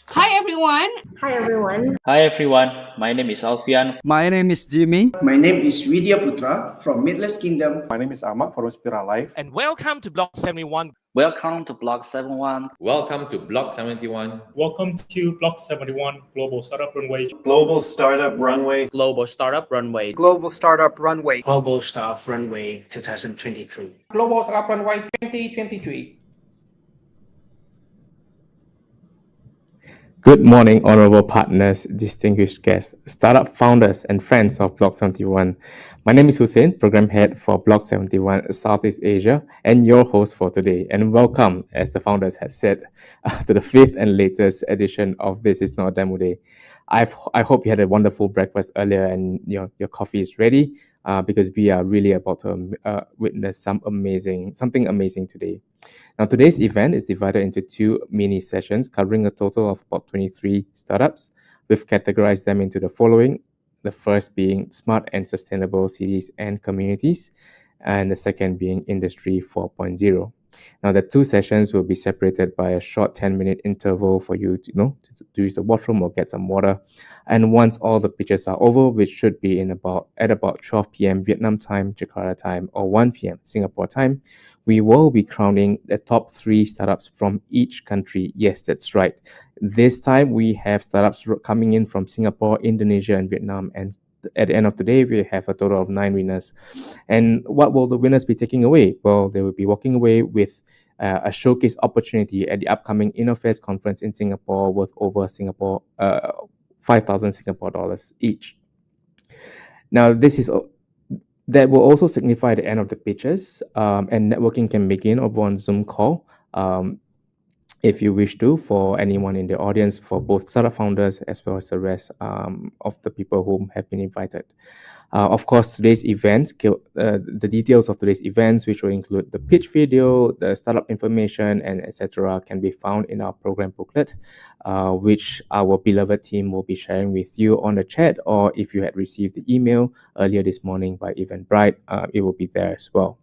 Hi everyone. Hi everyone. Hi everyone, my name is Alfian. My name is Jimmy. My name is Vidya Putra from Midlands Kingdom. My name is Ahmad from Spira Life. And welcome to Block 71. Welcome to BLOCK71. Welcome to Block 71. Welcome to Block 71 Global Startup Runway. Global Startup Runway. Global Startup Runway. Global Startup Runway. Global Startup Runway 2023. Global Startup Runway 2023. Good morning, honorable partners, distinguished guests, startup founders, and friends of Block 71. My name is Hussein, Program Head for Block 71 Southeast Asia, and your host for today. And welcome, as the founders had said, to the fifth and latest edition of This Is Not a Demo Day. I hope you had a wonderful breakfast earlier and your coffee is ready because we are really about to witness something amazing today. Now, today's event is divided into two mini sessions covering a total of about 23 startups. We've categorized them into the following. The first being smart and sustainable cities and communities, and the second being Industry 4.0. Now, the two sessions will be separated by a short 10-minute interval for you to use the washroom or get some water. And once all the pitches are over, which should be at about 12 p.m. Vietnam time, Jakarta time, or 1 p.m. Singapore time, we will be crowning the top 3 startups from each country. Yes, that's right. This time we have startups coming in from Singapore, Indonesia, and Vietnam. And at the end of the day, we have a total of 9 winners. And what will the winners be taking away? Well, they will be walking away with a showcase opportunity at the upcoming InnoFest conference in Singapore worth over 5,000 Singapore dollars each. Now, that will also signify the end of the pitches, and networking can begin over on Zoom call. If you wish to, for anyone in the audience, for both startup founders as well as the rest of the people who have been invited. Of course, today's events, the details of today's events, which will include the pitch video, the startup information, and etc., can be found in our program booklet, which our beloved team will be sharing with you on the chat, or if you had received the email earlier this morning by Eventbrite, it will be there as well.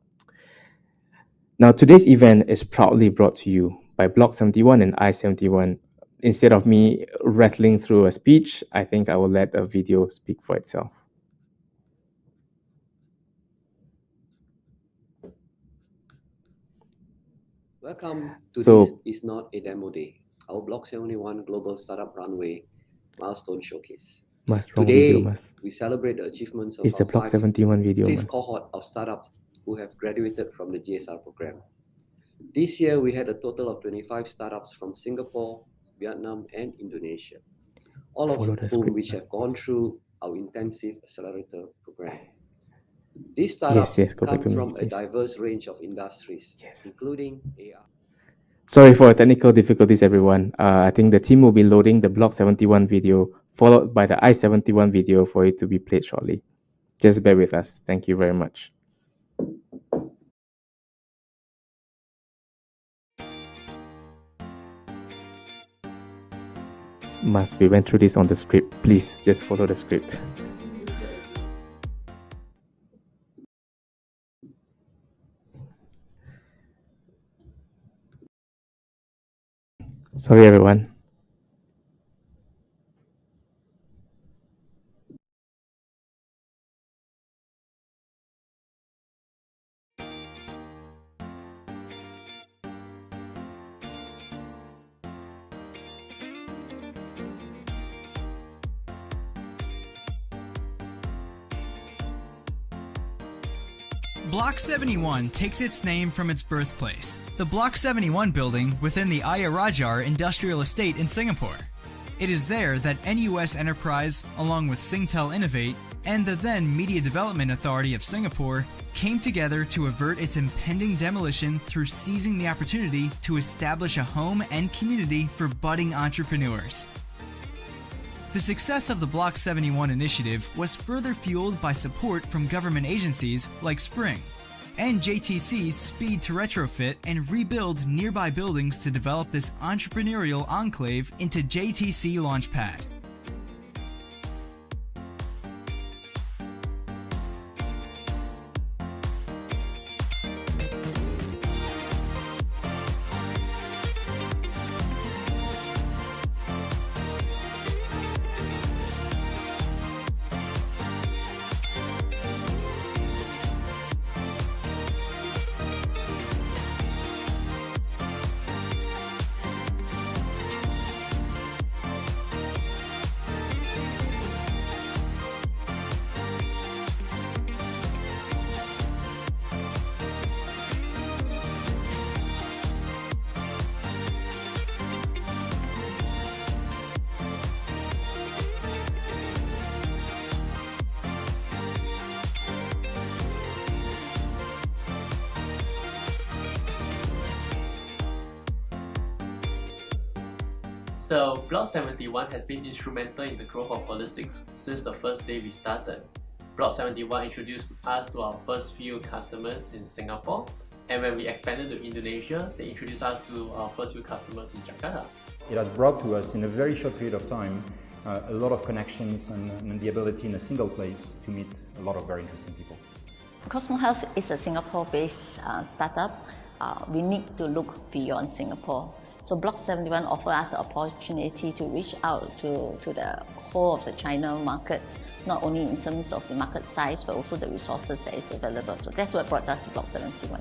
Now, today's event is proudly brought to you by Block 71 and I-71. Instead of me rattling through a speech, I think I will let a video speak for itself. Welcome to This Is Not a Demo Day, our Block 71 Global Startup Runway Milestone Showcase. Today, we celebrate the achievements of the Block 71 video. Fifth cohort of startups who have graduated from the GSR program. This year, we had a total of 25 startups from Singapore, Vietnam, and Indonesia, all of whom which have gone through our intensive accelerator program. These startups come from a diverse range of industries, including AR. Sorry for technical difficulties, everyone. I think the team will be loading the Block 71 video, followed by the I-71 video for it to be played shortly. Just bear with us. Thank you very much. We went through this on the script. Please just follow the script. Sorry, everyone. Block 71 takes its name from its birthplace, the Block 71 building within the Ayer Rajah Industrial Estate in Singapore. It is there that NUS Enterprise, along with Singtel Innovate and the then Media Development Authority of Singapore, came together to avert its impending demolition through seizing the opportunity to establish a home and community for budding entrepreneurs. The success of the Block 71 initiative was further fueled by support from government agencies like Spring and JTC's speed to retrofit and rebuild nearby buildings to develop this entrepreneurial enclave into JTC Launchpad. So Block71 has been instrumental in the growth of ballistics since the first day we started. Block71 introduced us to our first few customers in Singapore, and when we expanded to Indonesia, they introduced us to our first few customers in Jakarta. It has brought to us in a very short period of time a lot of connections and the ability in a single place to meet a lot of very interesting people. Cosmo Health is a Singapore-based startup. We need to look beyond Singapore. So Block71 offers us the opportunity to reach out to the whole of the China market, not only in terms of the market size, but also the resources that is available. So that's what brought us to Block71.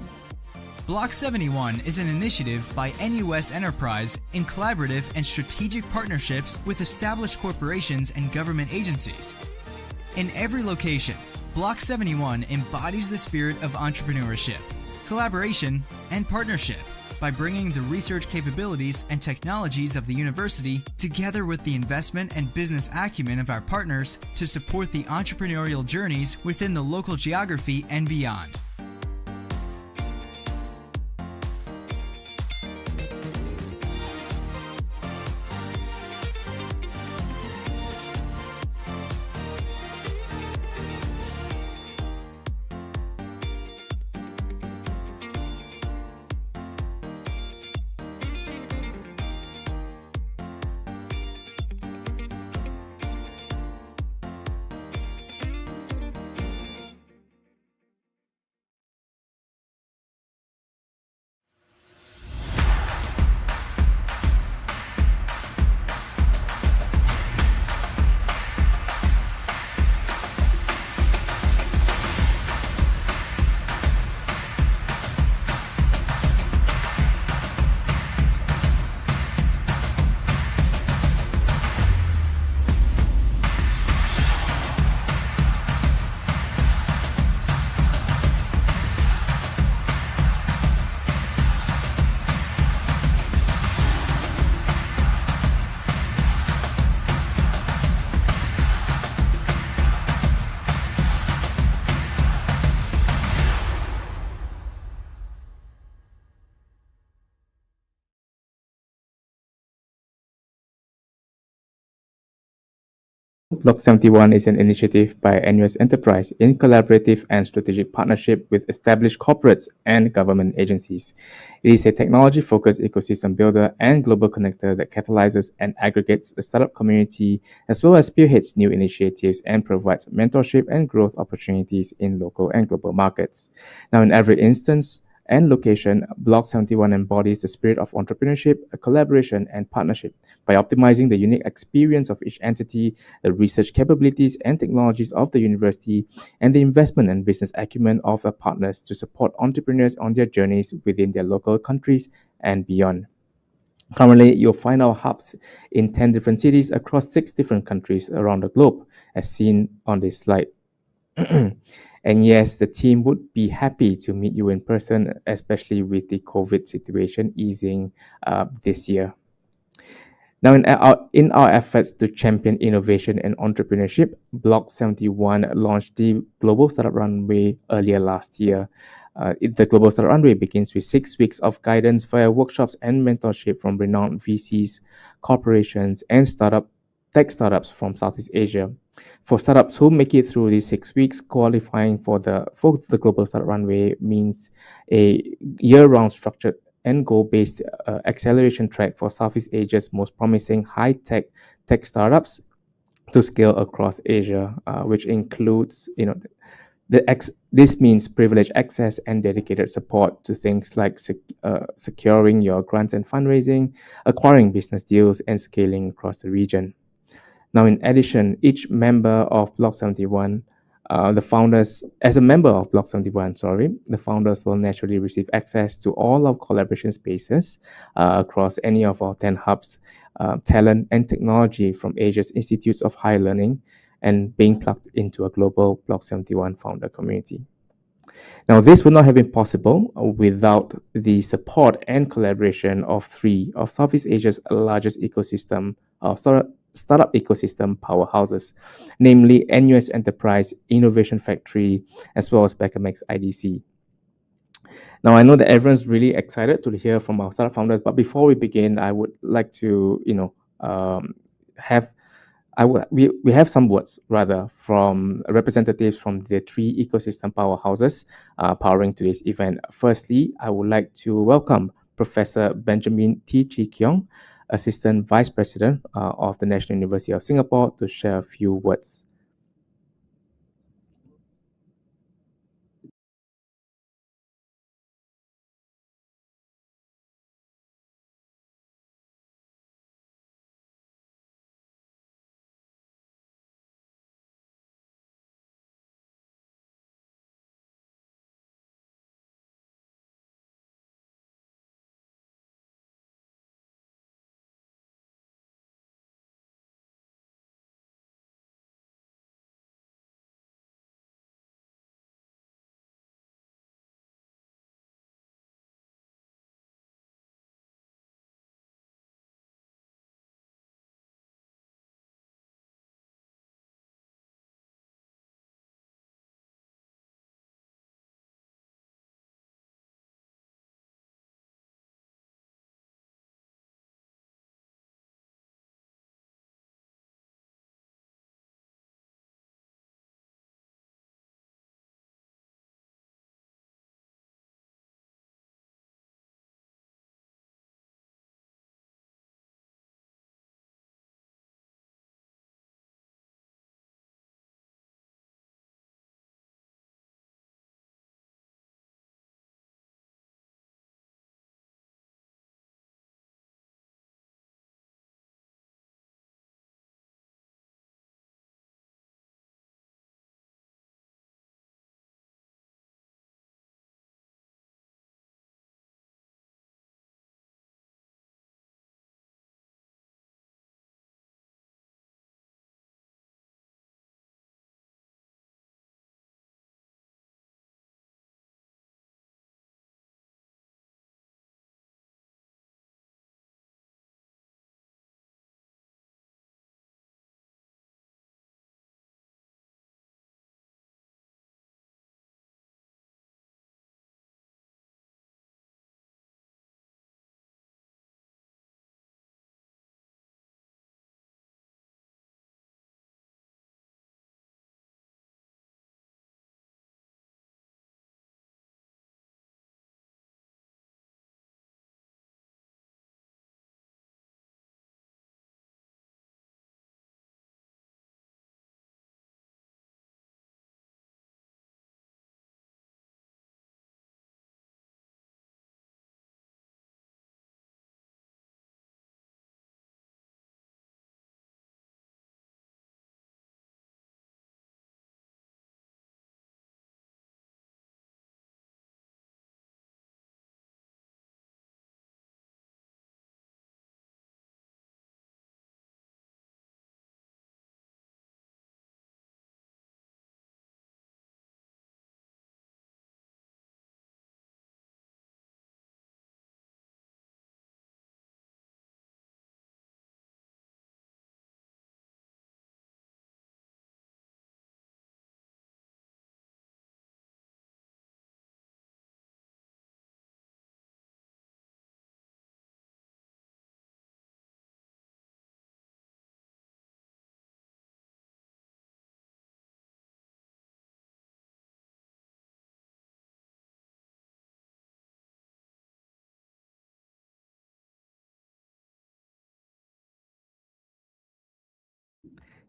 Block71 is an initiative by NUS Enterprise in collaborative and strategic partnerships with established corporations and government agencies. In every location, Block71 embodies the spirit of entrepreneurship, collaboration, and partnership by bringing the research capabilities and technologies of the university together with the investment and business acumen of our partners to support the entrepreneurial journeys within the local geography and beyond. Block71 is an initiative by NUS Enterprise in collaborative and strategic partnership with established corporates and government agencies. It is a technology-focused ecosystem builder and global connector that catalyzes and aggregates the startup community, as well as spearheads new initiatives and provides mentorship and growth opportunities in local and global markets. Now, in every instance and location, Block71 embodies the spirit of entrepreneurship, collaboration, and partnership by optimizing the unique experience of each entity, the research capabilities and technologies of the university, and the investment and business acumen of the partners to support entrepreneurs on their journeys within their local countries and beyond. Currently, you'll find our hubs in 10 different cities across 6 different countries around the globe, as seen on this slide. And yes, the team would be happy to meet you in person, especially with the COVID situation easing this year. Now, in our efforts to champion innovation and entrepreneurship, Block71 launched the Global Startup Runway earlier last year. The Global Startup Runway begins with 6 weeks of guidance via workshops and mentorship from renowned VCs, corporations, and tech startups from Southeast Asia. For startups who make it through these 6 weeks, qualifying for the Global Startup Runway means a year-round structured and goal-based acceleration track for Southeast Asia's most promising high-tech tech startups to scale across Asia, which includes, this means privileged access and dedicated support to things like securing your grants and fundraising, acquiring business deals, and scaling across the region. Now, in addition, each member of Block71, as a member of Block71, the founders will naturally receive access to all our collaboration spaces across any of our 10 hubs, talent and technology from Asia's Institutes of Higher Learning, and being plugged into a global Block71 founder community. Now, this would not have been possible without the support and collaboration of 3 of Southeast Asia's largest startup ecosystem powerhouses, namely NUS Enterprise, Innovation Factory, as well as Becamex IDC. Now, I know that everyone's really excited to hear from our startup founders, but before we begin, I would like to, have we have some words rather from representatives from the three ecosystem powerhouses powering today's event. Firstly, I would like to welcome Professor Benjamin T. Chi Keong, Assistant Vice President of the National University of Singapore, to share a few words.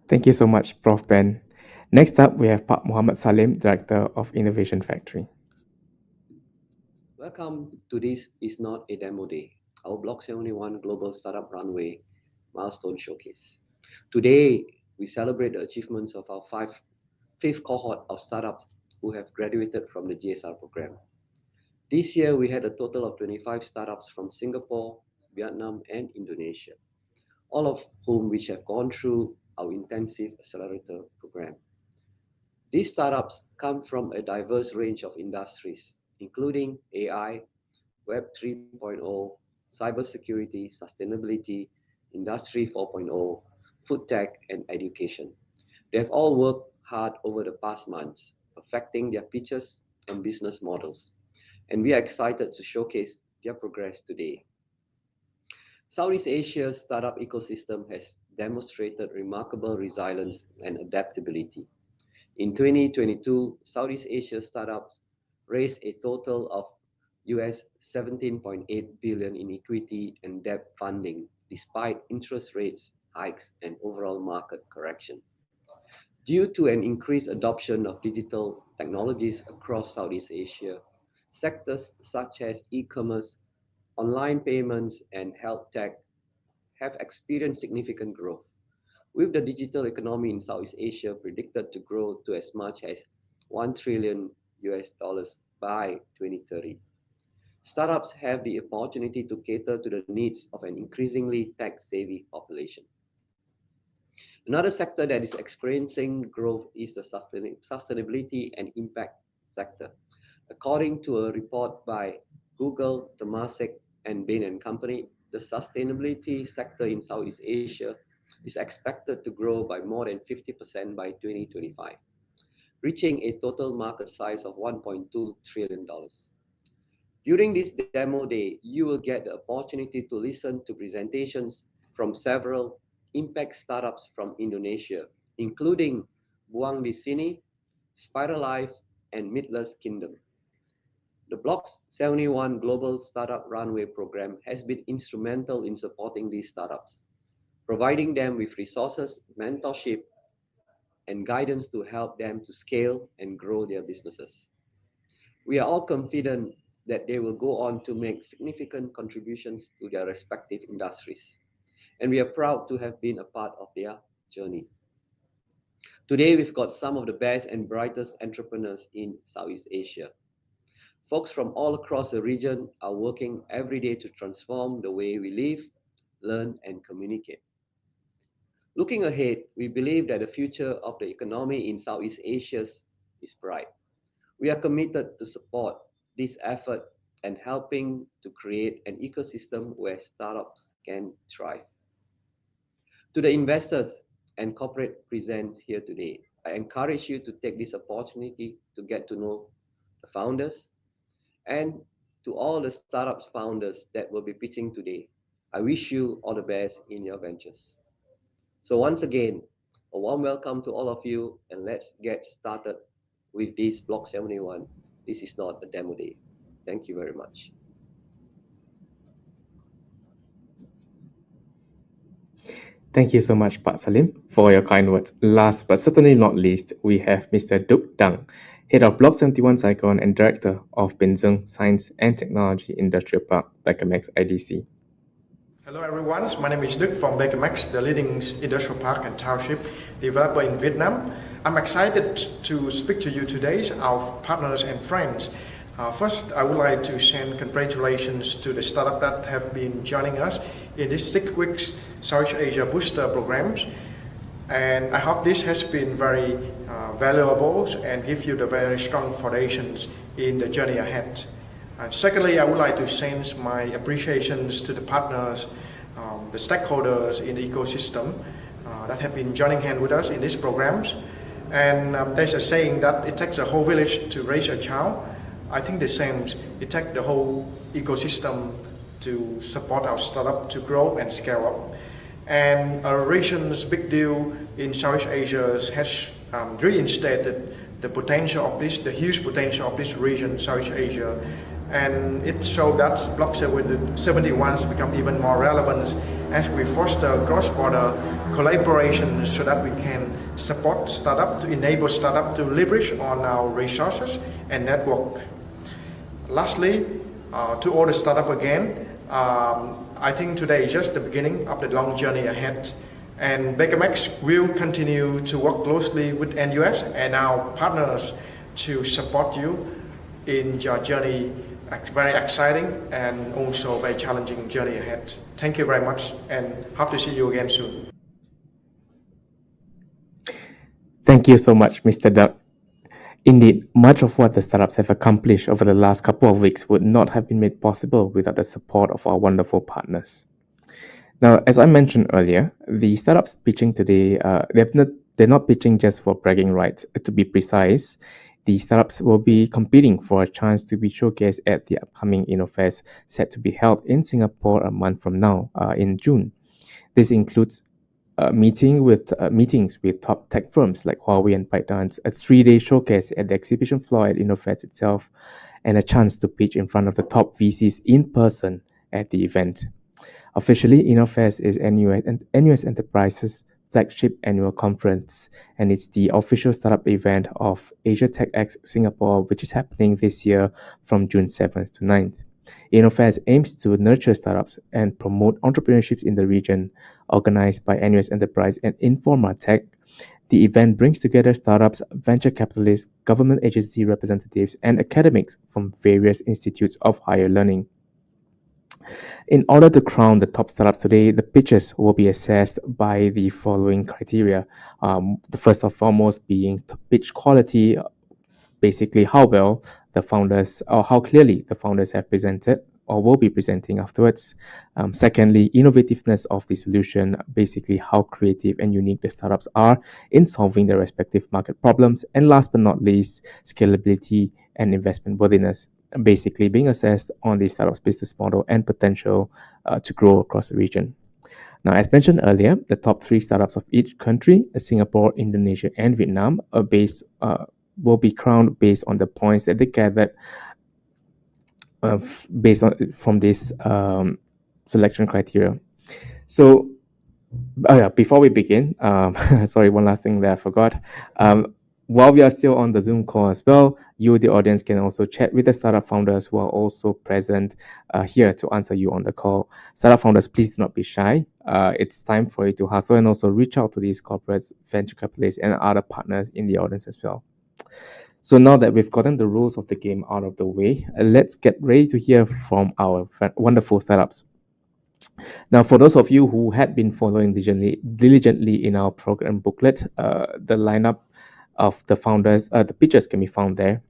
Thank you so much, Prof. Ben. Next up, we have Pak Muhammad Salim, Director of Innovation Factory. Welcome to This Is Not a Demo Day, our BLOCK71 Global Startup Runway Milestone Showcase. Today, we celebrate the achievements of our fifth cohort of startups who have graduated from the GSR program. This year, we had a total of 25 startups from Singapore, Vietnam, and Indonesia, all of whom which have gone through our intensive accelerator program. These startups come from a diverse range of industries, including AI, Web 3.0, cybersecurity, sustainability, Industry 4.0, food tech, and education. They have all worked hard over the past months, perfecting their pitches and business models, and we are excited to showcase their progress today. Southeast Asia's startup ecosystem has demonstrated remarkable resilience and adaptability. In 2022, Southeast Asia startups raised a total of US 17.8 billion in equity and debt funding, despite interest rates hikes and overall market correction. Due to an increased adoption of digital technologies across Southeast Asia, sectors such as e-commerce, online payments, and health tech have experienced significant growth, with the digital economy in Southeast Asia predicted to grow to as much as $1 trillion by 2030. Startups have the opportunity to cater to the needs of an increasingly tech-savvy population. Another sector that is experiencing growth is the sustainability and impact sector. According to a report by Google, Temasek, and Bain & Company, the sustainability sector in Southeast Asia is expected to grow by more than 50% by 2025, reaching a total market size of $1.2 trillion. During this demo day, you will get the opportunity to listen to presentations from several impact startups from Indonesia, including Buang di Sini, Spiral Life, and Midless Kingdom. The BLOCK71 Global Startup Runway program has been instrumental in supporting these startups, providing them with resources, mentorship, and guidance to help them to scale and grow their businesses. We are all confident that they will go on to make significant contributions to their respective industries, and we are proud to have been a part of their journey. Today, we've got some of the best and brightest entrepreneurs in Southeast Asia. Folks from all across the region are working every day to transform the way we live, learn, and communicate. Looking ahead, we believe that the future of the economy in Southeast Asia is bright. We are committed to support this effort and helping to create an ecosystem where startups can thrive. To the investors and corporate present here today, I encourage you to take this opportunity to get to know the founders, and to all the startups founders that will be pitching today, I wish you all the best in your ventures. So once again, a warm welcome to all of you, and let's get started with this BLOCK71. This is not a demo day. Thank you very much. Thank you so much, Pak Salim, for your kind words. Last but certainly not least, we have Mr. Duc Dang, Head of BLOCK71 Saigon and Director of Binzeng Science and Technology Industrial Park, Becamex IDC. Hello everyone, my name is Duc from Becamex, the leading industrial park and township developer in Vietnam. I'm excited to speak to you today, our partners and friends. First, I would like to send congratulations to the startup that have been joining us in this 6 weeks Southeast Asia Booster programs. And I hope this has been very valuable and give you the very strong foundations in the journey ahead. Secondly, I would like to send my appreciations to the partners, the stakeholders in the ecosystem that have been joining hands with us in these programs. And there's a saying that it takes a whole village to raise a child. I think the same, it takes the whole ecosystem to support our startup to grow and scale up. And our region's big deal in Southeast Asia has reinstated the potential of this, the huge potential of this region, Southeast Asia. And it showed that BLOCK71 has become even more relevant as we foster cross-border collaboration so that we can support startup, to enable startup to leverage on our resources and network. Lastly, to all the startup again, I think today is just the beginning of the long journey ahead. And Becamex will continue to work closely with NUS and our partners to support you in your journey, very exciting and also very challenging journey ahead. Thank you very much and hope to see you again soon. Thank you so much, Mr. Duc. Indeed, much of what the startups have accomplished over the last couple of weeks would not have been made possible without the support of our wonderful partners. Now, as I mentioned earlier, the startups pitching today, they're not pitching just for bragging rights. To be precise, These startups will be competing for a chance to be showcased at the upcoming InnoFest set to be held in Singapore a month from now, in June. This includes meetings with top tech firms like Huawei and ByteDance, a 3-day showcase at the exhibition floor at InnoFest itself, and a chance to pitch in front of the top VCs in person at the event. Officially, InnoFest is NUS Enterprises' flagship annual conference, and it's the official startup event of Asia Tech X Singapore, which is happening this year from June 7th to 9th. InnoFest aims to nurture startups and promote entrepreneurship in the region. Organized by NUS Enterprise and Informa Tech, the event brings together startups, venture capitalists, government agency representatives, and academics from various institutes of higher learning. In order to crown the top startups today, the pitches will be assessed by the following criteria. The first and foremost being pitch quality, basically how well the founders or how clearly the founders have presented or will be presenting afterwards. Secondly, innovativeness of the solution, basically how creative and unique the startups are in solving their respective market problems. And last but not least, scalability and investment worthiness, basically being assessed on the startup's business model and potential to grow across the region. Now, as mentioned earlier, the top 3 startups of each country, Singapore, Indonesia, and Vietnam, will be crowned based on the points that they gathered from this selection criteria. So, before we begin, sorry, one last thing that I forgot. While we are still on the Zoom call as well, you, the audience, can also chat with the startup founders who are also present here to answer you on the call. Startup founders, please do not be shy. It's time for you to hustle and also reach out to these corporates, venture capitalists, and other partners in the audience as well. So now that we've gotten the rules of the game out of the way, let's get ready to hear from our wonderful startups. Now, for those of you who had been following diligently in our program booklet, the lineup of the founders, the pitches can be found there,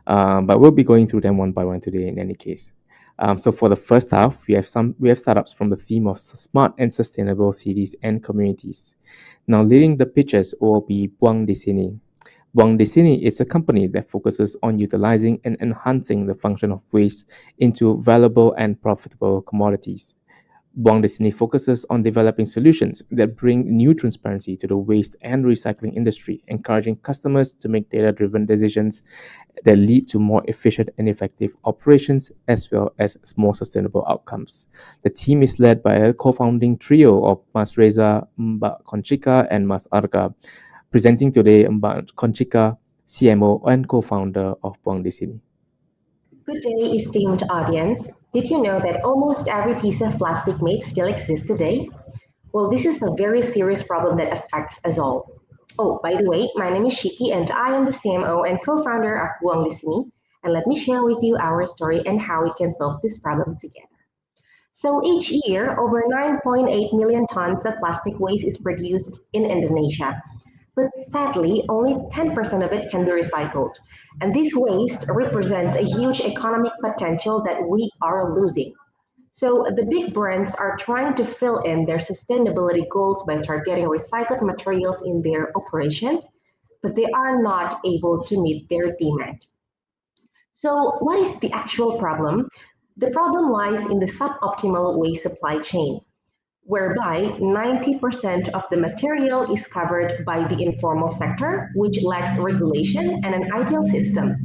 but we'll be going through them one by one today in any case. So for the first half, we have startups from the theme of smart and sustainable cities and communities. Now, leading the pitches will be Buang di Sini. Buang di Sini is a company that focuses on utilizing and enhancing the function of waste into valuable and profitable commodities. Buang di Sini focuses on developing solutions that bring new transparency to the waste and recycling industry, encouraging customers to make data-driven decisions that lead to more efficient and effective operations as well as more sustainable outcomes. The team is led by a co-founding trio of Mas Reza, Mbak Conchika, and Mas Arga. Presenting today, Mbak Conchika, CMO and co-founder of Buang di Sini. Good day, esteemed audience. Did you know that almost every piece of plastic made still exists today? Well, this is a very serious problem that affects us all. Oh, by the way, my name is Shiki and I am the CMO and co-founder of Buang di Sini. And let me share with you our story and how we can solve this problem together. So each year, over 9.8 million tons of plastic waste is produced in Indonesia. But sadly, only 10% of it can be recycled. And this waste represents a huge economic potential that we are losing. So the big brands are trying to fill in their sustainability goals by targeting recycled materials in their operations, but they are not able to meet their demand. So what is the actual problem? The problem lies in the suboptimal waste supply chain, whereby 90% of the material is covered by the informal sector, which lacks regulation and an ideal system.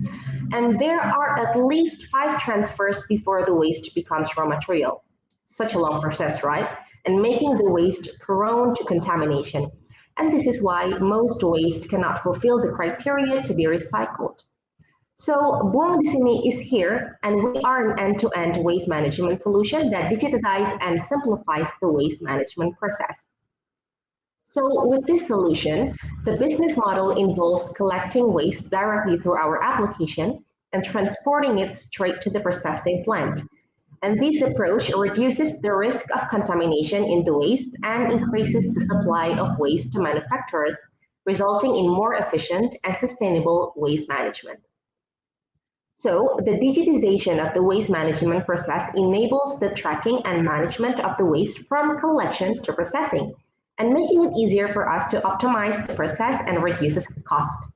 And there are at least 5 transfers before the waste becomes raw material. Such a long process, right? And making the waste prone to contamination. And this is why most waste cannot fulfill the criteria to be recycled. So Buang di Sini is here, and we are an end-to-end waste management solution that digitizes and simplifies the waste management process. So with this solution, the business model involves collecting waste directly through our application and transporting it straight to the processing plant. And this approach reduces the risk of contamination in the waste and increases the supply of waste to manufacturers, resulting in more efficient and sustainable waste management. So the digitization of the waste management process enables the tracking and management of the waste from collection to processing, and making it easier for us to optimize the process and reduces cost.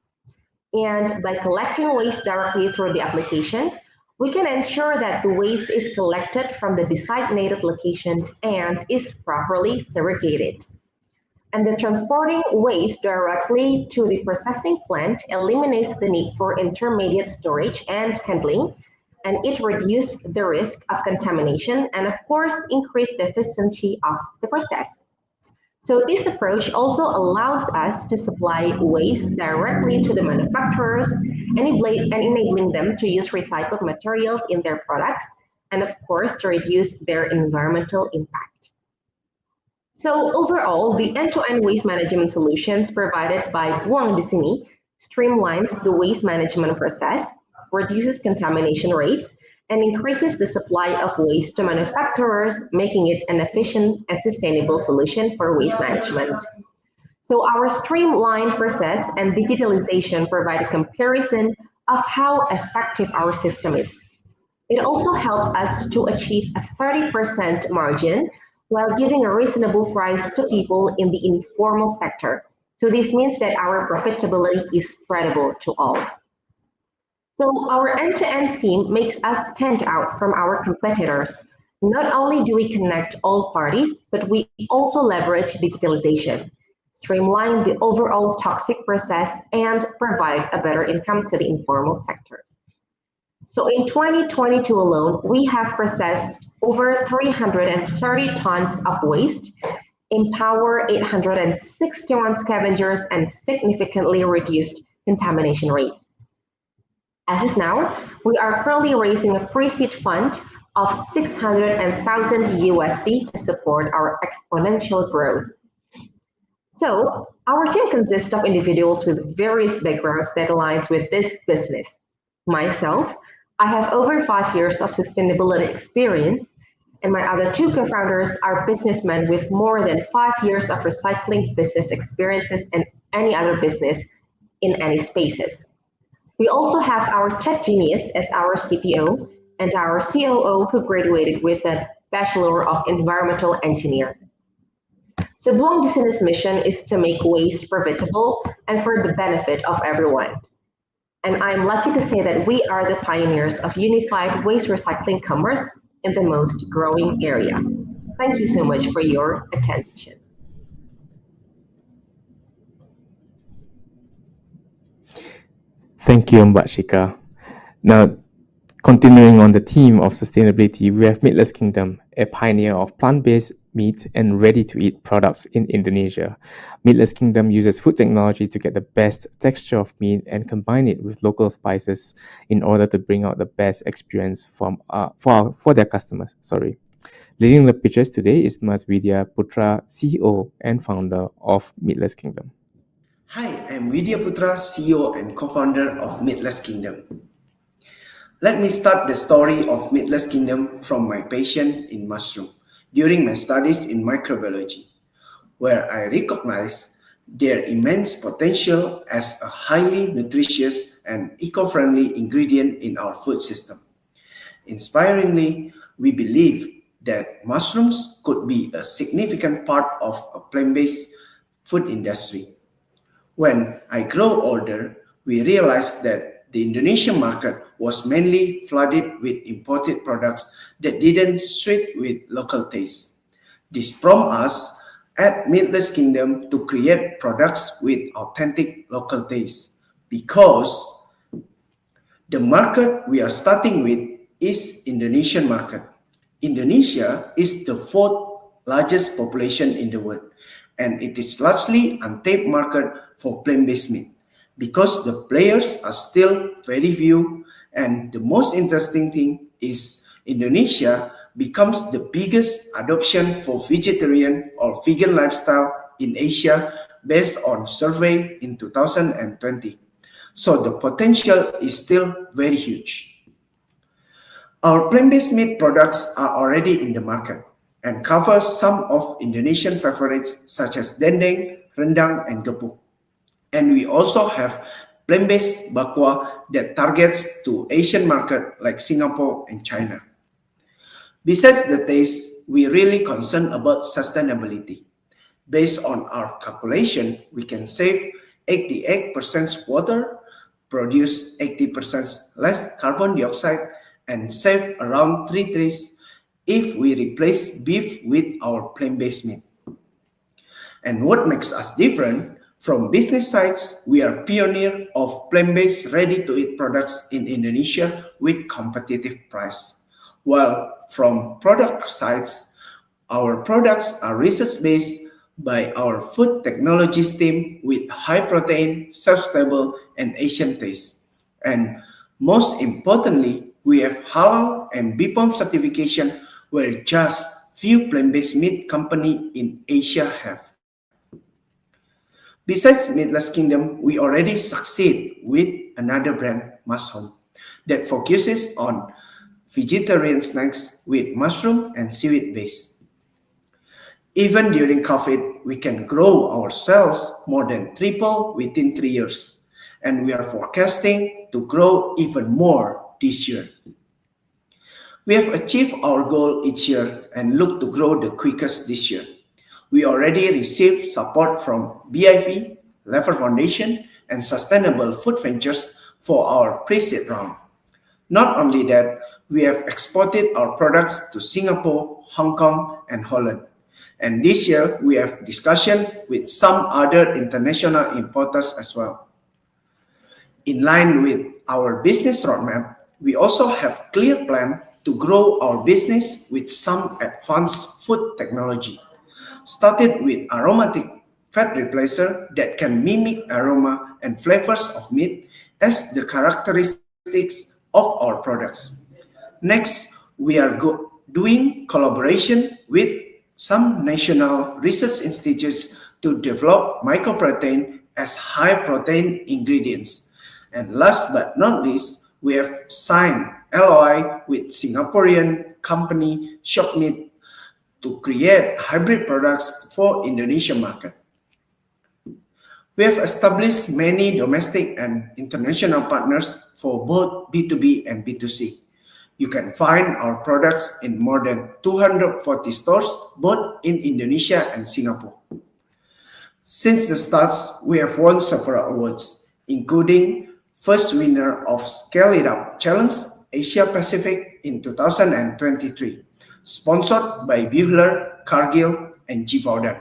And by collecting waste directly through the application, we can ensure that the waste is collected from the designated location and is properly segregated. And the transporting waste directly to the processing plant eliminates the need for intermediate storage and handling, and it reduces the risk of contamination and, of course, increase the efficiency of the process. So this approach also allows us to supply waste directly to the manufacturers and enabling them to use recycled materials in their products, and of course, to reduce their environmental impact. So overall, the end-to-end waste management solutions provided by Buang di Sini streamlines the waste management process, reduces contamination rates, and increases the supply of waste to manufacturers, making it an efficient and sustainable solution for waste management. So our streamlined process and digitalization provide a comparison of how effective our system is. It also helps us to achieve a 30% margin while giving a reasonable price to people in the informal sector. So this means that our profitability is spreadable to all. So our end-to-end team makes us stand out from our competitors. Not only do we connect all parties, but we also leverage digitalization, streamline the overall toxic process, and provide a better income to the informal sectors. So in 2022 alone, we have processed over 330 tons of waste, empower 861 scavengers, and significantly reduced contamination rates. As of now, we are currently raising a pre-seed fund of 600,000 USD to support our exponential growth. So our team consists of individuals with various backgrounds that aligns with this business. Myself, I have over 5 years of sustainability experience, and my other two co-founders are businessmen with more than 5 years of recycling business experiences and any other business in any spaces. We also have our tech genius as our CPO and our COO who graduated with a Bachelor of Environmental Engineer. So Buang di Sini's mission is to make waste profitable and for the benefit of everyone. And I'm lucky to say that we are the pioneers of unified waste recycling commerce in the most growing area. Thank you so much for your attention. Thank you, Mbak Shika. Now, continuing on the theme of sustainability, we have Meatless Kingdom, a pioneer of plant-based meat and ready-to-eat products in Indonesia. Meatless Kingdom uses food technology to get the best texture of meat and combine it with local spices in order to bring out the best experience for their customers. Leading the pictures today is Mas Widya Putra, CEO and founder of Meatless Kingdom. Hi, I'm Widya Putra, CEO and co-founder of Meatless Kingdom. Let me start the story of Meatless Kingdom from my passion in mushroom during my studies in microbiology, where I recognized their immense potential as a highly nutritious and eco-friendly ingredient in our food system. Inspiringly, we believe that mushrooms could be a significant part of a plant-based food industry. When I grew older, we realized that the Indonesian market was mainly flooded with imported products that didn't suit with local taste. This prompted us at Meatless Kingdom to create products with authentic local taste, because the market we are starting with is Indonesian market. Indonesia is the 4th largest population in the world, and it is largely untapped market for plant-based meat because the players are still very few, and the most interesting thing is Indonesia becomes the biggest adoption for vegetarian or vegan lifestyle in Asia based on survey in 2020. So the potential is still very huge. Our plant-based meat products are already in the market and cover some of Indonesian favorites such as dendeng, rendang, and gepuk. And we also have plant-based bakwa that targets to Asian market like Singapore and China. Besides the taste, we really concerned about sustainability. Based on our calculation, we can save 88% water, produce 80% less carbon dioxide, and save around 3 trees if we replace beef with our plant-based meat. And what makes us different? From business sides, we are pioneer of plant-based ready-to-eat products in Indonesia with competitive price. While from product sides, our products are research-based by our food technologies team with high protein, shelf-stable, and Asian taste. And most importantly, we have halal and BPOM certification where just few plant-based meat company in Asia have. Besides Meatless Kingdom, we already succeed with another brand, Mushroom, that focuses on vegetarian snacks with mushroom and seaweed base. Even during COVID, we can grow our sales more than triple within 3 years, and we are forecasting to grow even more this year. We have achieved our goal each year and look to grow the quickest this year. We already received support from BIV, Lever Foundation, and Sustainable Food Ventures for our pre-seed round. Not only that, we have exported our products to Singapore, Hong Kong, and Holland. And this year, we have discussion with some other international importers as well. In line with our business roadmap, we also have clear plan to grow our business with some advanced food technology. Started with aromatic fat replacer that can mimic aroma and flavors of meat as the characteristics of our products. Next, we are doing collaboration with some national research institutes to develop mycoprotein as high protein ingredients. And last but not least, we have signed LOI with Singaporean company Shockmeat to create hybrid products for Indonesian market. We have established many domestic and international partners for both B2B and B2C. You can find our products in more than 240 stores, both in Indonesia and Singapore. Since the start, we have won several awards, including first winner of Scale It Up Challenge Asia Pacific in 2023, sponsored by Buehler, Cargill, and Givaudan.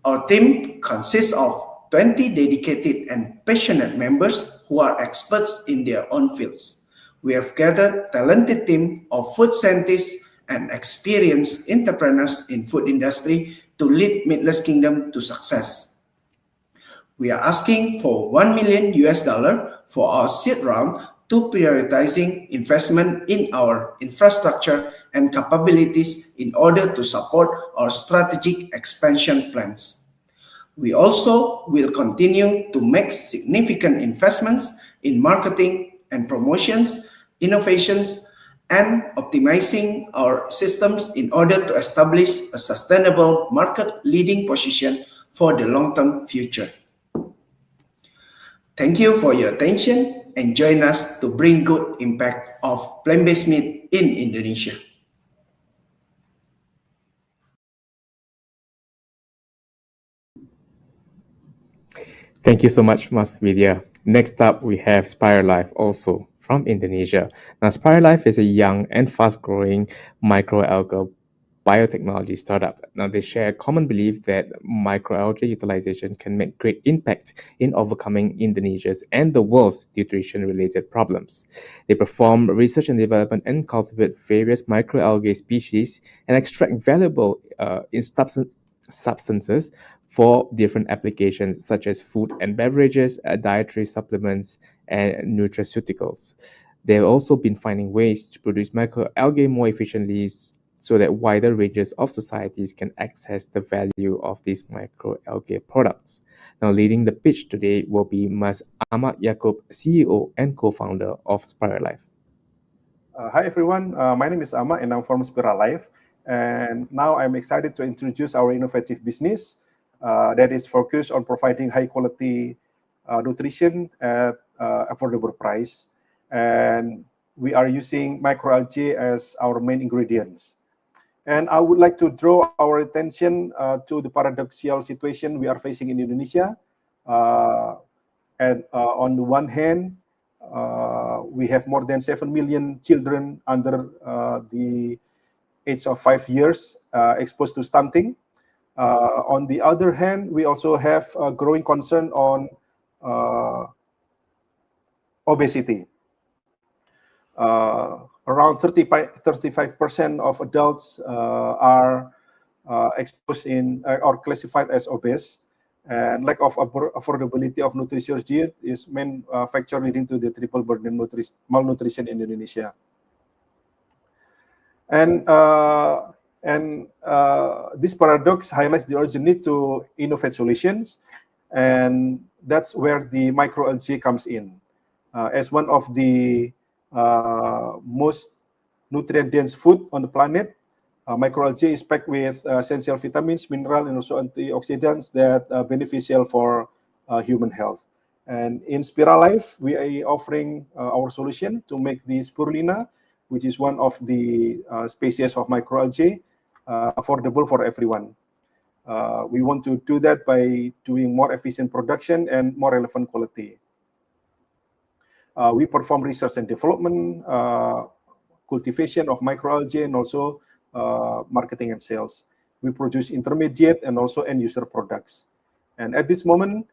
Our team consists of 20 dedicated and passionate members who are experts in their own fields. We have gathered a talented team of food scientists and experienced entrepreneurs in food industry to lead Meatless Kingdom to success. We are asking for $1 million for our seed round to prioritizing investment in our infrastructure and capabilities in order to support our strategic expansion plans. We also will continue to make significant investments in marketing and promotions, innovations, and optimizing our systems in order to establish a sustainable market-leading position for the long-term future. Thank you for your attention and join us to bring good impact of plant-based meat in Indonesia. Thank you so much, Mas Vidya. Next up, we have SpireLife, also from Indonesia. Now, SpireLife is a young and fast-growing microalgal biotechnology startup. Now, they share a common belief that microalgae utilization can make great impact in overcoming Indonesia's and the world's nutrition-related problems. They perform research and development and cultivate various microalgae species and extract valuable substances for different applications such as food and beverages, dietary supplements, and nutraceuticals. They've also been finding ways to produce microalgae more efficiently so that wider ranges of societies can access the value of these microalgae products. Now, leading the pitch today will be Mas Ahmad Yaakob, CEO and co-founder of SpireLife. Hi everyone, my name is Ahmad and I'm from SpireLife. And now I'm excited to introduce our innovative business that is focused on providing high quality nutrition at affordable price. And we are using microalgae as our main ingredients. And I would like to draw our attention to the paradoxical situation we are facing in Indonesia. on the one hand, we have more than 7 million children under the age of 5 years exposed to stunting. On the other hand, we also have a growing concern on obesity. Around 35% of adults are exposed in or classified as obese, and lack of affordability of nutritious diet is main factor leading to the triple burden malnutrition in Indonesia. And this paradox highlights the urgent need to innovate solutions, and that's where the microalgae comes in. As one of the most nutrient-dense food on the planet, microalgae is packed with essential vitamins, mineral, and also antioxidants that are beneficial for human health. And in Spiralife, we are offering our solution to make the spirulina, which is one of the species of microalgae, affordable for everyone. We want to do that by doing more efficient production and more relevant quality. We perform research and development, cultivation of microalgae, and also marketing and sales. We produce intermediate and also end user products. And at this moment,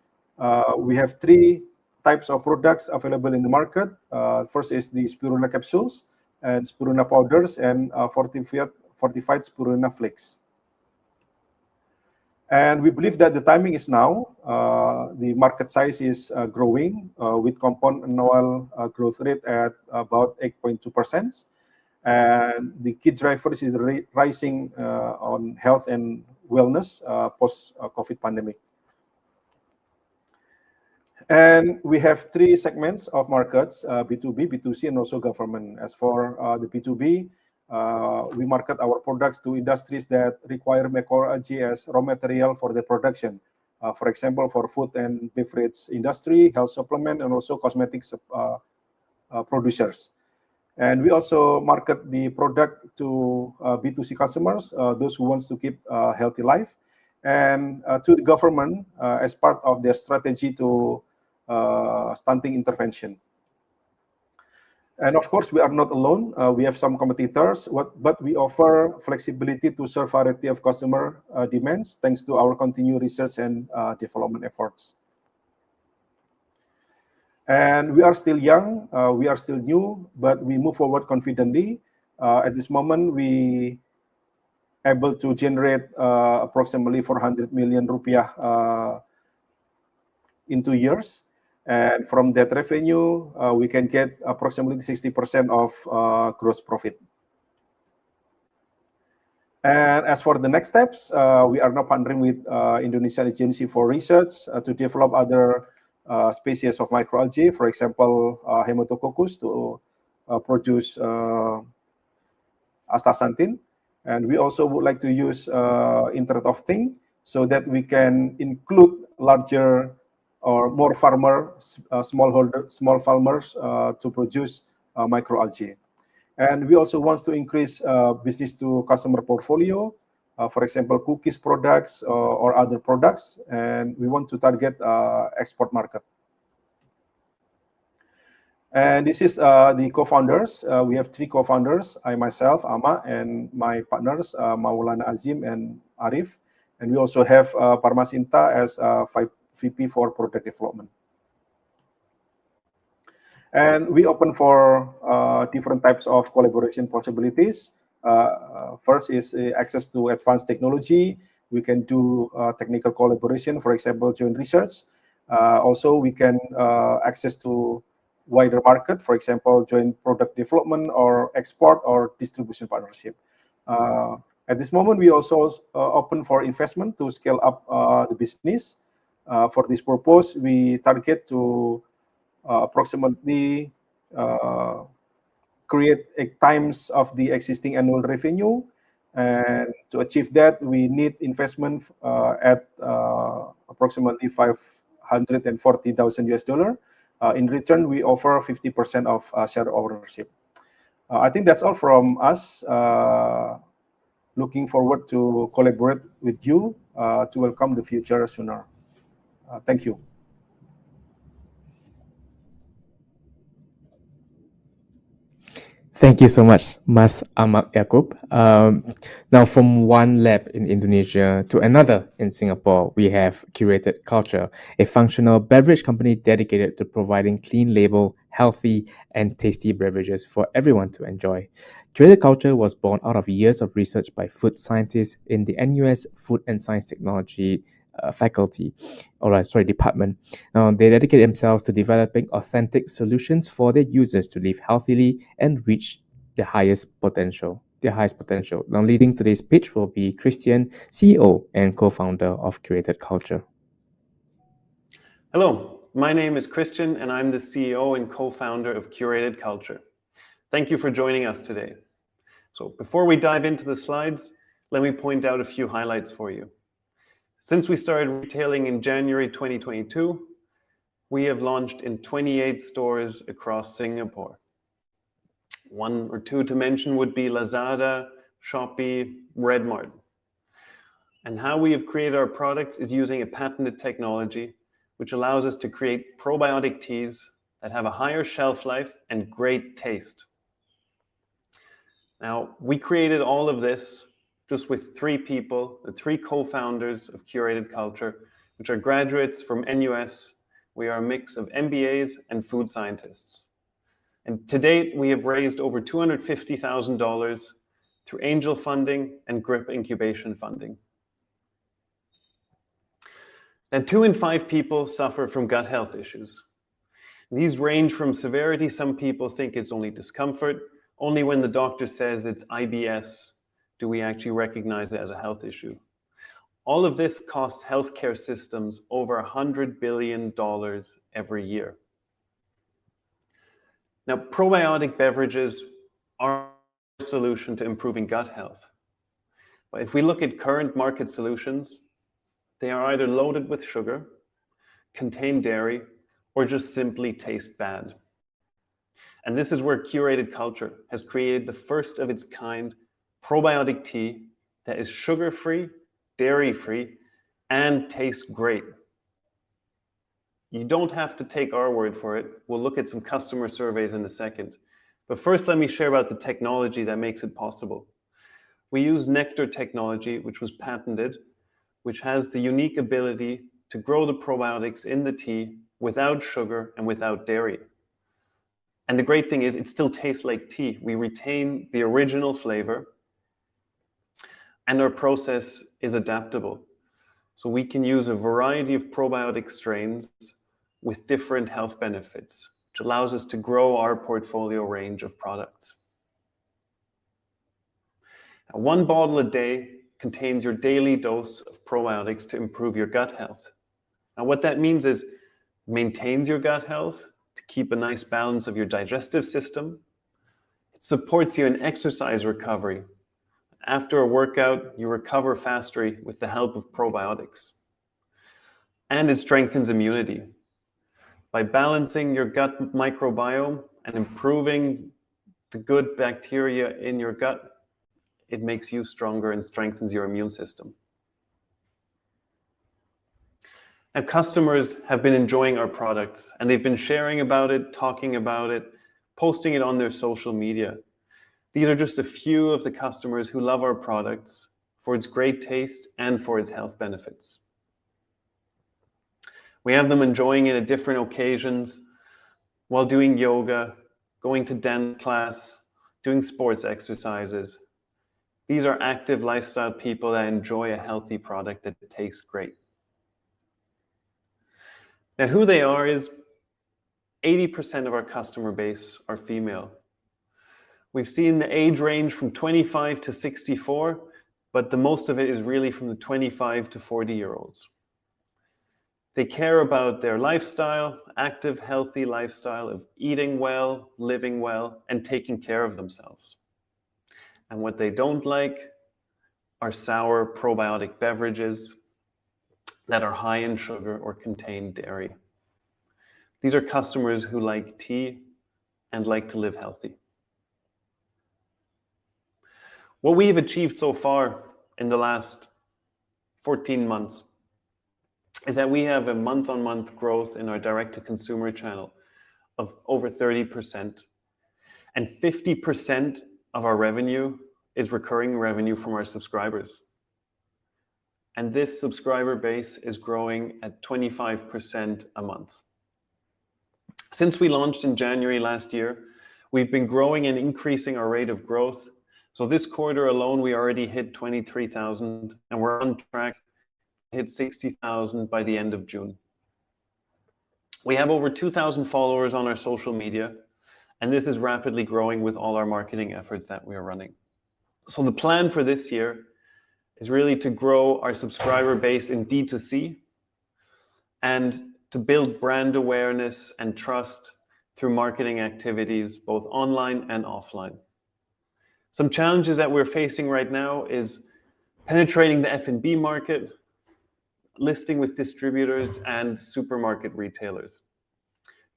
we have 3 types of products available in the market. First is the spirulina capsules and spirulina powders and fortified spirulina flakes. And we believe that the timing is now. The market size is growing with compound annual growth rate at about 8.2%. And the key drivers is rising on health and wellness post-COVID pandemic. And we have 3 segments of markets, B2B, B2C, and also government. As for the B2B, we market our products to industries that require microalgae as raw material for their production. For example, for food and beverage industry, health supplement, and also cosmetics producers. And we also market the product to B2C customers, those who wants to keep a healthy life, and to the government as part of their strategy to stunting intervention. And of course, we are not alone. We have some competitors, but we offer flexibility to serve a variety of customer demands thanks to our continued research and development efforts. And we are still young, we are still new, but we move forward confidently. At this moment, we able to generate approximately 400 million rupiah in 2 years. And from that revenue, we can get approximately 60% of gross profit. And as for the next steps, we are now partnering with Indonesian Agency for Research to develop other species of microalgae, for example, Haematococcus to produce astaxanthin. And we also would like to use Internet of Things so that we can include larger or more small farmers to produce microalgae. And we also want to increase business to customer portfolio, for example, cookies products or other products, and we want to target export market. And this is the co-founders. We have 3 co-founders, I myself, Ama, and my partners, Maulana Azim and Arif. And we also have Parmasinta as VP for product development. And we open for different types of collaboration possibilities. First is access to advanced technology. We can do technical collaboration, for example, joint research. Also, we can access to wider market, for example, joint product development or export or distribution partnership. At this moment, we also open for investment to scale up the business. For this purpose, we target to approximately create 8 times of the existing annual revenue. And to achieve that, we need investment at approximately $540,000. In return, we offer 50% of share ownership. I think that's all from us. Looking forward to collaborate with you to welcome the future sooner. Thank you. Thank you so much, Mas Ahmad Yaakob. Now, from one lab in Indonesia to another in Singapore, we have Curated Culture, a functional beverage company dedicated to providing clean label, healthy, and tasty beverages for everyone to enjoy. Curated Culture was born out of years of research by food scientists in the NUS Food and Science Technology department. They dedicate themselves to developing authentic solutions for their users to live healthily and reach their highest potential. Now, leading today's pitch will be Christian, CEO and co-founder of Curated Culture. Hello, my name is Christian and I'm the CEO and co-founder of Curated Culture. Thank you for joining us today. So before we dive into the slides, let me point out a few highlights for you. Since we started retailing in January 2022, we have launched in 28 stores across Singapore. One or two to mention would be Lazada, Shopee, Redmart. And how we have created our products is using a patented technology which allows us to create probiotic teas that have a higher shelf life and great taste. Now, we created all of this just with 3 people, the 3 co-founders of Curated Culture, which are graduates from NUS. We are a mix of MBAs and food scientists. And to date, we have raised over $250,000 through angel funding and GRIP incubation funding. Now, 2 in 5 people suffer from gut health issues. These range from severity. Some people think it's only discomfort. Only when the doctor says it's IBS do we actually recognize it as a health issue. All of this costs healthcare systems over $100 billion every year. Now, probiotic beverages are a solution to improving gut health. But if we look at current market solutions, they are either loaded with sugar, contain dairy, or just simply taste bad. And this is where Curated Culture has created the first of its kind probiotic tea that is sugar-free, dairy-free, and tastes great. You don't have to take our word for it. We'll look at some customer surveys in a second. But first, let me share about the technology that makes it possible. We use nectar technology, which was patented, which has the unique ability to grow the probiotics in the tea without sugar and without dairy. And the great thing is it still tastes like tea. We retain the original flavor, and our process is adaptable. So we can use a variety of probiotic strains with different health benefits, which allows us to grow our portfolio range of products. Now, 1 bottle a day contains your daily dose of probiotics to improve your gut health. Now, what that means is maintains your gut health to keep a nice balance of your digestive system. It supports you in exercise recovery. After a workout, you recover faster with the help of probiotics. And it strengthens immunity. By balancing your gut microbiome and improving the good bacteria in your gut, it makes you stronger and strengthens your immune system. Now, customers have been enjoying our products, and they've been sharing about it, talking about it, posting it on their social media. These are just a few of the customers who love our products for its great taste and for its health benefits. We have them enjoying it at different occasions while doing yoga, going to dance class, doing sports exercises. These are active lifestyle people that enjoy a healthy product that tastes great. Now, who they are is 80% of our customer base are female. We've seen the age range from 25 to 64, but the most of it is really from the 25 to 40-year-olds. They care about their lifestyle, active, healthy lifestyle of eating well, living well, and taking care of themselves. And what they don't like are sour probiotic beverages that are high in sugar or contain dairy. These are customers who like tea and like to live healthy. What we've achieved so far in the last 14 months is that we have a month-on-month growth in our direct-to-consumer channel of over 30%. And 50% of our revenue is recurring revenue from our subscribers. And this subscriber base is growing at 25% a month. Since we launched in January last year, we've been growing and increasing our rate of growth. So this quarter alone, we already hit 23,000, and we're on track to hit 60,000 by the end of June. We have over 2,000 followers on our social media, and this is rapidly growing with all our marketing efforts that we are running. So the plan for this year is really to grow our subscriber base in D2C and to build brand awareness and trust through marketing activities, both online and offline. Some challenges that we're facing right now is penetrating the F&B market, listing with distributors and supermarket retailers.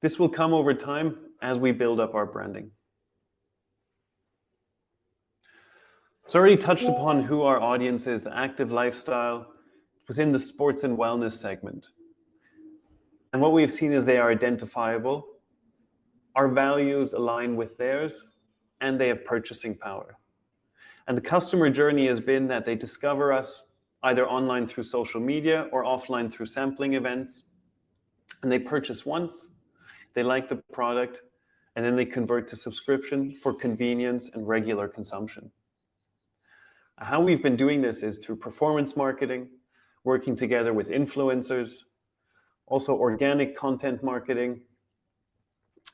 This will come over time as we build up our branding. So I already touched upon who our audience is, the active lifestyle within the sports and wellness segment. And what we've seen is they are identifiable, our values align with theirs, and they have purchasing power. And the customer journey has been that they discover us either online through social media or offline through sampling events, and they purchase once, they like the product, and then they convert to subscription for convenience and regular consumption. How we've been doing this is through performance marketing, working together with influencers, also organic content marketing,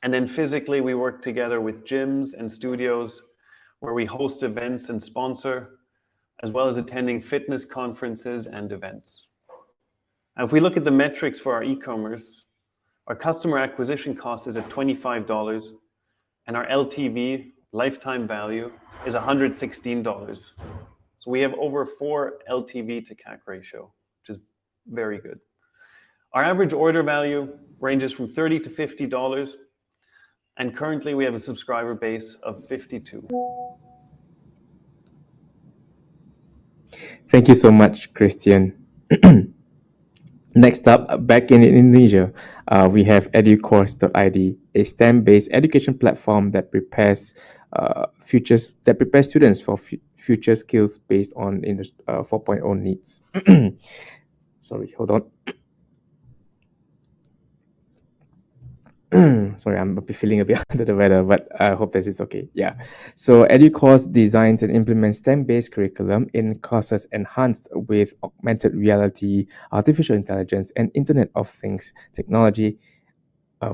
and then physically we work together with gyms and studios where we host events and sponsor, as well as attending fitness conferences and events. Now, if we look at the metrics for our e-commerce, our customer acquisition cost is at $25, and our LTV, lifetime value, is $116. So we have over 4 LTV to CAC ratio, which is very good. Our average order value ranges from $30 to $50, and currently we have a subscriber base of 52. Thank you so much, Christian. Next up, back in Indonesia, we have educourse.id, a STEM-based education platform that prepares students for future skills based on 4.0 needs. Sorry, hold on. Sorry, I'm feeling a bit under the weather, but I hope this is okay. Yeah. So educourse designs and implements STEM-based curriculum in courses enhanced with augmented reality, artificial intelligence, and Internet of Things technology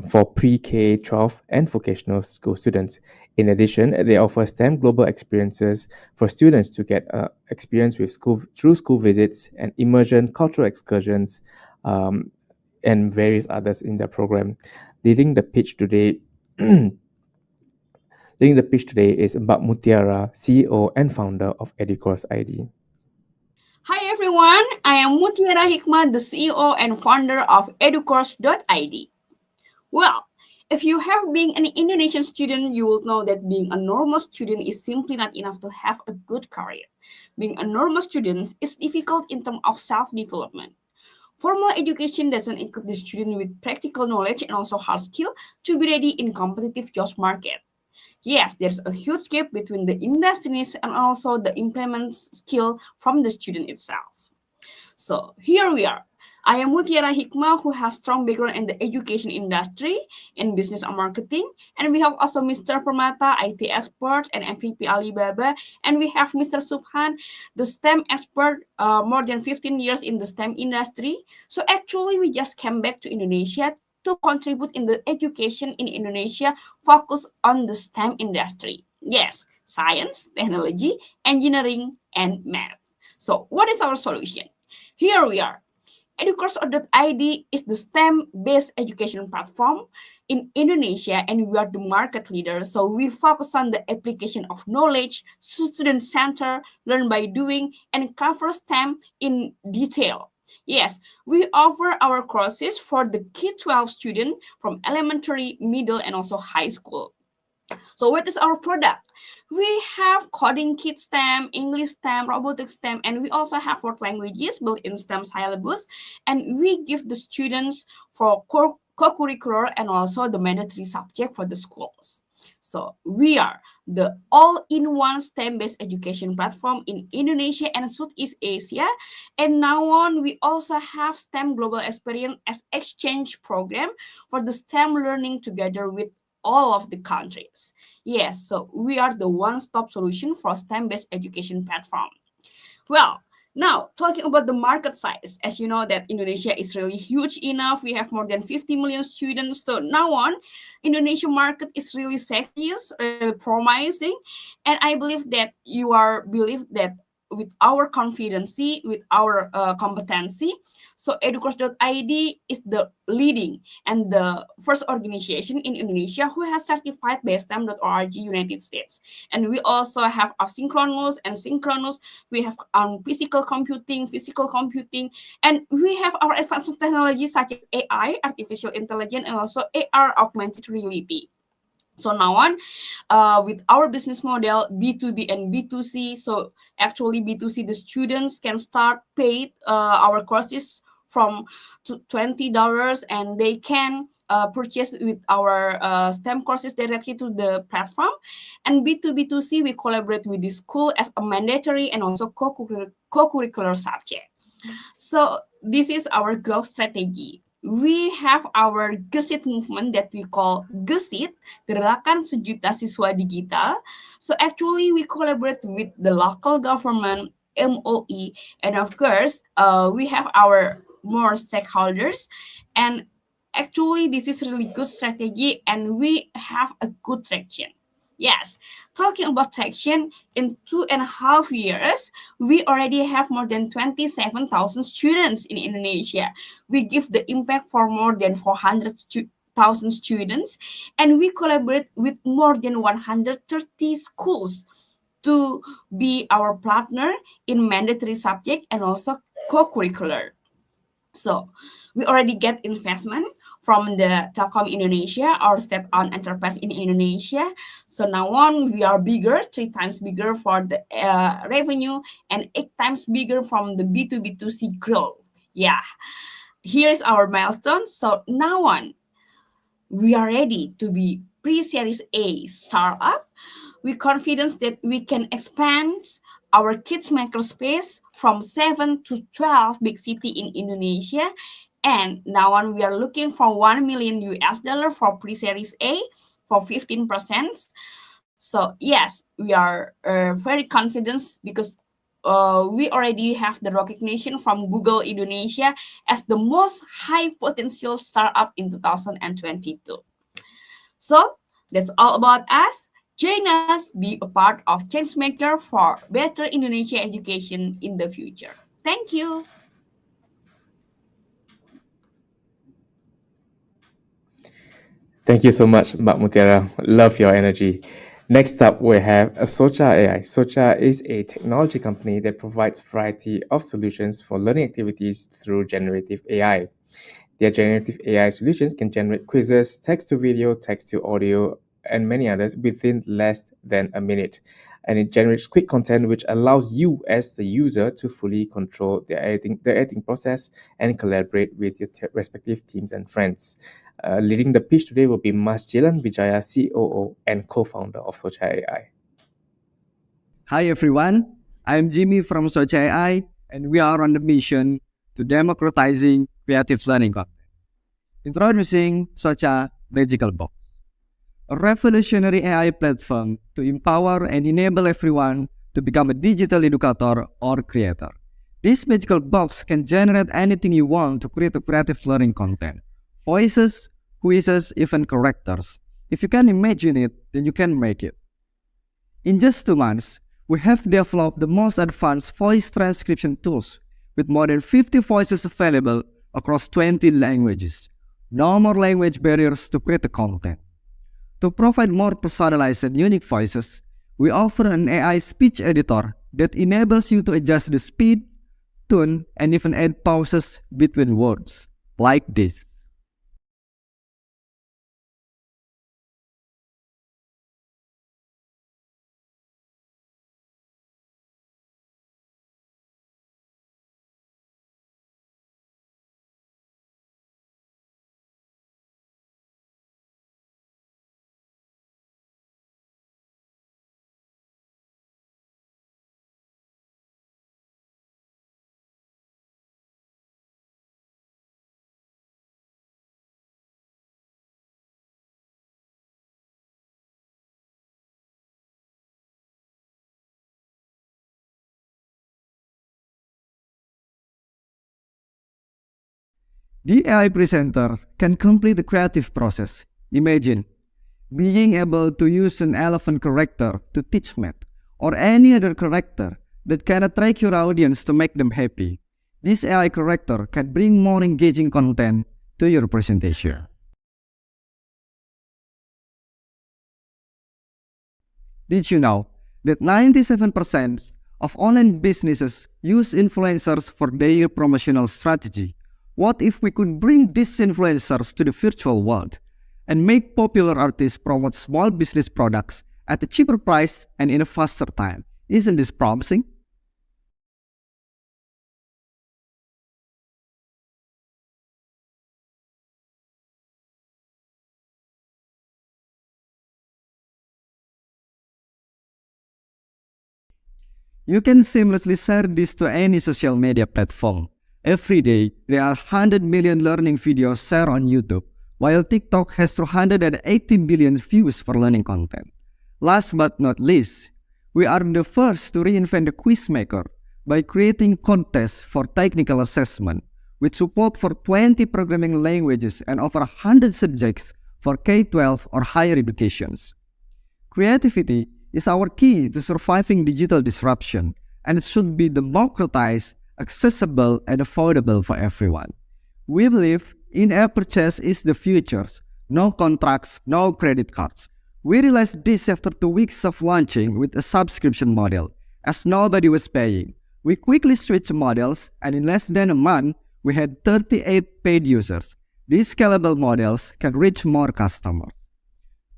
for pre-K, 12, and vocational school students. In addition, they offer STEM global experiences for students to get experience with through school visits and immersion, cultural excursions, and various others in their program. Leading the pitch today is Mbak Mutiara, CEO and founder of educourse.id. Hi everyone, I am Mutiara Hikmah, the CEO and founder of educourse.id. Well, if you have been an Indonesian student, you will know that being a normal student is simply not enough to have a good career. Being a normal student is difficult in terms of self-development. Formal education doesn't equip the student with practical knowledge and also hard skill to be ready in competitive jobs market. Yes, there's a huge gap between the industry needs and also the implement skill from the student itself. So here we are. I am Mutiara Hikmah, who has strong background in the education industry and business and marketing. And we have also Mr. Permata, IT expert and MVP Alibaba. And we have Mr. Subhan, the STEM expert, more than 15 years in the STEM industry. So actually, we just came back to Indonesia to contribute in the education in Indonesia, focus on the STEM industry. Yes, science, technology, engineering, and math. So what is our solution? Here we are. educourse.id is the STEM-based education platform in Indonesia, and we are the market leader. So we focus on the application of knowledge, student-centered, learn by doing, and cover STEM in detail. Yes, we offer our courses for the K-12 student from elementary, middle, and also high school. So what is our product? We have coding kit STEM, English STEM, robotics STEM, and we also have 4 languages built in STEM syllabus. And we give the students for co-curricular and also the mandatory subject for the schools. So we are the all-in-one STEM-based education platform in Indonesia and Southeast Asia. And now on, we also have STEM Global Experience as exchange program for the STEM learning together with all of the countries. Yes, so we are the one-stop solution for STEM-based education platform. Well, now talking about the market size, as you know that Indonesia is really huge enough. We have more than 50 million students. So now on, Indonesia market is really sexy, promising, and I believe that believe that with our competency, with our competency. So educourse.id is the leading and the first organization in Indonesia who has certified by STEM.org United States. And we also have asynchronous and synchronous. We have physical computing, and we have our advanced technologies such as AI, artificial intelligence, and also AR, augmented reality. So now on, with our business model, B2B and B2C, so actually B2C, the students can start paid our courses from $20 and they can purchase with our STEM courses directly to the platform. And B2B2C, we collaborate with the school as a mandatory and also co-curricular subject. So this is our growth strategy. We have our Gesit movement that we call Gesit, Gerakan Sejuta Siswa Digital. So actually we collaborate with the local government, MOE, and of course we have our more stakeholders. And actually this is really good strategy and we have a good traction. Yes, talking about traction, in 2.5 years, we already have more than 27,000 students in Indonesia. We give the impact for more than 400,000 students, and we collaborate with more than 130 schools to be our partner in mandatory subject and also co-curricular. So we already get investment from the Telkom Indonesia, our state-owned enterprise in Indonesia. So now on, we are bigger, 3 times bigger for the revenue and 8 times bigger from the B2B2C growth. Yeah, here's our milestone. So now on, we are ready to be pre-series A startup with confidence that we can expand our kids makerspace from 7 to 12 big city in Indonesia. And now on, we are looking for $1 million for pre-series A for 15%. So yes, we are very confident because we already have the recognition from Google Indonesia as the most high potential startup in 2022. So that's all about us. Join us, be a part of Changemaker for better Indonesia education in the future. Thank you. Thank you so much, Mbak Mutiara. Love your energy. Next up, we have Socha AI. Socha is a technology company that provides a variety of solutions for learning activities through generative AI. Their generative AI solutions can generate quizzes, text to video, text to audio, and many others within less than a minute. And it generates quick content which allows you as the user to fully control the editing process and collaborate with your respective teams and friends. Leading the pitch today will be Mas Jilan Wijaya, COO and co-founder of Socha AI. Hi everyone, I'm Jimmy from Socha AI, and we are on the mission to democratizing creative learning content. Introducing Socha Magical Box, a revolutionary AI platform to empower and enable everyone to become a digital educator or creator. This magical box can generate anything you want to create a creative learning content. Voices, quizzes, even characters. If you can imagine it, then you can make it. In just 2 months, we have developed the most advanced voice transcription tools with more than 50 voices available across 20 languages. No more language barriers to create the content. To provide more personalized and unique voices, we offer an AI speech editor that enables you to adjust the speed, tone, and even add pauses between words, like this. The AI presenter can complete the creative process. Imagine being able to use an elephant character to teach math, or any other character that can attract your audience to make them happy. This AI character can bring more engaging content to your presentation. Did you know that 97% of online businesses use influencers for their promotional strategy? What if we could bring these influencers to the virtual world and make popular artists promote small business products at a cheaper price and in a faster time? Isn't this promising? You can seamlessly share this to any social media platform. Every day, there are 100 million learning videos shared on YouTube, while TikTok has 280 billion views for learning content. Last but not least, we are the first to reinvent the quiz maker by creating contests for technical assessment, with support for 20 programming languages and over 100 subjects for K-12 or higher educations. Creativity is our key to surviving digital disruption, and it should be democratized, accessible, and affordable for everyone. We believe in-app purchase is the future. No contracts, no credit cards. We realized this after 2 weeks of launching with a subscription model, as nobody was paying. We quickly switched models, and in less than a month, we had 38 paid users. These scalable models can reach more customers.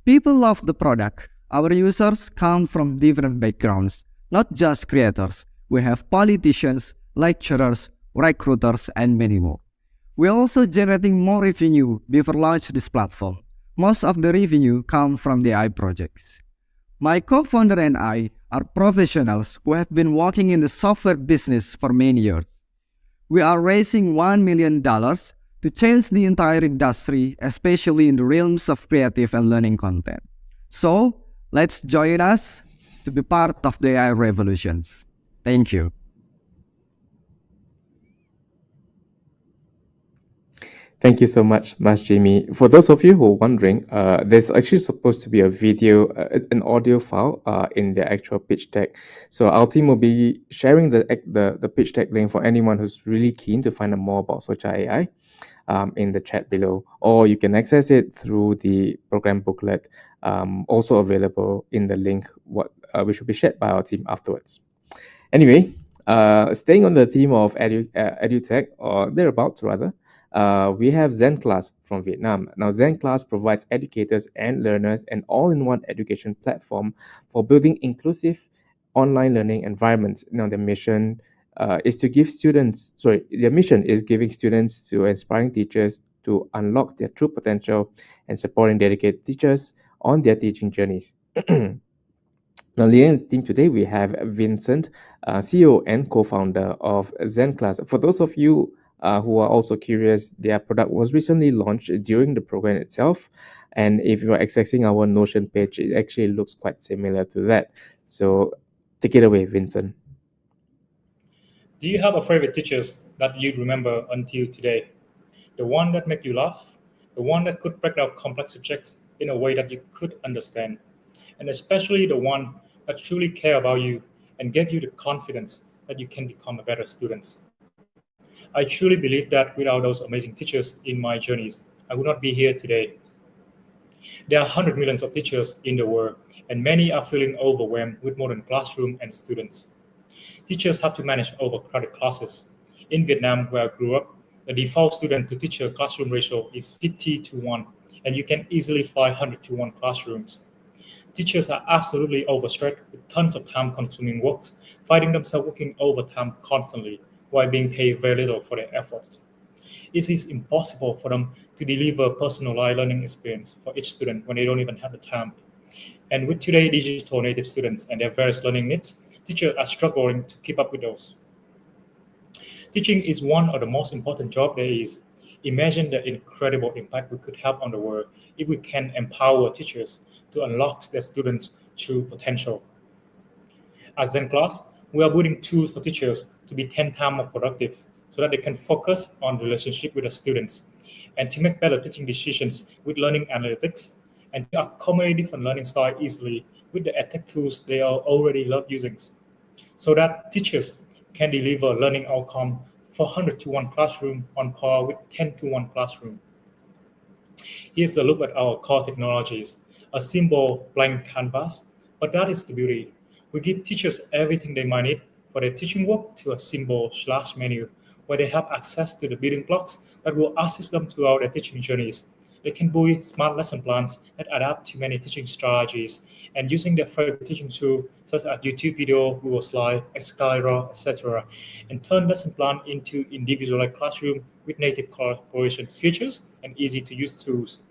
People love the product. Our users come from different backgrounds, not just creators. We have politicians, lecturers, recruiters, and many more. We're also generating more revenue before launching this platform. Most of the revenue comes from the AI projects. My co-founder and I are professionals who have been working in the software business for many years. We are raising $1 million to change the entire industry, especially in the realms of creative and learning content. So, let's join us to be part of the AI revolutions. Thank you. Thank you so much, Mas Jimmy. For those of you who are wondering, there's actually supposed to be a video, an audio file in the actual pitch deck. So our team will be sharing the pitch deck link for anyone who's really keen to find out more about Socha AI in the chat below, or you can access it through the program booklet, also available in the link which will be shared by our team afterwards. Anyway, staying on the theme of edutech, or thereabouts rather, we have Zen Class from Vietnam. Now, Zen Class provides educators and learners an all-in-one education platform for building inclusive online learning environments. Now, their mission is to give students, their mission is giving students to aspiring teachers to unlock their true potential and supporting dedicated teachers on their teaching journeys. Now, leading the team today, we have Vincent, CEO and co-founder of Zen Class. For those of you who are also curious, their product was recently launched during the program itself. And if you are accessing our Notion page, it actually looks quite similar to that. So take it away, Vincent. Do you have a favorite teachers that you remember until today? The one that make you laugh? The one that could break down complex subjects in a way that you could understand? And especially the one that truly care about you and give you the confidence that you can become a better student. I truly believe that without those amazing teachers in my journeys, I would not be here today. There are 100 millions of teachers in the world, and many are feeling overwhelmed with modern classroom and students. Teachers have to manage overcrowded classes. In Vietnam, where I grew up, the default student to teacher classroom ratio is 50-1, and you can easily find 100-1 classrooms. Teachers are absolutely overstretched with tons of time-consuming work, finding themselves working overtime constantly, while being paid very little for their efforts. It is impossible for them to deliver personalized learning experience for each student when they don't even have the time. And with today's digital native students and their various learning needs, teachers are struggling to keep up with those. Teaching is one of the most important jobs there is. Imagine the incredible impact we could have on the world if we can empower teachers to unlock their students' true potential. At Zen Class, we are building tools for teachers to be 10 times more productive so that they can focus on relationship with the students and to make better teaching decisions with learning analytics and to accommodate different learning style easily with the edtech tools they are already love using, so that teachers can deliver learning outcome 400-to-1 classroom on par with 10-to-1 classroom. Here's a look at our core technologies. A simple blank canvas, but that is the beauty. We give teachers everything they might need for their teaching work to a simple slash menu, where they have access to the building blocks that will assist them throughout their teaching journeys. They can build smart lesson plans that adapt to many teaching strategies, and using their favorite teaching tools such as YouTube video, Google Slide, accelerator, etc., and turn lesson plan into individualized classroom with native collaboration features and easy-to-use tools.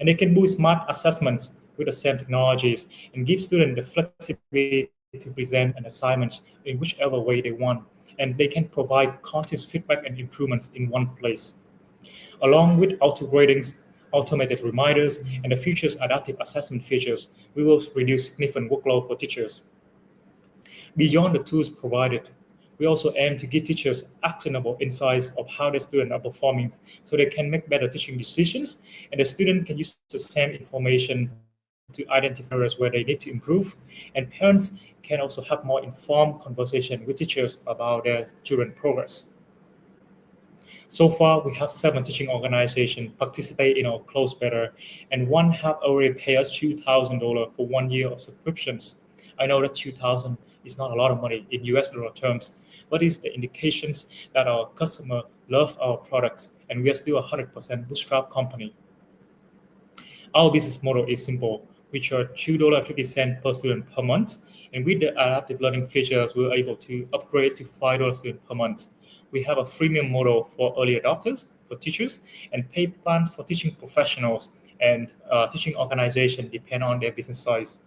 And they can do smart assessments with the same technologies and give students the flexibility to present an assignment in whichever way they want. And they can provide continuous feedback and improvements in one place. Along with auto-gradings, automated reminders, and the future's adaptive assessment features, we will reduce significant workload for teachers. Beyond the tools provided, we also aim to give teachers actionable insights of how their students are performing so they can make better teaching decisions, and the student can use the same information to identify areas where they need to improve, and parents can also have more informed conversation with teachers about their children's progress. So far, we have 7 teaching organizations participate in our Close Better, and one have already paid us $2,000 for 1 year of subscriptions. I know that $2,000 is not a lot of money in US dollar terms, but it's the indications that our customer love our products, and we are still a 100% bootstrap company. Our business model is simple. We charge $2.50 per student per month, and with the adaptive learning features, we're able to upgrade to $5 student per month. We have a freemium model for early adopters, for teachers, and paid plans for teaching professionals and teaching organizations depend on their business size.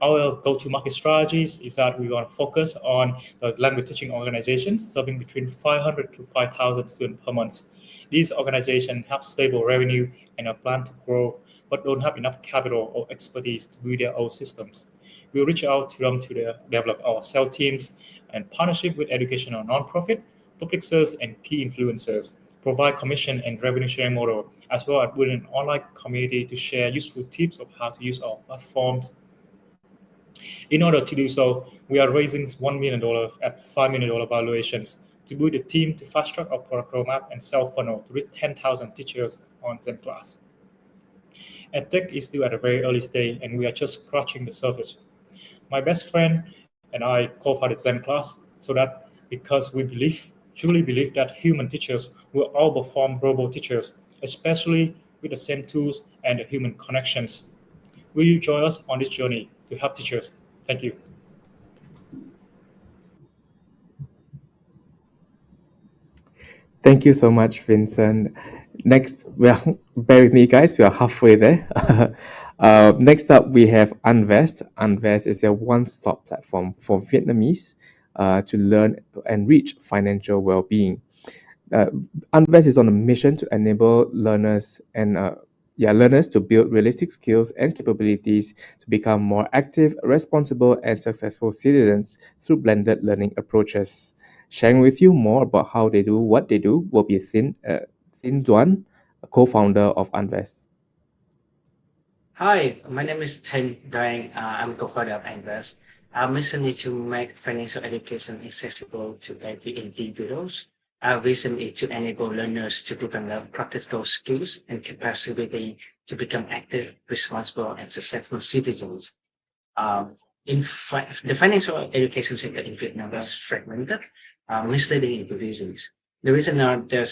Our go-to-market strategies is that we want to focus on the language teaching organizations serving between 500 to 5,000 students per month. These organizations have stable revenue and a plan to grow, but don't have enough capital or expertise to build their own systems. We'll reach out to them to develop our sales teams and partnership with educational nonprofit, public service, and key influencers, provide commission and revenue sharing model, as well as build an online community to share useful tips of how to use our platforms. In order to do so, we are raising $1 million at $5 million valuations to build a team to fast-track our product roadmap and sell funnel to reach 10,000 teachers on Zen class. EdTech is still at a very early stage, and we are just scratching the surface. My best friend and I co-founded Zen class because we truly believe that human teachers will outperform robot teachers, especially with the same tools and the human connections. Will you join us on this journey to help teachers? Thank you. Thank you so much, Vincent. Next, bear with me, guys. We are halfway there. Next up, we have Unvest. Unvest is a one-stop platform for Vietnamese to learn and reach financial well-being. Unvest is on a mission to enable learners to build realistic skills and capabilities to become more active, responsible, and successful citizens through blended learning approaches. Sharing with you more about how they do what they do will be Thin Duan, a co-founder of Unvest. Hi, my name is Thin Duan. I'm co-founder of Unvest. Our mission is to make financial education accessible to every individuals. Our vision is to enable learners to develop practical skills and capacity to become active, responsible, and successful citizens. The financial education sector in Vietnam is fragmented, misleading provisions. The reason are there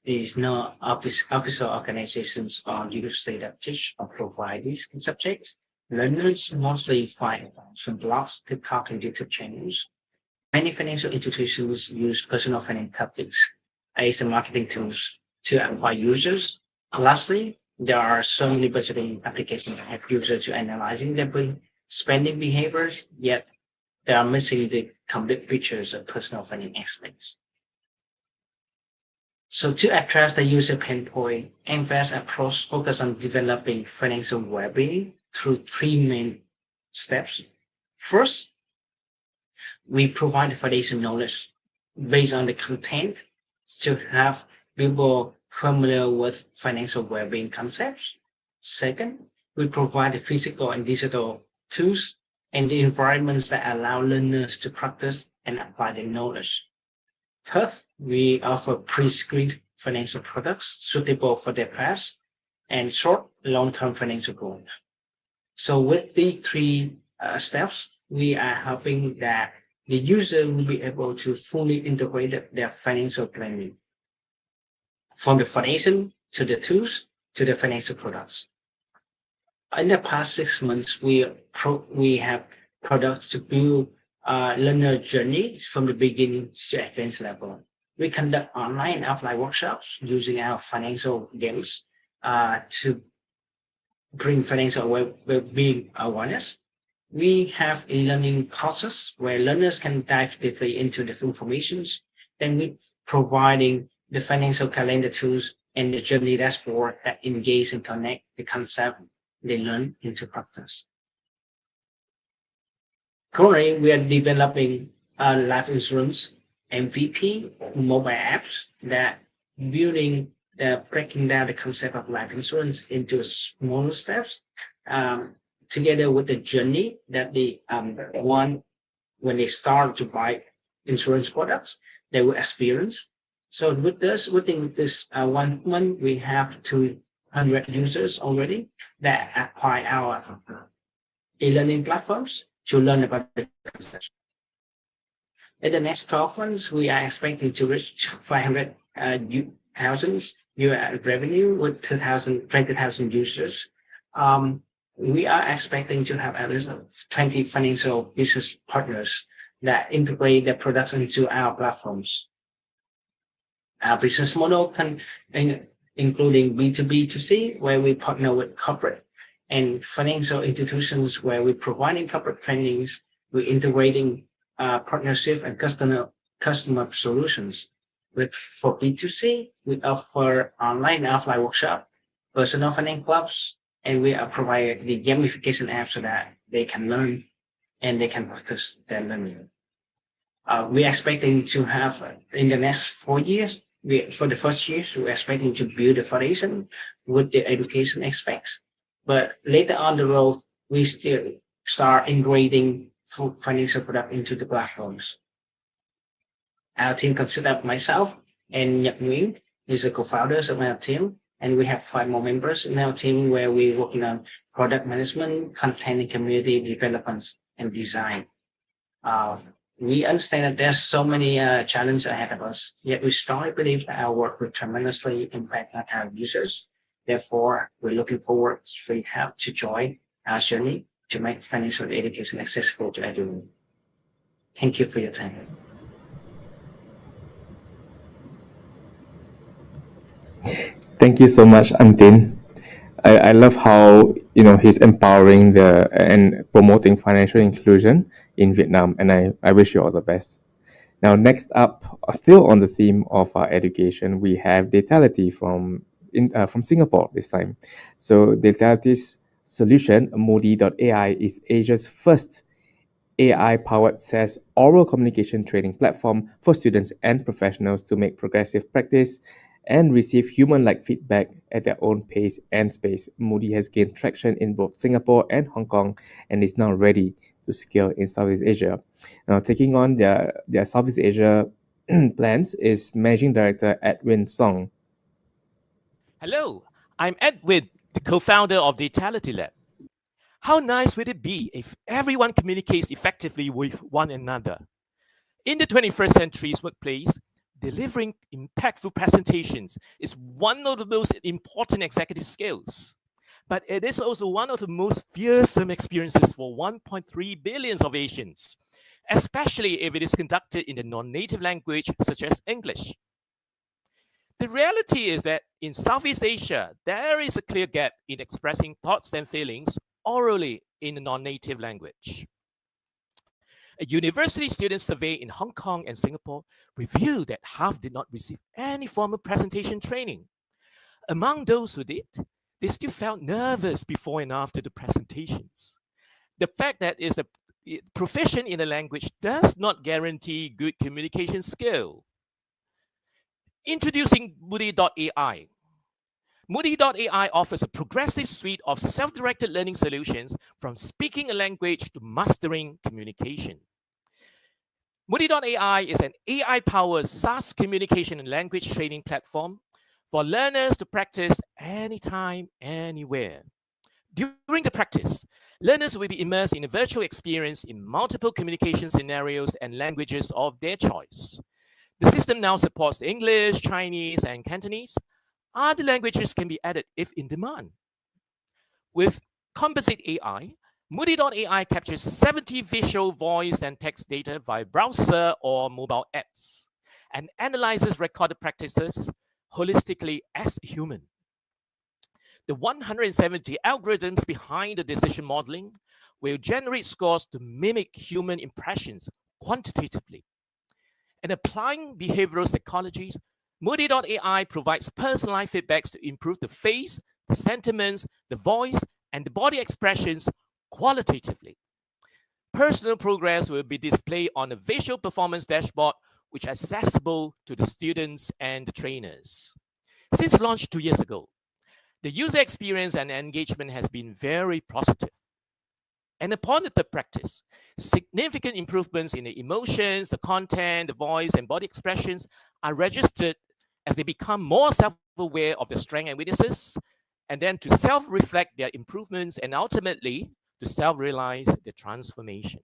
is no official organizations or university that teach or provide these subjects. Learners mostly find from blogs, TikTok, and YouTube channels. Many financial institutions use personal finance topics as the marketing tools to acquire users. Lastly, there are so many budgeting applications that help users to analyzing their spending behaviors, yet they are missing the complete pictures of personal finance aspects. So to address the user pain point, Invest approach focus on developing financial well-being through 3 main steps. First, we provide foundation knowledge. based on the content to have people familiar with financial well-being concepts. Second, we provide the physical and digital tools and the environments that allow learners to practice and apply their knowledge. Third, we offer pre-screened financial products suitable for their past and short, long-term financial goals. So with these three steps, we are helping that the user will be able to fully integrate their financial planning from the foundation to the tools to the financial products. In the past 6 months, we have products to build learner journey from the beginning to advanced level. We conduct online and offline workshops using our financial games to bring financial well-being awareness. We have e-learning courses where learners can dive deeply into the informations. Then we're providing the financial calendar tools and the journey dashboard that engage and connect the concept they learn into practice. Currently, we are developing a life insurance MVP mobile apps that breaking down the concept of life insurance into smaller steps, together with the journey that they want when they start to buy insurance products, they will experience. So with this, within this 1 month, we have 200 users already that apply our e-learning platforms to learn about the concept. In the next 12 months, we are expecting to reach 500,000 revenue with 20,000 users. We are expecting to have at least 20 financial business partners that integrate their products into our platforms. Our business model including B2B2C, where we partner with corporate and financial institutions where we're providing corporate trainings, we're integrating partnership and customer solutions. For B2C, we offer online and offline workshop, personal finance clubs, and we are providing the gamification apps so that they can learn and they can practice their learning. We're expecting to have in the next 4 years, for the first year, we're expecting to build the foundation with the education aspects. But later on the road, we still start integrating financial product into the platforms. Our team consists of myself and Nhật Nguyen, who's a co-founders of our team, and we have 5 more members in our team where we're working on product management, content and community development, and design. We understand that there's so many challenges ahead of us, yet we strongly believe that our work will tremendously impact our users. Therefore, we're looking forward for your help to join our journey to make financial education accessible to everyone. Thank you for your time. Thank you so much, Antin. I love how he's empowering and promoting financial inclusion in Vietnam, and I wish you all the best. Now, next up, still on the theme of education, we have Datality from Singapore this time. So Datality's solution, Moody.ai, is Asia's first AI-powered SaaS oral communication training platform for students and professionals to make progressive practice and receive human-like feedback at their own pace and space. Moody has gained traction in both Singapore and Hong Kong and is now ready to scale in Southeast Asia. Now, taking on their Southeast Asia plans is Managing Director Edwin Song. Hello, I'm Edwin, the co-founder of Datality Lab. How nice would it be if everyone communicates effectively with one another? In the 21st century's workplace, delivering impactful presentations is one of the most important executive skills, but it is also one of the most fearsome experiences for 1.3 billion of Asians, especially if it is conducted in the non-native language such as English. The reality is that in Southeast Asia, there is a clear gap in expressing thoughts and feelings orally in a non-native language. A university student survey in Hong Kong and Singapore revealed that half did not receive any formal presentation training. Among those who did, they still felt nervous before and after the presentations. The fact that proficient in a language does not guarantee good communication skill. Introducing Moody.ai. Moody.ai offers a progressive suite of self-directed learning solutions from speaking a language to mastering communication. Moody.ai is an AI-powered SaaS communication and language training platform for learners to practice anytime, anywhere. During the practice, learners will be immersed in a virtual experience in multiple communication scenarios and languages of their choice. The system now supports English, Chinese, and Cantonese. Other languages can be added if in demand. With Composite AI, Moody.ai captures 70 visual, voice, and text data via browser or mobile apps and analyzes recorded practices holistically as a human. The 170 algorithms behind the decision modeling will generate scores to mimic human impressions quantitatively. And applying behavioral psychologies, Moody.ai provides personalized feedbacks to improve the face, the sentiments, the voice, and the body expressions qualitatively. Personal progress will be displayed on a visual performance dashboard, which is accessible to the students and the trainers. Since launch 2 years ago, the user experience and engagement has been very positive. And upon the practice, significant improvements in the emotions, the content, the voice, and body expressions are registered as they become more self-aware of their strengths and weaknesses, and then to self-reflect their improvements and ultimately to self-realize the transformation.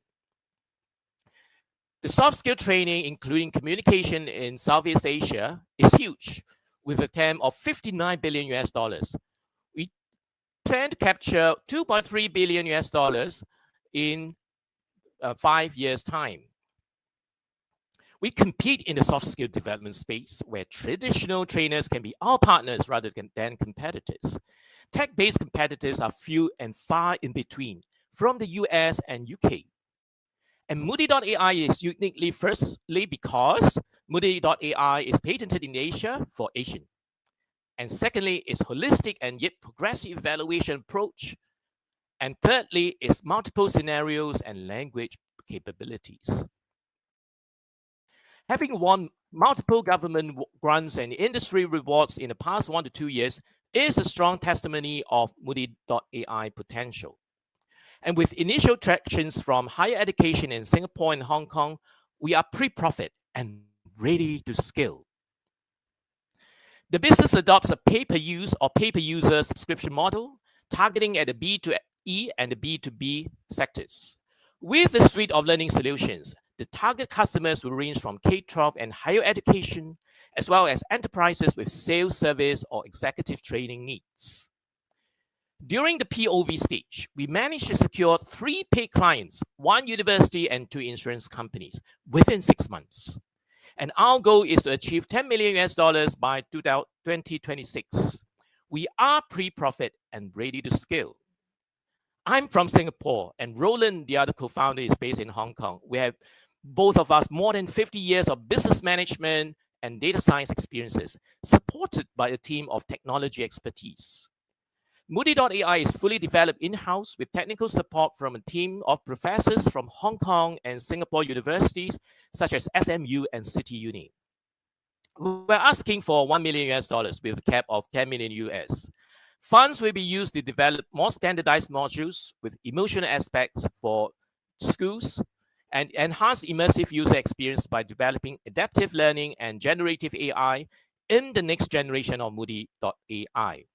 The soft skill training, including communication in Southeast Asia, is huge, with a TAM of $59 billion. We plan to capture $2.3 billion in 5 years' time. We compete in the soft skill development space where traditional trainers can be our partners rather than competitors. Tech-based competitors are few and far in between from the US and UK. And Moody.ai is uniquely firstly because Moody.ai is patented in Asia for Asian. And secondly, is holistic and yet progressive evaluation approach. And thirdly, is multiple scenarios and language capabilities. Having won multiple government grants and industry rewards in the past 1 to 2 years is a strong testimony of Moody.ai potential. And with initial tractions from higher education in Singapore and Hong Kong, we are pre-profit and ready to scale. The business adopts a pay-per-use or pay-per-user subscription model, targeting at the B2E and the B2B sectors. With a suite of learning solutions, the target customers will range from K-12 and higher education, as well as enterprises with sales, service, or executive training needs. During the POV stage, we managed to secure 3 paid clients, 1 university and 2 insurance companies within 6 months. And our goal is to achieve $10 million by 2026. We are pre-profit and ready to scale. I'm from Singapore, and Roland, the other co-founder, is based in Hong Kong. We have both of us more than 50 years of business management and data science experiences, supported by a team of technology expertise. Moody.ai is fully developed in-house with technical support from a team of professors from Hong Kong and Singapore universities, such as SMU and City Uni. We're asking for $1 million with a cap of $10 million US. Funds will be used to develop more standardized modules with emotional aspects for schools and enhance immersive user experience by developing adaptive learning and generative AI in the next generation of Moody.ai.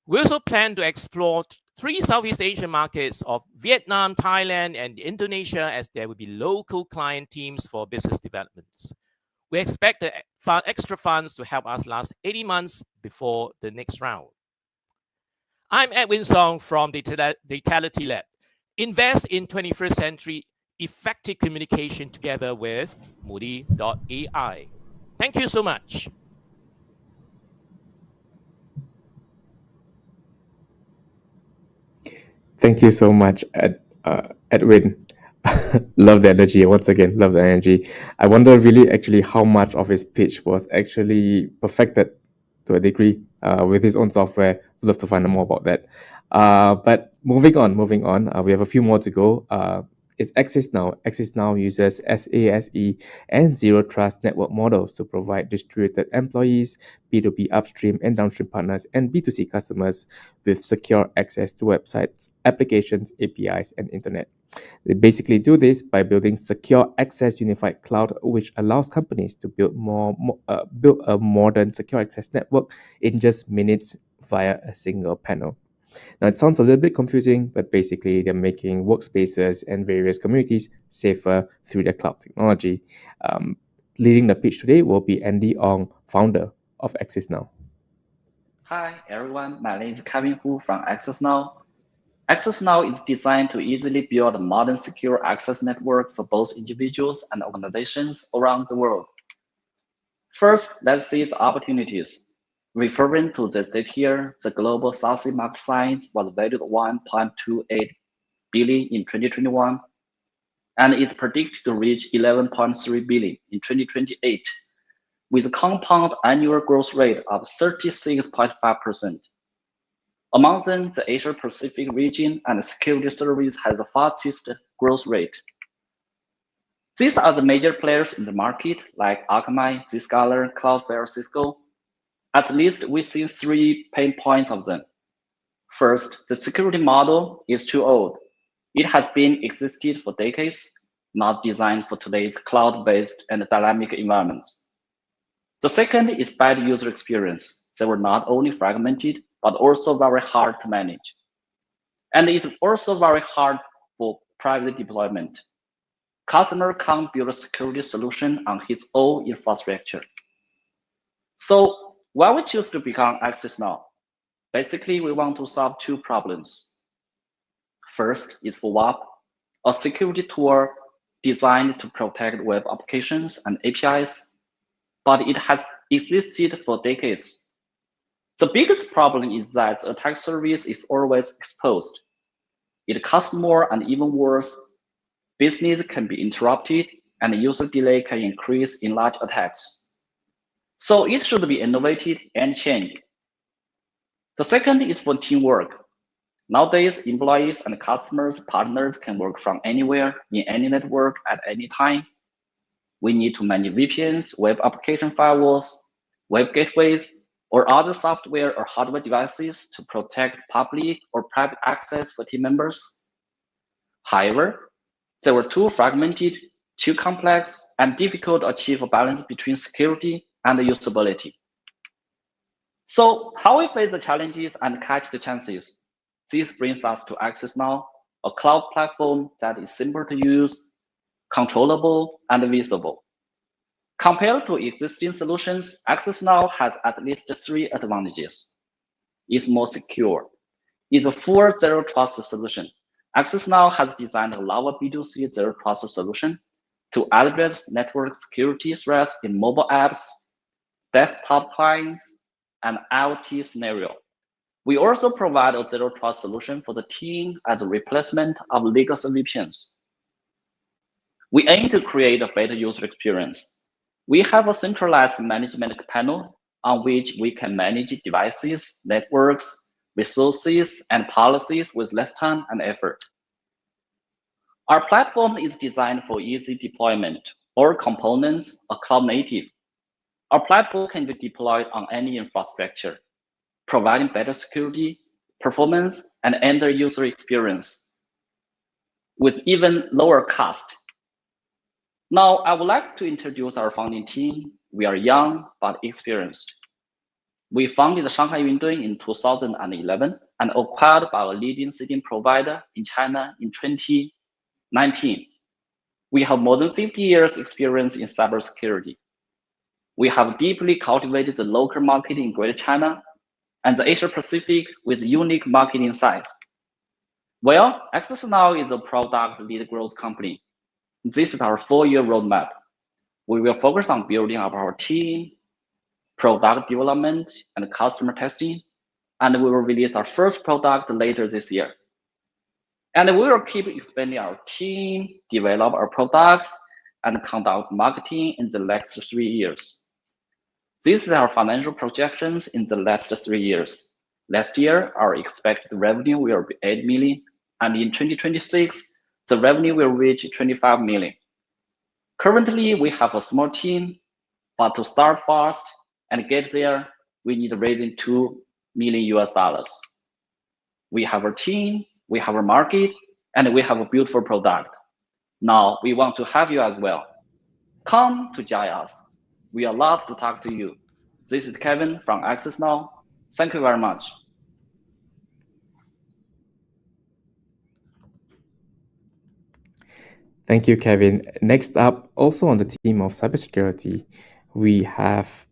We also plan to explore 3 Southeast Asian markets of Vietnam, Thailand, and Indonesia, as there will be local client teams for business developments. We expect the extra funds to help us last 80 months before the next round. I'm Edwin Song from Datality Lab. Invest in 21st century effective communication together with Moody.ai. Thank you so much. Thank you so much, Edwin. Love the energy. Once again, love the energy. I wonder really actually how much of his pitch was actually perfected to a degree with his own software. Would love to find out more about that. But moving on, we have a few more to go. is AccessNow. AccessNow uses SASE and Zero Trust network models to provide distributed employees, B2B upstream and downstream partners, and B2C customers with secure access to websites, applications, APIs, and internet. They basically do this by building secure access unified cloud, which allows companies to build a modern secure access network in just minutes via a single panel. Now, it sounds a little bit confusing, but basically they're making workspaces and various communities safer through their cloud technology. Leading the pitch today will be Andy Ong, founder of AccessNow. Hi, everyone. My name is Kevin Hu from AccessNow. AccessNow is designed to easily build a modern secure access network for both individuals and organizations around the world. First, let's see the opportunities. Referring to this data here, the global SASE market size was valued at $1.28 billion in 2021, and is predicted to reach $11.3 billion in 2028, with a compound annual growth rate of 36.5%. Among them, the Asia Pacific region and security service has the fastest growth rate. These are the major players in the market, like Akamai, Zscaler, Cloudflare, Cisco. At least we see 3 pain points of them. First, the security model is too old. It has been existed for decades, not designed for today's cloud-based and dynamic environments. The second is bad user experience. They were not only fragmented, but also very hard to manage. And it's also very hard for private deployment. Customer can't build a security solution on his own infrastructure. So why we choose to become AccessNow? Basically, we want to solve 2 problems. First is for WAP, a security tool designed to protect web applications and APIs, but it has existed for decades. The biggest problem is that the attack surface is always exposed. It costs more, and even worse, business can be interrupted and user delay can increase in large attacks. So it should be innovated and changed. The second is for teamwork. Nowadays, employees and customers, partners can work from anywhere in any network at any time. We need to manage VPNs, web application firewalls, web gateways, or other software or hardware devices to protect public or private access for team members. However, they were too fragmented, too complex, and difficult to achieve a balance between security and usability. So how we face the challenges and catch the chances? This brings us to AccessNow, a cloud platform that is simple to use, controllable, and visible. Compared to existing solutions, AccessNow has at least 3 advantages. It's more secure. It's a full zero trust solution. AccessNow has designed a Lava B2C zero trust solution to address network security threats in mobile apps, desktop clients, and IoT scenario. We also provide a zero trust solution for the team as a replacement of legacy VPNs. We aim to create a better user experience. We have a centralized management panel on which we can manage devices, networks, resources, and policies with less time and effort. Our platform is designed for easy deployment. All components are cloud native. Our platform can be deployed on any infrastructure, providing better security, performance, and end-user experience with even lower cost. Now, I would like to introduce our founding team. We are young but experienced. We founded Shanghai Yundun in 2011 and acquired by a leading CDN provider in China in 2019. We have more than 50 years experience in cybersecurity. We have deeply cultivated the local market in Greater China and the Asia Pacific with unique market insights. Well, AccessNow is a product-led growth company. This is our 4-year roadmap. We will focus on building up our team, product development, and customer testing, and we will release our first product later this year. And we will keep expanding our team, develop our products, and conduct marketing in the next 3 years. These are our financial projections in the last 3 years. Last year, our expected revenue will be 8 million, and in 2026, the revenue will reach 25 million. Currently, we have a small team, but to start fast and get there, we need raising $2 million. We have a team, we have a market, and we have a beautiful product. Now we want to have you as well. Come to join us. We are love to talk to you. This is Kevin from Access Now. Thank you very much. Thank you, Kevin. Next up, also on the team of cybersecurity, we have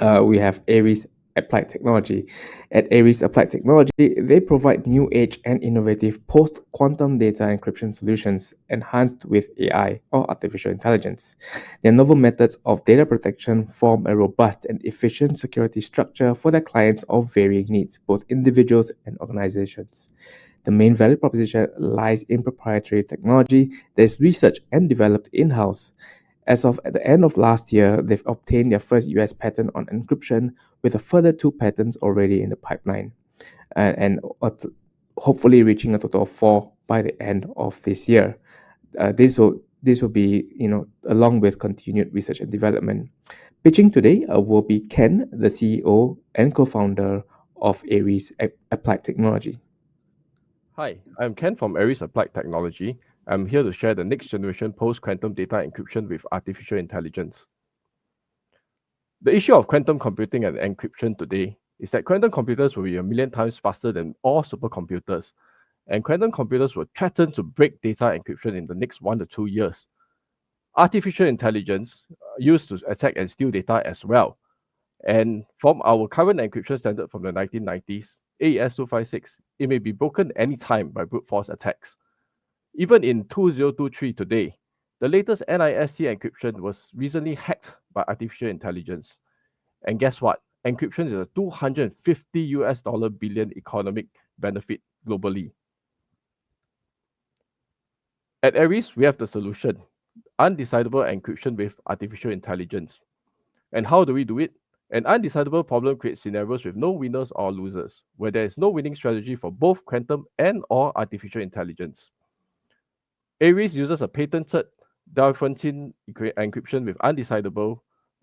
Aries Applied Technology. At Aries Applied Technology, they provide new age and innovative post-quantum data encryption solutions enhanced with AI or artificial intelligence. Their novel methods of data protection form a robust and efficient security structure for their clients of varying needs, both individuals and organizations. The main value proposition lies in proprietary technology that is researched and developed in-house. As of at the end of last year, they've obtained their first US patent on encryption, with a further 2 patents already in the pipeline, and hopefully reaching a total of 4 by the end of this year. This will be, along with continued research and development. Pitching today will be Ken, the CEO and co-founder of Aries Applied Technology. Hi, I'm Ken from Aries Applied Technology. I'm here to share the next generation post-quantum data encryption with artificial intelligence. The issue of quantum computing and encryption today is that quantum computers will be 1,000,000 times faster than all supercomputers, and quantum computers will threaten to break data encryption in the next 1 to 2 years. Artificial intelligence used to attack and steal data as well. And from our current encryption standard from the 1990s, AES 256, it may be broken anytime by brute force attacks. Even in 2023 today, the latest NIST encryption was recently hacked by artificial intelligence. And guess what? Encryption is a $250 billion economic benefit globally. At Aries, we have the solution: undecidable encryption with artificial intelligence. And how do we do it? An undecidable problem creates scenarios with no winners or losers, where there is no winning strategy for both quantum and/or artificial intelligence. Aries uses a patented Diophantine encryption with undecidable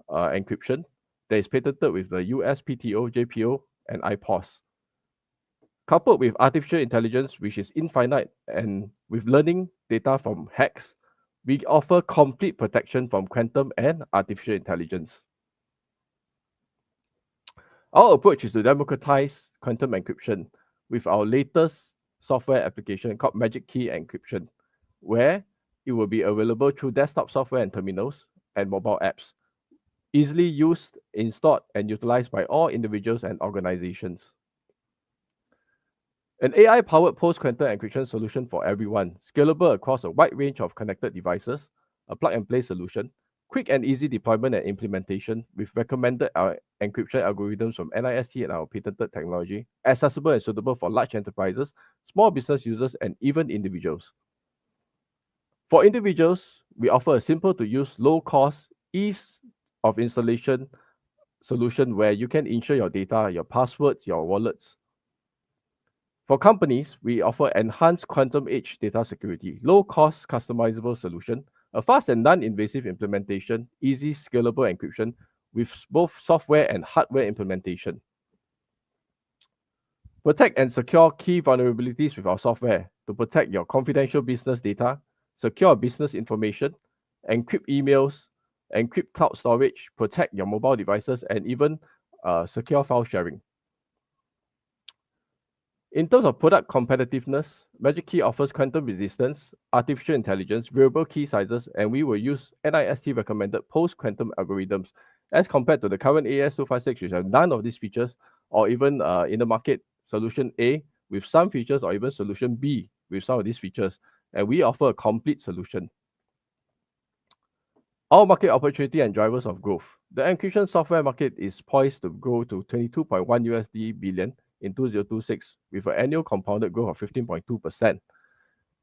encryption that is patented with the USPTO, JPO, and IPOS. Coupled with artificial intelligence, which is infinite, and with learning data from hacks, we offer complete protection from quantum and artificial intelligence. Our approach is to democratize quantum encryption with our latest software application called Magic Key Encryption, where it will be available through desktop software and terminals and mobile apps, easily used, installed, and utilized by all individuals and organizations. An AI-powered post-quantum encryption solution for everyone, scalable across a wide range of connected devices, a plug-and-play solution, quick and easy deployment and implementation with recommended encryption algorithms from NIST and our patented technology, accessible and suitable for large enterprises, small business users, and even individuals. For individuals, we offer a simple-to-use, low-cost, ease of installation solution where you can ensure your data, your passwords, your wallets. For companies, we offer enhanced quantum edge data security, low-cost customizable solution, a fast and non-invasive implementation, easy scalable encryption with both software and hardware implementation. Protect and secure key vulnerabilities with our software to protect your confidential business data, secure business information, encrypt emails, encrypt cloud storage, protect your mobile devices, and even secure file sharing. In terms of product competitiveness, Magic Key offers quantum resistance, artificial intelligence, variable key sizes, and we will use NIST recommended post-quantum algorithms as compared to the current AES 256, which have none of these features, or even in the market, solution A with some features, or even solution B with some of these features. And we offer a complete solution. Our market opportunity and drivers of growth. The encryption software market is poised to grow to $22.1 billion in 2026 with an annual compounded growth of 15.2%.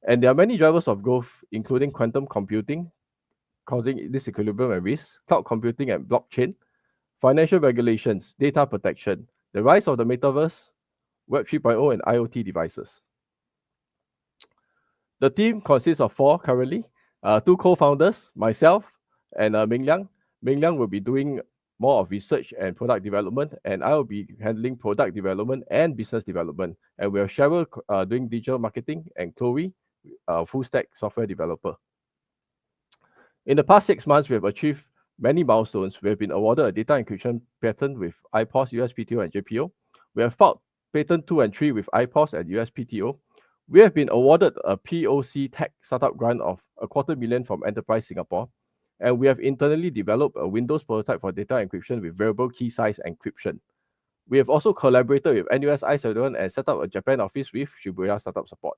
And there are many drivers of growth, including quantum computing, causing disequilibrium and risk, cloud computing and blockchain, financial regulations, data protection, the rise of the metaverse, Web 3.0, and IoT devices. The team consists of 4 currently, 2 co-founders, myself and Ming Liang. Ming Liang will be doing more of research and product development, and I will be handling product development and business development. And we have Cheryl doing digital marketing, and Chloe, full stack software developer. In the past 6 months, we have achieved many milestones. We have been awarded a data encryption patent with IPOS, USPTO, and JPO. We have filed patent 2 and 3 with IPOS and USPTO. We have been awarded a POC Tech Startup Grant of $250,000 from Enterprise Singapore. And we have internally developed a Windows prototype for data encryption with variable key size encryption. We have also collaborated with NUS I71 and set up a Japan office with Shibuya Startup Support.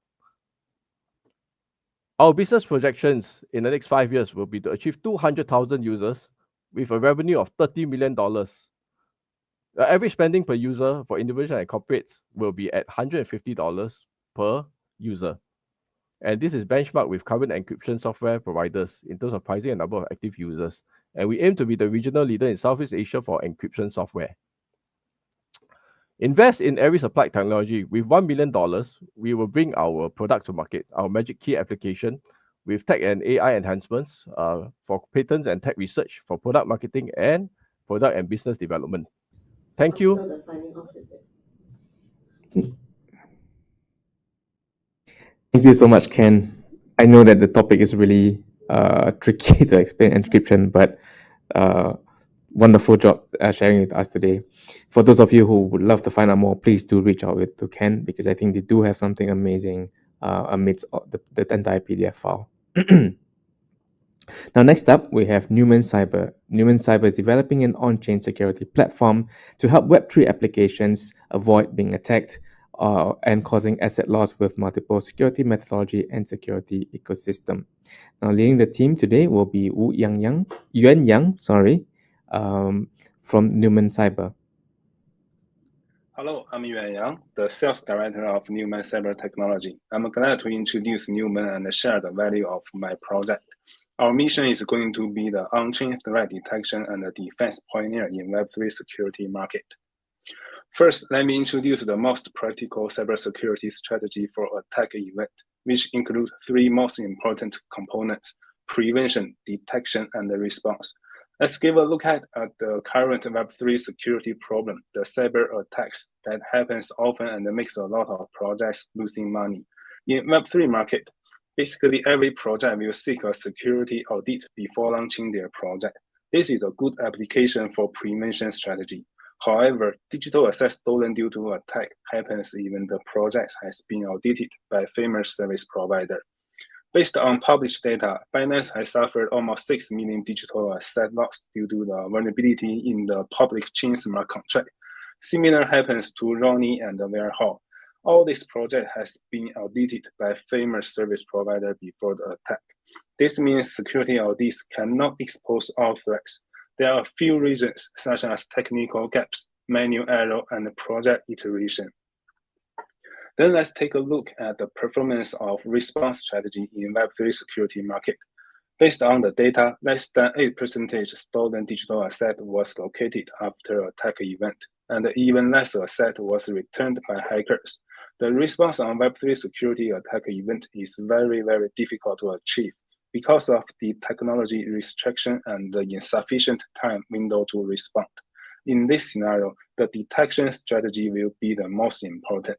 Our business projections in the next 5 years will be to achieve 200,000 users with a revenue of $30 million. The average spending per user for individuals and corporates will be at $150 per user. And this is benchmarked with current encryption software providers in terms of pricing and number of active users. And we aim to be the regional leader in Southeast Asia for encryption software. Invest in Aries Applied Technology. With $1 million, we will bring our product to market, our Magic Key application with tech and AI enhancements for patents and tech research, for product marketing and product and business development. Thank you. Thank you so much, Ken. I know that the topic is really tricky to explain encryption, but wonderful job sharing with us today. For those of you who would love to find out more, please do reach out to Ken, because I think they do have something amazing amidst the entire PDF file. Now, next up, we have Newman Cyber. Newman Cyber is developing an on-chain security platform to help Web3 applications avoid being attacked and causing asset loss with multiple security methodology and security ecosystem. Now, leading the team today will be Yuan Yang, from Newman Cyber. Hello, I'm Yuan Yang, the sales director of Newman Cyber Technology. I'm glad to introduce Newman and share the value of my project. Our mission is going to be the on-chain threat detection and the defense pioneer in Web3 security market. First, let me introduce the most practical cybersecurity strategy for attack event, which includes 3 most important components: prevention, detection, and response. Let's give a look at the current Web3 security problem, the cyber attacks that happens often and makes a lot of projects losing money. In Web3 market, basically every project will seek a security audit before launching their project. This is a good application for prevention strategy. However, digital assets stolen due to attack happens even the project has been audited by famous service provider. Based on published data, Binance has suffered almost 6 million digital asset loss due to the vulnerability in the public chain smart contract. Similar happens to Ronnie and Warehall. All this project has been audited by famous service provider before the attack. This means security audits cannot expose all threats. There are a few reasons, such as technical gaps, manual error, and project iteration. Then let's take a look at the performance of response strategy in Web3 security market. Based on the data, less than 8% stolen digital asset was located after attack event, and even less asset was returned by hackers. The response on Web3 security attack event is very, very difficult to achieve because of the technology restriction and the insufficient time window to respond. In this scenario, the detection strategy will be the most important.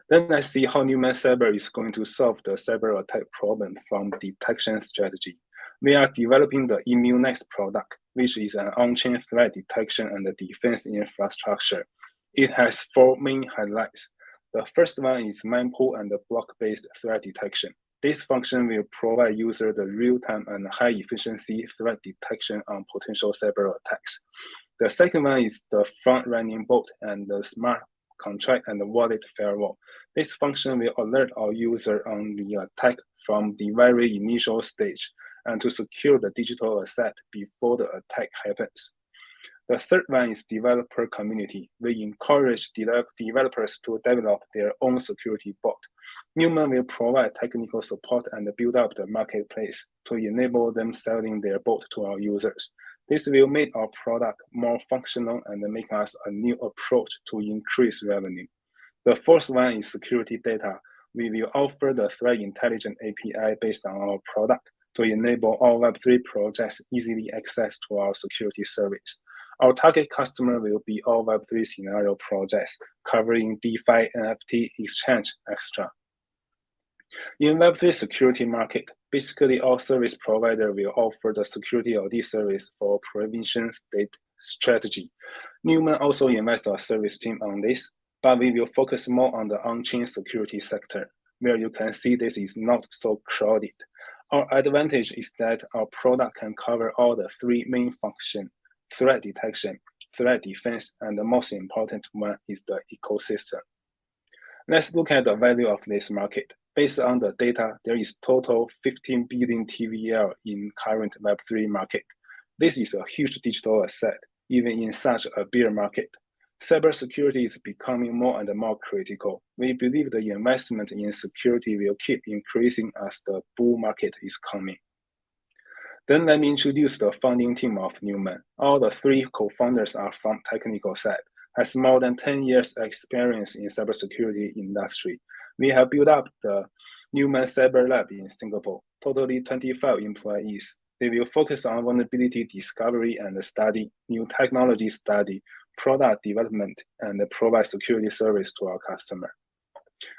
Then let's see how Newman Cyber is going to solve the cyber attack problem from detection strategy. We are developing the ImmuneX product, which is an on-chain threat detection and defense infrastructure. It has 4 main highlights. The first one is mempool and block-based threat detection. This function will provide users the real-time and high-efficiency threat detection on potential cyber attacks. The second one is the front-running bot and the smart contract and the wallet firewall. This function will alert our user on the attack from the very initial stage and to secure the digital asset before the attack happens. The third one is developer community. We encourage developers to develop their own security bot. Newman will provide technical support and build up the marketplace to enable them selling their bot to our users. This will make our product more functional and make us a new approach to increase revenue. The fourth one is security data. we will offer the threat intelligence API based on our product to enable all Web3 projects easily access to our security service. Our target customer will be all Web3 scenario projects covering DeFi, NFT, exchange, etc. In Web3 security market, basically all service provider will offer the security audit service for prevention state strategy. Newman also invest our service team on this, but we will focus more on the on-chain security sector, where you can see this is not so crowded. Our advantage is that our product can cover all the three main functions: threat detection, threat defense, and the most important one is the ecosystem. Let's look at the value of this market. Based on the data, there is total 15 billion TVL in current Web3 market. This is a huge digital asset, even in such a bear market. Cybersecurity is becoming more and more critical. We believe the investment in security will keep increasing as the bull market is coming. Then let me introduce the founding team of Newman. All the three co-founders are from technical side, has more than 10 years experience in cybersecurity industry. We have built up the Newman Cyber Lab in Singapore, totally 25 employees. They will focus on vulnerability discovery and study, new technology study, product development, and provide security service to our customer.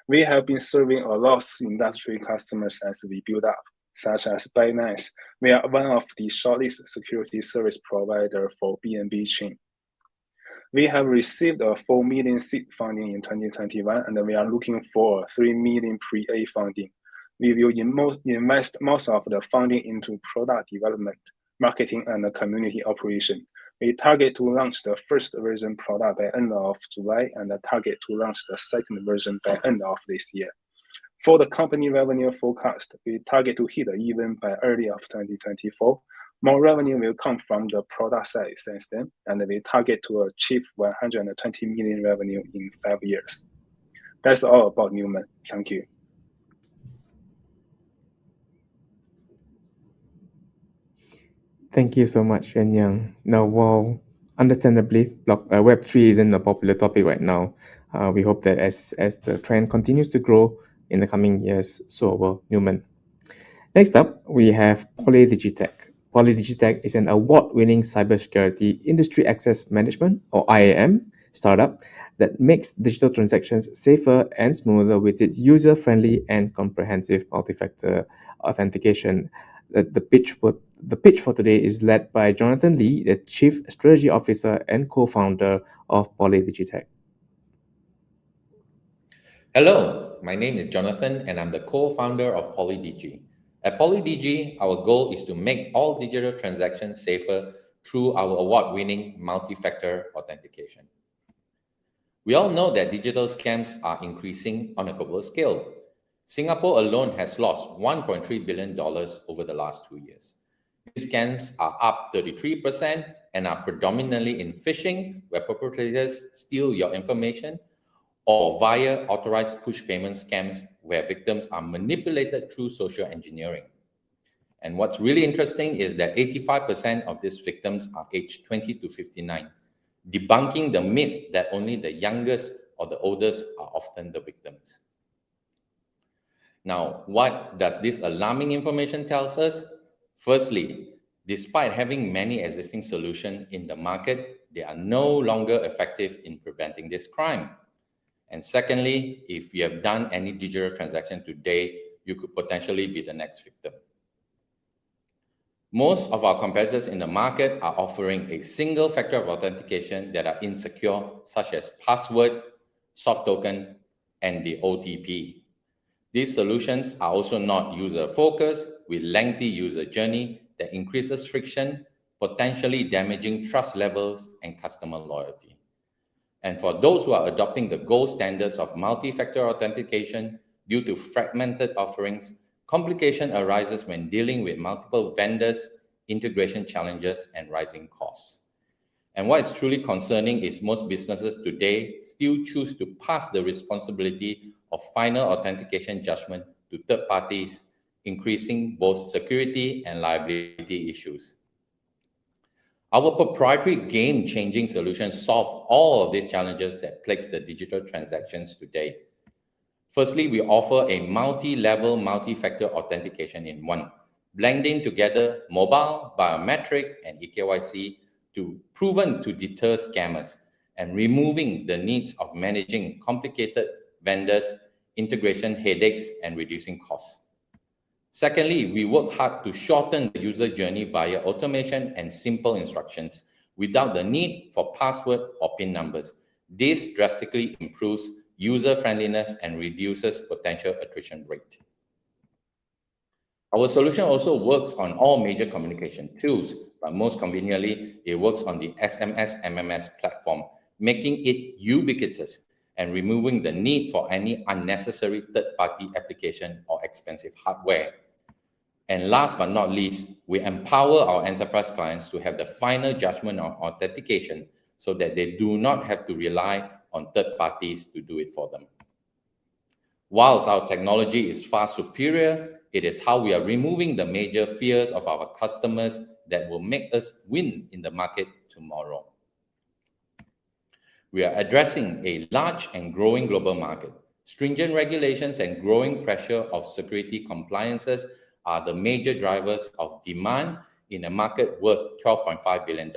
We have been serving a lot of industry customers as we build up, such as Becamex. We are one of the shortest security service provider for BNB chain. We have received a 4 million seed funding in 2021, and we are looking for 3 million pre-A funding. We will invest most of the funding into product development, marketing, and community operation. We target to launch the first version product by end of July and target to launch the second version by end of this year. For the company revenue forecast, we target to hit the event by early of 2024. More revenue will come from the product side since then, and we target to achieve 120 million revenue in 5 years. That's all about Newman. Thank you. Thank you so much, Yuan Yang. Now, while understandably, Web3 isn't a popular topic right now, we hope that as the trend continues to grow in the coming years, so will Newman. Next up, we have PolyDigitech. PolyDigitech is an award-winning cybersecurity industry access management, or IAM, startup that makes digital transactions safer and smoother with its user-friendly and comprehensive multi-factor authentication. The pitch for today is led by Jonathan Lee, the Chief Strategy Officer and co-founder of PolyDigitech. Hello, my name is Jonathan and I'm the co-founder of PolyDigi. At PolyDigi, our goal is to make all digital transactions safer through our award-winning multi-factor authentication. We all know that digital scams are increasing on a global scale. Singapore alone has lost $1.3 billion over the last 2 years. These scams are up 33% and are predominantly in phishing, where perpetrators steal your information, or via authorized push payment scams, where victims are manipulated through social engineering. And what's really interesting is that 85% of these victims are aged 20 to 59, debunking the myth that only the youngest or the oldest are often the victims. Now, what does this alarming information tell us? Firstly, despite having many existing solutions in the market, they are no longer effective in preventing this crime. And secondly, if you have done any digital transaction today, you could potentially be the next victim. Most of our competitors in the market are offering a single factor of authentication that are insecure, such as password, soft token, and the OTP. These solutions are also not user-focused, with lengthy user journey that increases friction, potentially damaging trust levels and customer loyalty. And for those who are adopting the gold standards of multi-factor authentication, due to fragmented offerings, complication arises when dealing with multiple vendors, integration challenges, and rising costs. And what is truly concerning is most businesses today still choose to pass the responsibility of final authentication judgment to third parties, increasing both security and liability issues. Our proprietary game-changing solutions solve all of these challenges that plague the digital transactions today. Firstly, we offer a multi-level, multi-factor authentication in one, blending together mobile, biometric, and eKYC proven to deter scammers and removing the needs of managing complicated vendors, integration headaches, and reducing costs. Secondly, we work hard to shorten the user journey via automation and simple instructions without the need for password or PIN numbers. This drastically improves user friendliness and reduces potential attrition rate. Our solution also works on all major communication tools, but most conveniently, it works on the SMS MMS platform, making it ubiquitous and removing the need for any unnecessary third-party application or expensive hardware. And last but not least, we empower our enterprise clients to have the final judgment on authentication so that they do not have to rely on third parties to do it for them. Whilst our technology is far superior, it is how we are removing the major fears of our customers that will make us win in the market tomorrow. We are addressing a large and growing global market. Stringent regulations and growing pressure of security compliances are the major drivers of demand in a market worth $12.5 billion.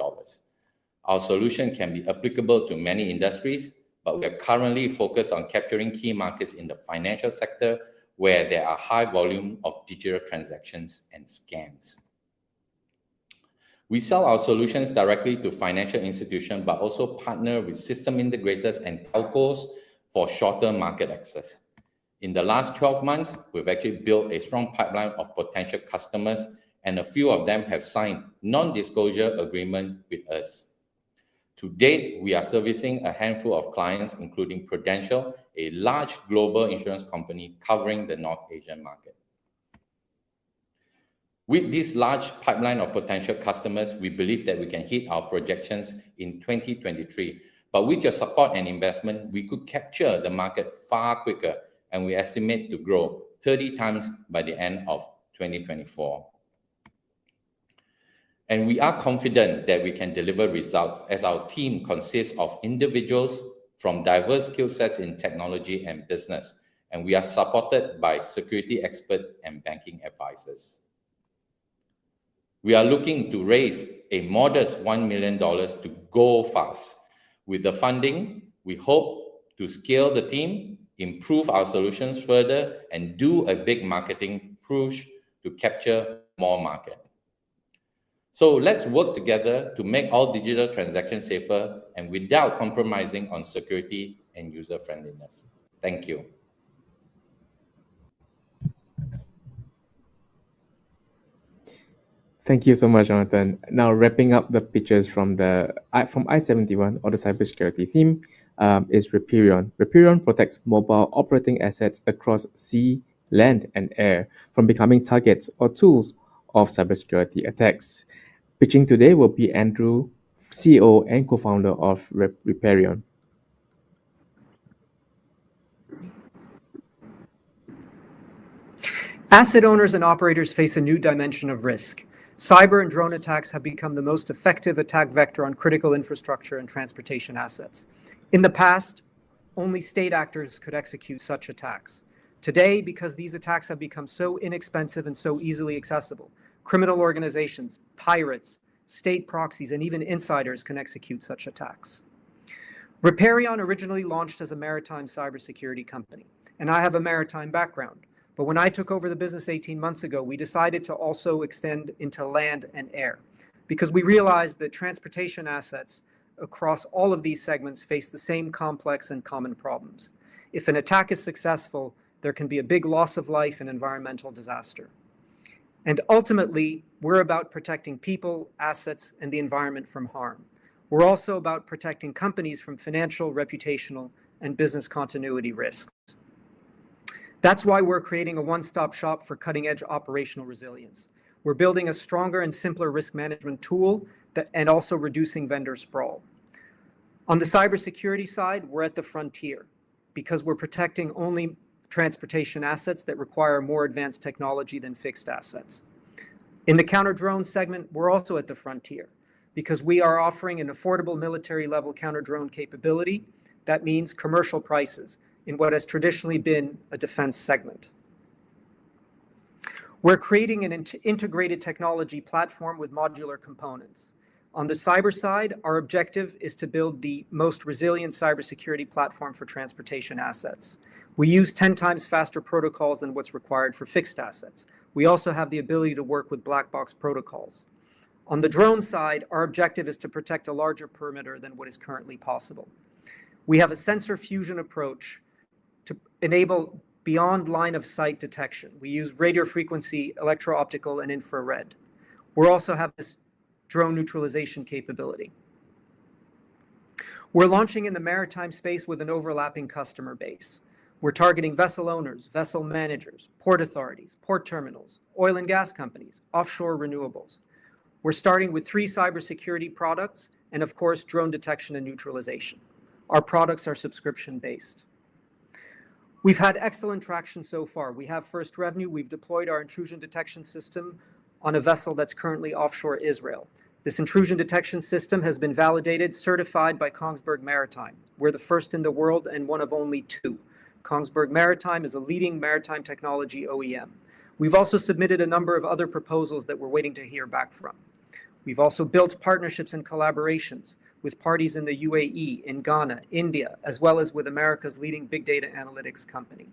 Our solution can be applicable to many industries, but we are currently focused on capturing key markets in the financial sector where there are high volume of digital transactions and scams. We sell our solutions directly to financial institutions, but also partner with system integrators and telcos for shorter market access. In the last 12 months, we've actually built a strong pipeline of potential customers, and a few of them have signed non-disclosure agreement with us. To date, we are servicing a handful of clients, including Prudential, a large global insurance company covering the North Asian market. With this large pipeline of potential customers, we believe that we can hit our projections in 2023. But with your support and investment, we could capture the market far quicker, and we estimate to grow 30 times by the end of 2024. And we are confident that we can deliver results as our team consists of individuals from diverse skill sets in technology and business, and we are supported by security experts and banking advisors. We are looking to raise a modest $1 million to go fast. With the funding, we hope to scale the team, improve our solutions further, and do a big marketing push to capture more market. So let's work together to make all digital transactions safer and without compromising on security and user friendliness. Thank you. Thank you so much, Jonathan. Now, wrapping up the pictures from I-71 or the cybersecurity theme is Riperion. Riperion protects mobile operating assets across sea, land, and air from becoming targets or tools of cybersecurity attacks. Pitching today will be Andrew, CEO and co-founder of Riperion. Asset owners and operators face a new dimension of risk. Cyber and drone attacks have become the most effective attack vector on critical infrastructure and transportation assets. In the past, only state actors could execute such attacks. Today, because these attacks have become so inexpensive and so easily accessible, criminal organizations, pirates, state proxies, and even insiders can execute such attacks. Riperion originally launched as a maritime cybersecurity company, and I have a maritime background. But when I took over the business 18 months ago, we decided to also extend into land and air because we realized that transportation assets across all of these segments face the same complex and common problems. If an attack is successful, there can be a big loss of life and environmental disaster. And ultimately, we're about protecting people, assets, and the environment from harm. We're also about protecting companies from financial, reputational, and business continuity risks. That's why we're creating a one-stop shop for cutting-edge operational resilience. We're building a stronger and simpler risk management tool and also reducing vendor sprawl. On the cybersecurity side, we're at the frontier because we're protecting only transportation assets that require more advanced technology than fixed assets. In the counter-drone segment, we're also at the frontier because we are offering an affordable military-level counter-drone capability. That means commercial prices, in what has traditionally been a defense segment. We're creating an integrated technology platform with modular components. On the cyber side, our objective is to build the most resilient cybersecurity platform for transportation assets. We use 10 times faster protocols than what's required for fixed assets. We also have the ability to work with black box protocols. On the drone side, our objective is to protect a larger perimeter than what is currently possible. We have a sensor fusion approach to enable beyond line of sight detection. We use radio frequency, electro-optical, and infrared. We also have this drone neutralization capability. We're launching in the maritime space with an overlapping customer base. We're targeting vessel owners, vessel managers, port authorities, port terminals, oil and gas companies, offshore renewables. We're starting with 3 cybersecurity products and, of course, drone detection and neutralization. Our products are subscription-based. We've had excellent traction so far. We have first revenue. We've deployed our intrusion detection system on a vessel that's currently offshore Israel. This intrusion detection system has been validated, certified by Kongsberg Maritime. We're the first in the world and one of only 2. Kongsberg Maritime is a leading maritime technology OEM. We've also submitted a number of other proposals that we're waiting to hear back from. We've also built partnerships and collaborations with parties in the UAE, in Ghana, India, as well as with America's leading big data analytics company.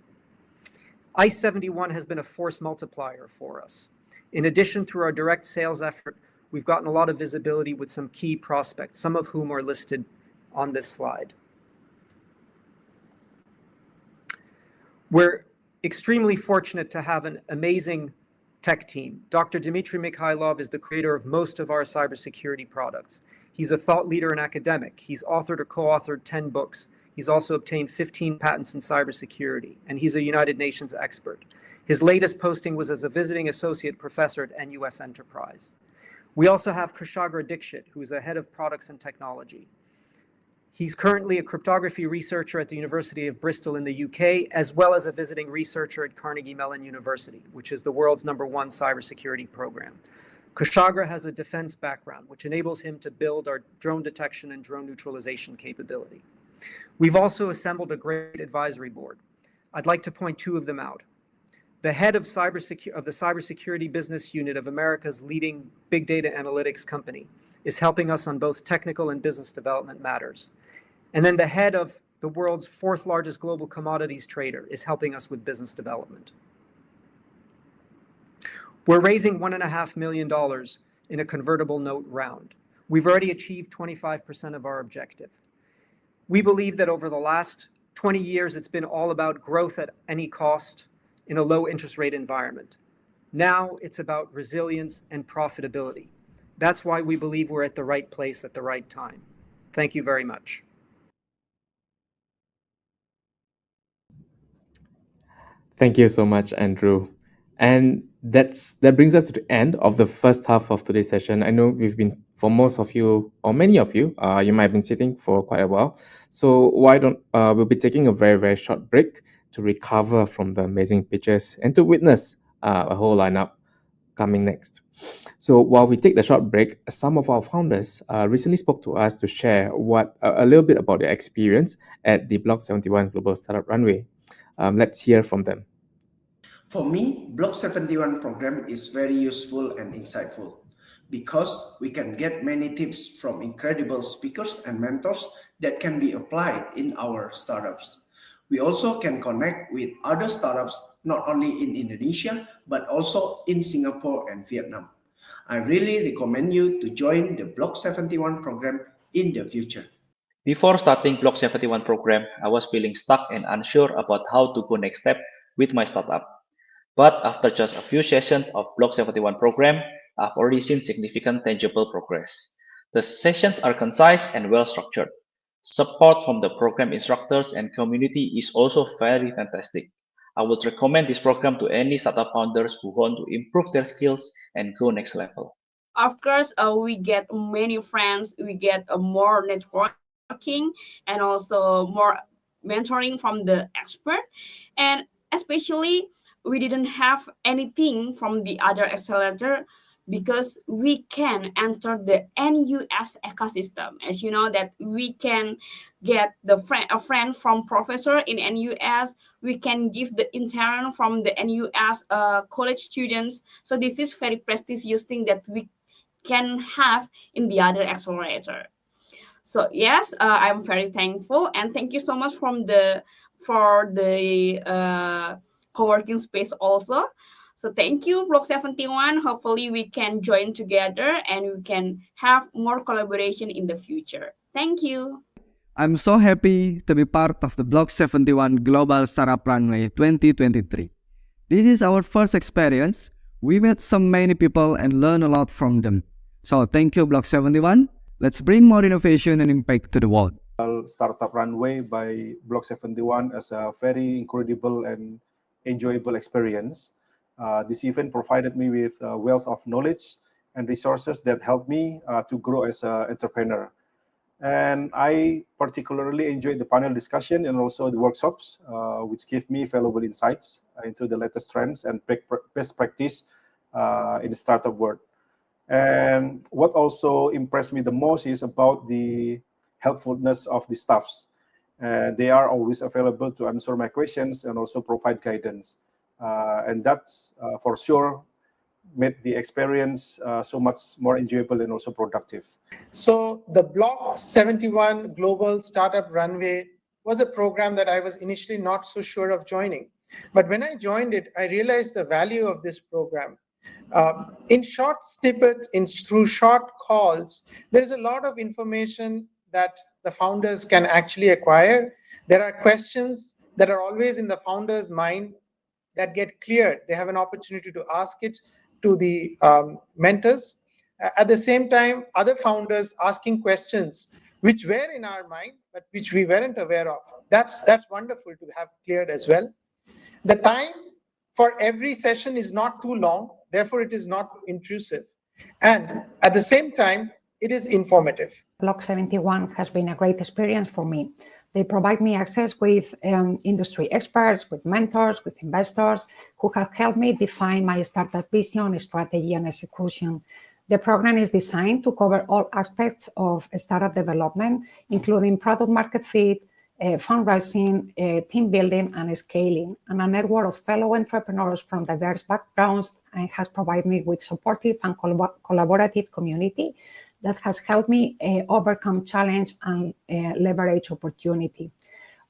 ICE 71 has been a force multiplier for us. In addition, through our direct sales effort, we've gotten a lot of visibility with some key prospects, some of whom are listed on this slide. We're extremely fortunate to have an amazing tech team. Dr. Dmitry Mikhailov is the creator of most of our cybersecurity products. He's a thought leader and academic. He's authored or co-authored 10 books. He's also obtained 15 patents in cybersecurity, and he's a United Nations expert. His latest posting was as a visiting associate professor at NUS Enterprise. We also have Kushagra Dixit, who is the head of products and technology. He's currently a cryptography researcher at the University of Bristol in the UK, as well as a visiting researcher at Carnegie Mellon University, which is the world's #1 cybersecurity program. Kushagra has a defense background, which enables him to build our drone detection and drone neutralization capability. We've also assembled a great advisory board. I'd like to point 2 of them out. The head of the cybersecurity business unit of America's leading big data analytics company is helping us on both technical and business development matters. And then the head of the world's 4th largest global commodities trader is helping us with business development. We're raising $1.5 million in a convertible note round. We've already achieved 25% of our objective. We believe that over the last 20 years, it's been all about growth at any cost in a low interest rate environment. Now it's about resilience and profitability. That's why we believe we're at the right place at the right time. Thank you very much. Thank you so much, Andrew. And that brings us to the end of the first half of today's session. I know we've been, for most of you, or many of you, you might have been sitting for quite a while. So we'll be taking a very, very short break to recover from the amazing pitches and to witness a whole lineup coming next. So while we take the short break, some of our founders recently spoke to us to share a little bit about their experience at the BLOCK71 Global Startup Runway. Let's hear from them. For me, BLOCK71 program is very useful and insightful because we can get many tips from incredible speakers and mentors that can be applied in our startups. We also can connect with other startups not only in Indonesia, but also in Singapore and Vietnam. I really recommend you to join the BLOCK71 program in the future. Before starting BLOCK71 program, I was feeling stuck and unsure about how to go next step with my startup. But after just a few sessions of BLOCK71 program, I've already seen significant tangible progress. The sessions are concise and well structured. Support from the program instructors and community is also very fantastic. I would recommend this program to any startup founders who want to improve their skills and go next level. Of course, we get many friends, we get more networking and also more mentoring from the expert. And especially, we didn't have anything from the other accelerator because we can enter the NUS ecosystem. As you know that we can get a friend from professor in NUS, we can give the intern from the NUS college students. So this is very prestigious thing that we can have in the other accelerator. So yes, I'm very thankful, and thank you so much for the co-working space also. So thank you, Block71. Hopefully we can join together and we can have more collaboration in the future. Thank you. I'm so happy to be part of the Block71 Global Startup Runway 2023. This is our first experience. We met so many people and learned a lot from them. So thank you, Block71. Let's bring more innovation and impact to the world. Startup Runway by Block71 as a very incredible and enjoyable experience. This event provided me with a wealth of knowledge and resources that helped me to grow as an entrepreneur. And I particularly enjoyed the panel discussion and also the workshops, which gave me valuable insights into the latest trends and best practice in the startup world. And what also impressed me the most is about the helpfulness of the staffs. They are always available to answer my questions and also provide guidance. And that's for sure made the experience so much more enjoyable and also productive. So the Block71 Global Startup Runway was a program that I was initially not so sure of joining. But when I joined it, I realized the value of this program. In short snippets, through short calls, there is a lot of information that the founders can actually acquire. There are questions that are always in the founder's mind that get cleared. They have an opportunity to ask it to the mentors. At the same time, other founders asking questions which were in our mind, but which we weren't aware of. That's wonderful to have cleared as well. The time for every session is not too long, therefore it is not intrusive. And at the same time, it is informative. Block71 has been a great experience for me. They provide me access with industry experts, with mentors, with investors who have helped me define my startup vision, strategy, and execution. The program is designed to cover all aspects of startup development, including product market fit, fundraising, team building, and scaling. And a network of fellow entrepreneurs from diverse backgrounds and has provided me with supportive and collaborative community that has helped me overcome challenge and leverage opportunity.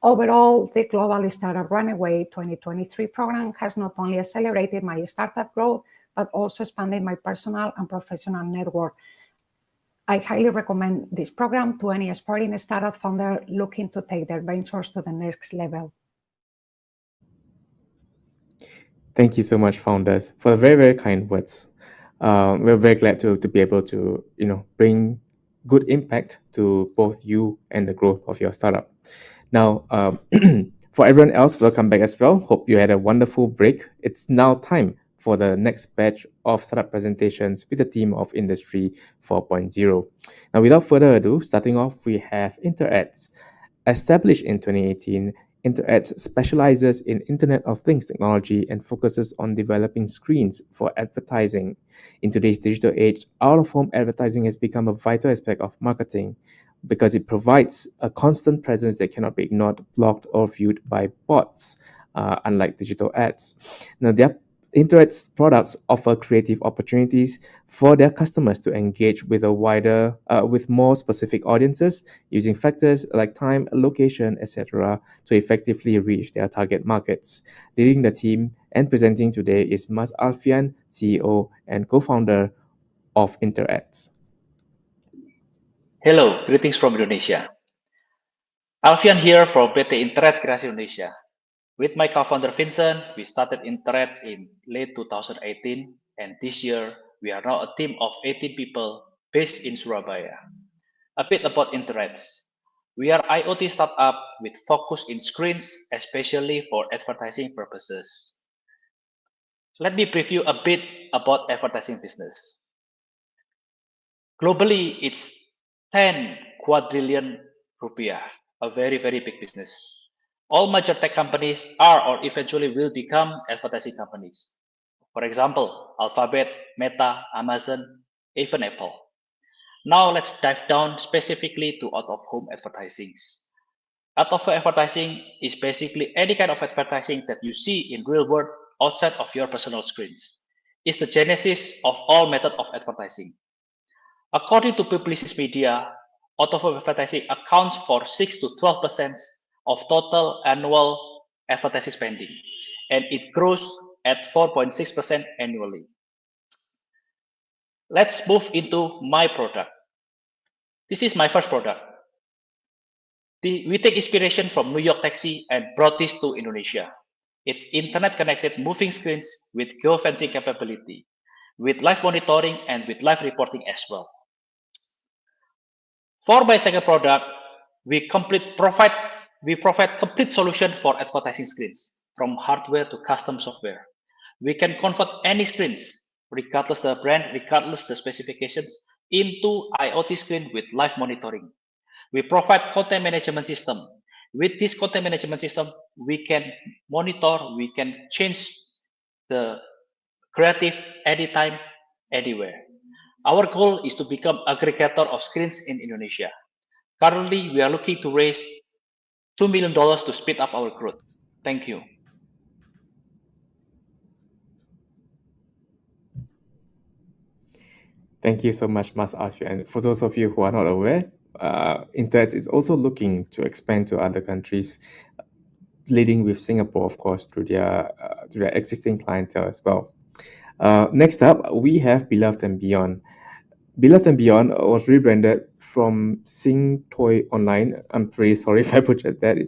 Overall, the Global Startup Runway 2023 program has not only accelerated my startup growth, but also expanded my personal and professional network. I highly recommend this program to any aspiring startup founder looking to take their ventures to the next level. Thank you so much, founders, for the very, very kind words. We're very glad to be able to, bring good impact to both you and the growth of your startup. Now, for everyone else, welcome back as well. Hope you had a wonderful break. It's now time for the next batch of startup presentations with the team of Industry 4.0. Now, without further ado, starting off, we have InterAds. Established in 2018, InterAds specializes in Internet of Things technology and focuses on developing screens for advertising. In today's digital age, out-of-home advertising has become a vital aspect of marketing because it provides a constant presence that cannot be ignored, blocked, or viewed by bots, unlike digital ads. Now, their InterAds products offer creative opportunities for their customers to engage with with more specific audiences using factors like time, location, etc. to effectively reach their target markets. Leading the team and presenting today is Mas Alfian, CEO and co-founder of InterAds. Hello, greetings from Indonesia. Alfian here from PT InterAds Kreasi Indonesia. With my co-founder Vincent, we started InterAds in late 2018, and this year we are now a team of 18 people based in Surabaya. A bit about InterAds. We are IoT startup with focus in screens, especially for advertising purposes. Let me preview a bit about advertising business. Globally, it's 10 quadrillion rupiah, a very, very big business. All major tech companies are or eventually will become advertising companies. For example, Alphabet, Meta, Amazon, even Apple. Now let's dive down specifically to out-of-home advertising. Out-of-home advertising is basically any kind of advertising that you see in real world outside of your personal screens. It's the genesis of all method of advertising. According to Publicis Media, out-of-home advertising accounts for 6 to 12% of total annual advertising spending, and it grows at 4.6% annually. Let's move into my product. This is my first product. We take inspiration from New York Taxi and brought this to Indonesia. It's internet-connected moving screens with geofencing capability, with live monitoring and with live reporting as well. For my second product, we provide complete solution for advertising screens, from hardware to custom software. We can convert any screens, regardless the brand, regardless the specifications, into IoT screen with live monitoring. We provide content management system. With this content management system, we can monitor, we can change the creative anytime, anywhere. Our goal is to become aggregator of screens in Indonesia. Currently, we are looking to raise $2 million to speed up our growth. Thank you. Thank you so much, Mas Alfie. And for those of you who are not aware, Internet is also looking to expand to other countries, leading with Singapore, of course, through their existing clientele as well. Next up, we have Beloved and Beyond. Beloved and Beyond was rebranded from Sing Toy Online. I'm very sorry if I butchered that.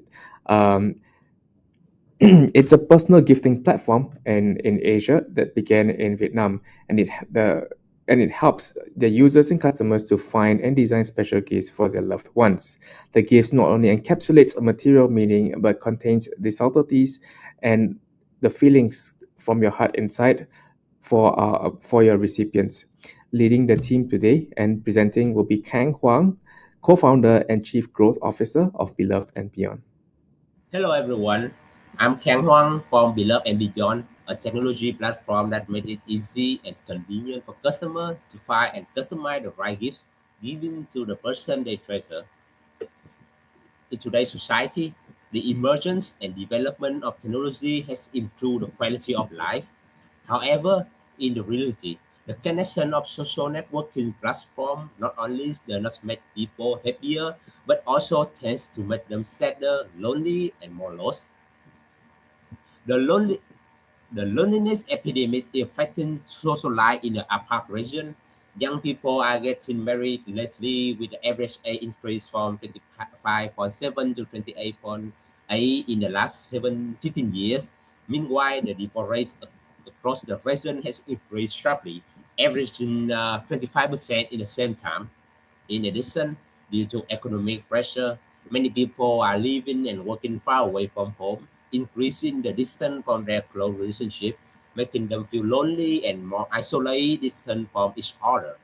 It's a personal gifting platform in Asia that began in Vietnam, and it helps the users and customers to find and design special gifts for their loved ones. The gifts not only encapsulates a material meaning, but contains the subtleties and the feelings from your heart inside for your recipients. Leading the team today and presenting will be Kang Huang, co-founder and chief growth officer of Beloved and Beyond. Hello everyone, I'm Kang Huang from Beloved and Beyond, a technology platform that made it easy and convenient for customers to find and customize the right gifts given to the person they treasure. In today's society, the emergence and development of technology has improved the quality of life. However, in the reality, the connection of social networking platforms not only does not make people happier, but also tends to make them sadder, lonely, and more lost. The loneliness epidemic is affecting social life in the APAC region. Young people are getting married lately with the average age increase from 25.7 to 28.8 in the last 15 years. Meanwhile, the divorce rate across the region has increased sharply, averaging 25% in the same time. In addition, due to economic pressure, many people are living and working far away from home, increasing the distance from their close relationship, making them feel lonely and more isolated, distant from each other.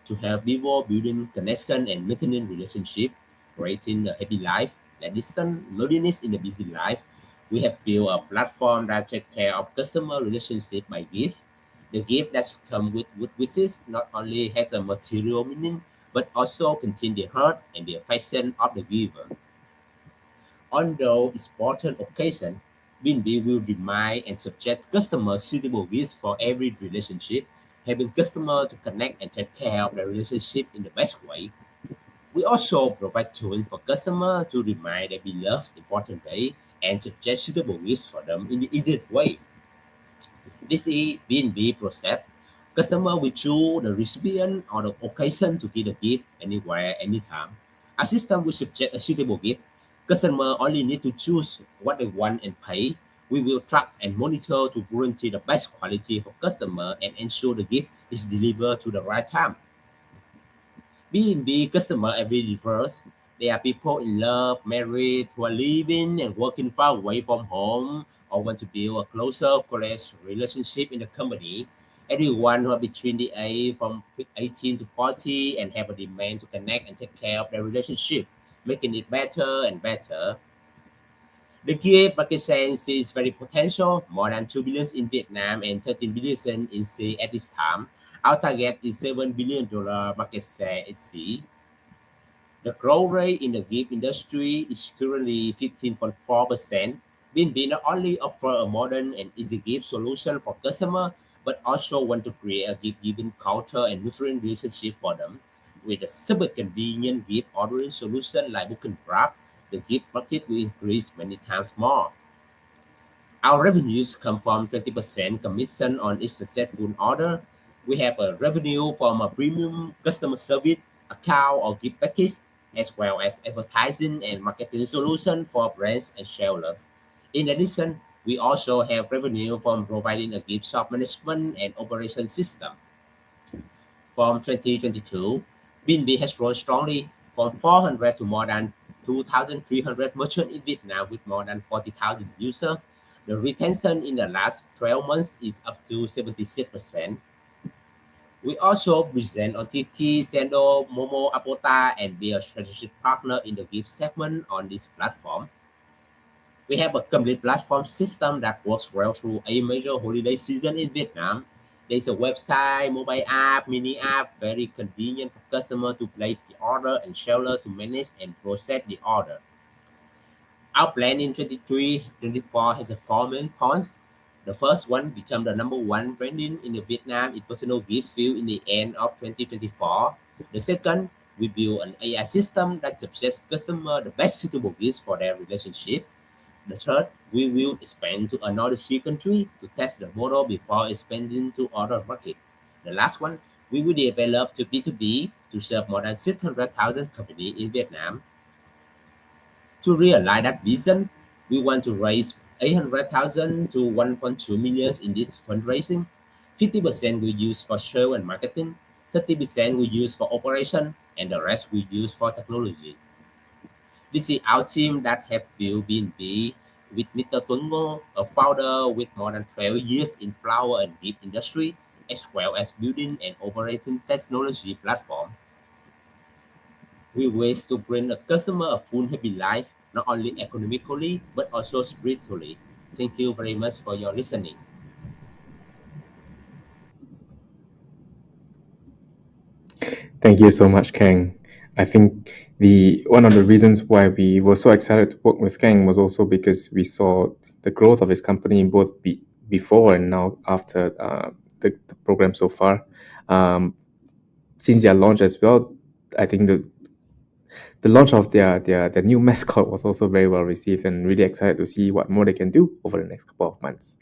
To help people building connection and maintaining relationship, creating a happy life, and distant loneliness in a busy life, we have built a platform that takes care of customer relationship by gift. The gift that comes with good wishes not only has a material meaning, but also contains the heart and the affection of the giver. On those important occasions, B&B will remind and suggest customers suitable gifts for every relationship, helping customers to connect and take care of their relationship in the best way. We also provide tools for customers to remind their beloved important day and suggest suitable gifts for them in the easiest way. This is B&B process. Customer will choose the recipient or the occasion to give the gift anywhere, anytime. Our system will suggest a suitable gift. Customer only need to choose what they want and pay. We will track and monitor to guarantee the best quality for customer and ensure the gift is delivered to the right time. B&B customer every diverse. There are people in love, married, who are living and working far away from home or want to build a closer, close relationship in the company. Everyone who are between the age from 18 to 40 and have a demand to connect and take care of their relationship, making it better and better. The gift market share is very potential, more than 2 billion in Vietnam and 13 billion in C at this time. Our target is $7 billion market share at C. The growth rate in the gift industry is currently 15.4%. Binbi not only offer a modern and easy gift solution for customers, but also want to create a gift-giving culture and nurturing relationship for them. With a super convenient gift ordering solution like Booking Grab, the gift market will increase many times more. Our revenues come from 20% commission on each successful order. We have a revenue from a premium customer service, account or gift package, as well as advertising and marketing solution for brands and sellers. In addition, we also have revenue from providing a gift shop management and operation system. From 2022, Binbi has grown strongly from 400 to more than 2,300 merchants in Vietnam with more than 40,000 users. The retention in the last 12 months is up to 76%. We also present on Tiki, Sendo, Momo, Apota, and be a strategic partner in the gift segment on this platform. We have a complete platform system that works well through a major holiday season in Vietnam. There's a website, mobile app, mini app, very convenient for customer to place the order and seller to manage and process the order. Our plan in 23-24 has a 4 main points. The first one, become the number one branding in the Vietnam in personal gift field in the end of 2024. The second, we build an AI system that suggests customer the best suitable gifts for their relationship. The third, we will expand to another C country to test the model before expanding to other markets. The last one, we will develop to B2B to serve more than 600,000 companies in Vietnam. To realize that vision, we want to raise 800,000 to 1.2 million in this fundraising. 50% we use for sales and marketing, 30% we use for operation, and the rest we use for technology. This is our team that have built BNB with Mr. Tuấn Ngô, a founder with more than 12 years in flower and gift industry, as well as building and operating technology platform. We wish to bring a customer a full happy life, not only economically, but also spiritually. Thank you very much for your listening. Thank you so much, Kang. I think one of the reasons why we were so excited to work with Kang was also because we saw the growth of his company both before and now after the program so far. Since their launch as well, I think the launch of their new mascot was also very well received, and really excited to see what more they can do over the next couple of months.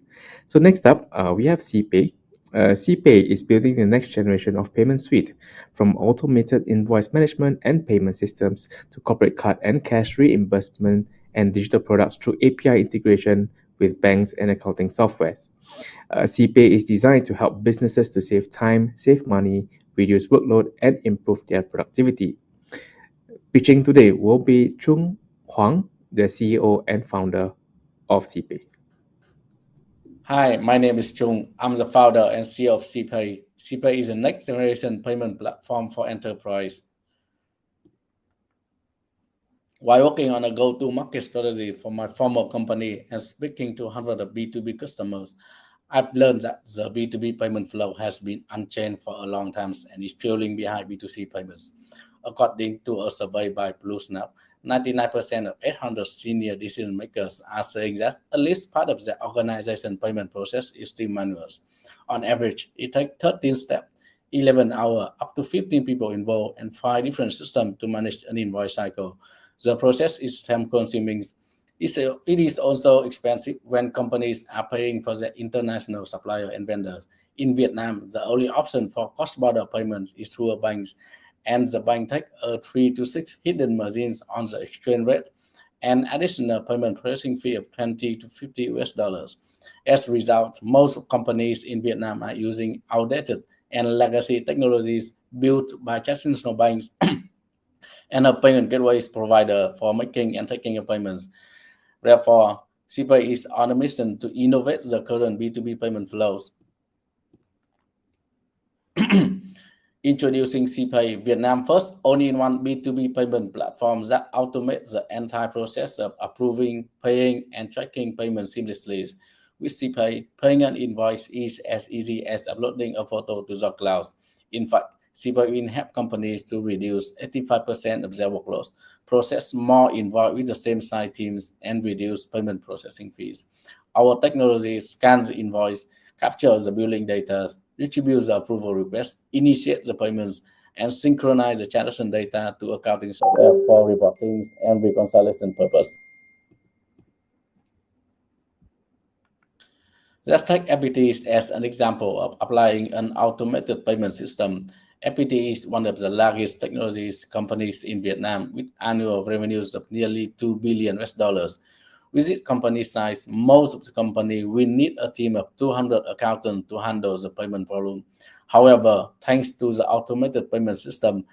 So next up, we have CPay. CPay is building the next generation of payment suite, from automated invoice management and payment systems to corporate card and cash reimbursement and digital products through API integration with banks and accounting softwares. CPay is designed to help businesses to save time, save money, reduce workload, and improve their productivity. Pitching today will be Chung Huang, the CEO and founder of CPay. Hi, my name is Chung. I'm the founder and CEO of CPay. CPay is a next generation payment platform for enterprise. While working on a go-to-market strategy for my former company and speaking to hundreds of B2B customers, I've learned that the B2B payment flow has been unchanged for a long time and is trailing behind B2C payments. According to a survey by BlueSnap, 99% of 800 senior decision makers are saying that at least part of their organization payment process is still manual. On average, it takes 13 steps, 11 hours, up to 15 people involved, and 5 different systems to manage an invoice cycle. The process is time-consuming. It is also expensive when companies are paying for their international supplier and vendors. In Vietnam, the only option for cross-border payments is through a bank, and the bank takes 3 to 6 hidden margins on the exchange rate and additional payment processing fee of 20 to 50 US dollars. As a result, most companies in Vietnam are using outdated and legacy technologies built by traditional banks and a payment gateways provider for making and taking payments. Therefore, CPay is on a mission to innovate the current B2B payment flows. Introducing CPay, Vietnam's first all-in-one B2B payment platform that automates the entire process of approving, paying, and tracking payments seamlessly. With CPay, paying an invoice is as easy as uploading a photo to the cloud. In fact, CPay will help companies to reduce 85% of their workloads, process more invoices with the same size teams, and reduce payment processing fees. Our technology scans the invoice, captures the billing data, distributes the approval request, initiates the payments, and synchronize the transaction data to accounting software for reporting and reconciliation purpose. Let's take FPT as an example of applying an automated payment system. FPT is one of the largest technology companies in Vietnam with annual revenues of nearly $2 billion. With its company size, most of the company will need a team of 200 accountants to handle the payment volume. However, thanks to the automated payment system,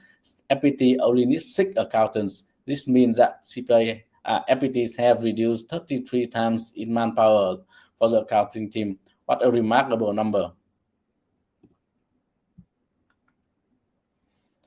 FPT only needs 6 accountants. This means that FPTs have reduced 33 times in manpower for the accounting team. What a remarkable number.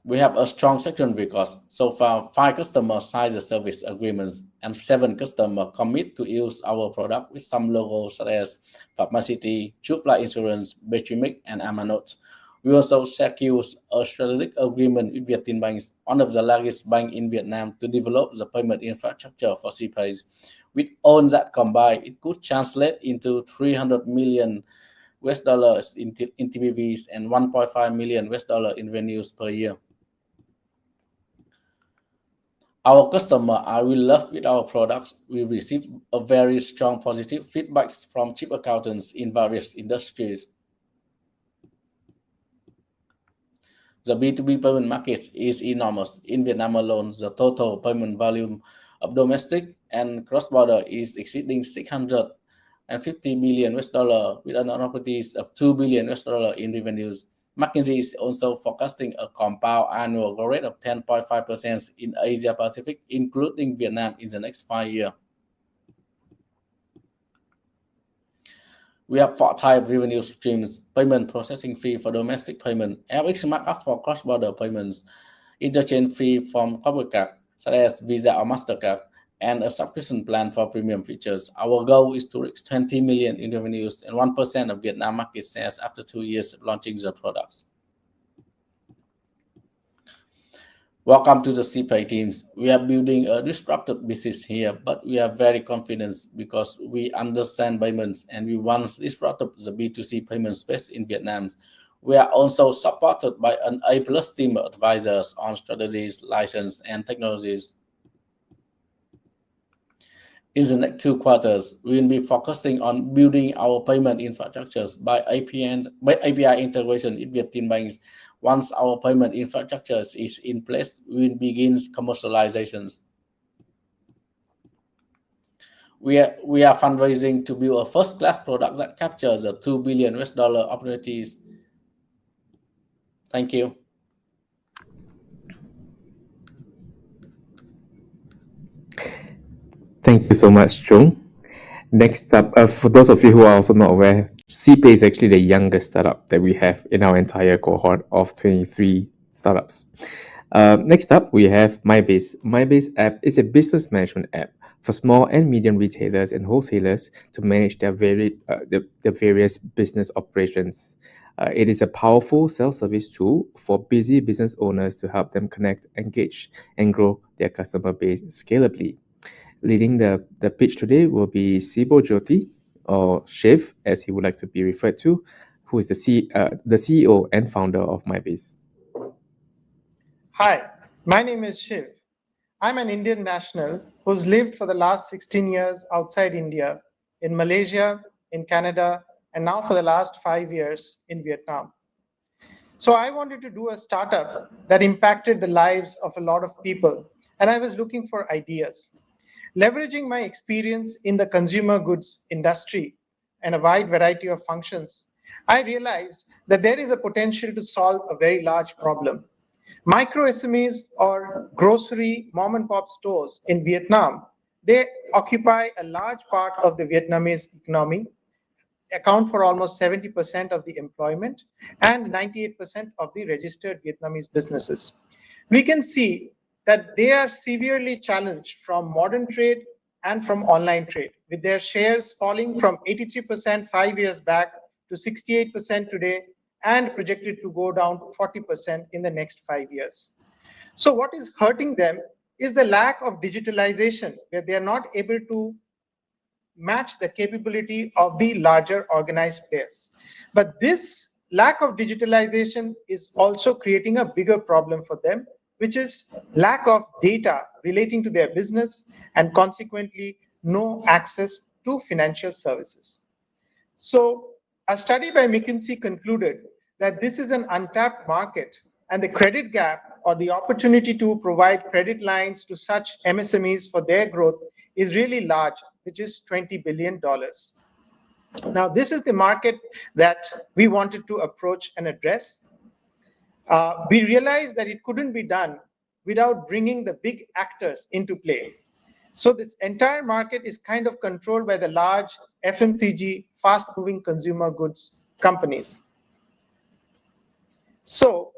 We have a strong section because so far 5 customers signed the service agreements and 7 customers commit to use our product with some logos such as Pharmacity, Chupla Insurance, Becamex, and Amanot. We also secured a strategic agreement with Vietinbank, one of the largest banks in Vietnam, to develop the payment infrastructure for CPay. With all that combined, it could translate into $300 million in TPVs and $1.5 million in revenues per year. Our customers are in love with our products. We receive a very strong positive feedback from chief accountants in various industries. The B2B payment market is enormous. In Vietnam alone, the total payment volume of domestic and cross-border is exceeding $650 billion with an opportunities of $2 billion in revenues. McKinsey is also forecasting a compound annual growth rate of 10.5% in Asia Pacific, including Vietnam, in the next 5 years. We have 4 types of revenue streams: payment processing fee for domestic payment, FX markup for cross-border payments, interchange fee from corporate card, such as Visa or MasterCard, and a subscription plan for premium features. Our goal is to reach 20 million in revenues and 1% of Vietnam market shares after 2 years of launching the products. Welcome to the CPay teams. We are building a disruptive business here, but we are very confident because we understand payments and we once disrupted the B2C payment space in Vietnam. We are also supported by an A+ team of advisors on strategies, license, and technologies. In the next 2 quarters, we will be focusing on building our payment infrastructures by API integration with Vietinbank. Once our payment infrastructure is in place, we will begin commercializations. We are fundraising to build a first-class product that captures the $2 billion opportunities. Thank you. Thank you so much, Chung. Next up, for those of you who are also not aware, CPay is actually the youngest startup that we have in our entire cohort of 23 startups. Next up, we have MyBase. MyBase app is a business management app for small and medium retailers and wholesalers to manage their various business operations. It is a powerful self-service tool for busy business owners to help them connect, engage, and grow their customer base scalably. Leading the pitch today will be Sibo Jyoti, or Shiv, as he would like to be referred to, who is the CEO and founder of MyBase. Hi, my name is Shiv. I'm an Indian national who's lived for the last 16 years outside India, in Malaysia, in Canada, and now for the last 5 years in Vietnam. So I wanted to do a startup that impacted the lives of a lot of people, and I was looking for ideas. Leveraging my experience in the consumer goods industry and a wide variety of functions, I realized that there is a potential to solve a very large problem. Micro SMEs, or grocery mom and pop stores in Vietnam, they occupy a large part of the Vietnamese economy, account for almost 70% of the employment and 98% of the registered Vietnamese businesses. We can see that they are severely challenged from modern trade and from online trade, with their shares falling from 83% 5 years back to 68% today and projected to go down to 40% in the next 5 years. So what is hurting them is the lack of digitalization, where they are not able to match the capability of the larger organized players. But this lack of digitalization is also creating a bigger problem for them, which is lack of data relating to their business and consequently no access to financial services. So a study by McKinsey concluded that this is an untapped market and the credit gap or the opportunity to provide credit lines to such MSMEs for their growth is really large, which is $20 billion. Now, this is the market that we wanted to approach and address. We realized that it couldn't be done without bringing the big actors into play. So this entire market is kind of controlled by the large FMCG, fast-moving consumer goods companies. So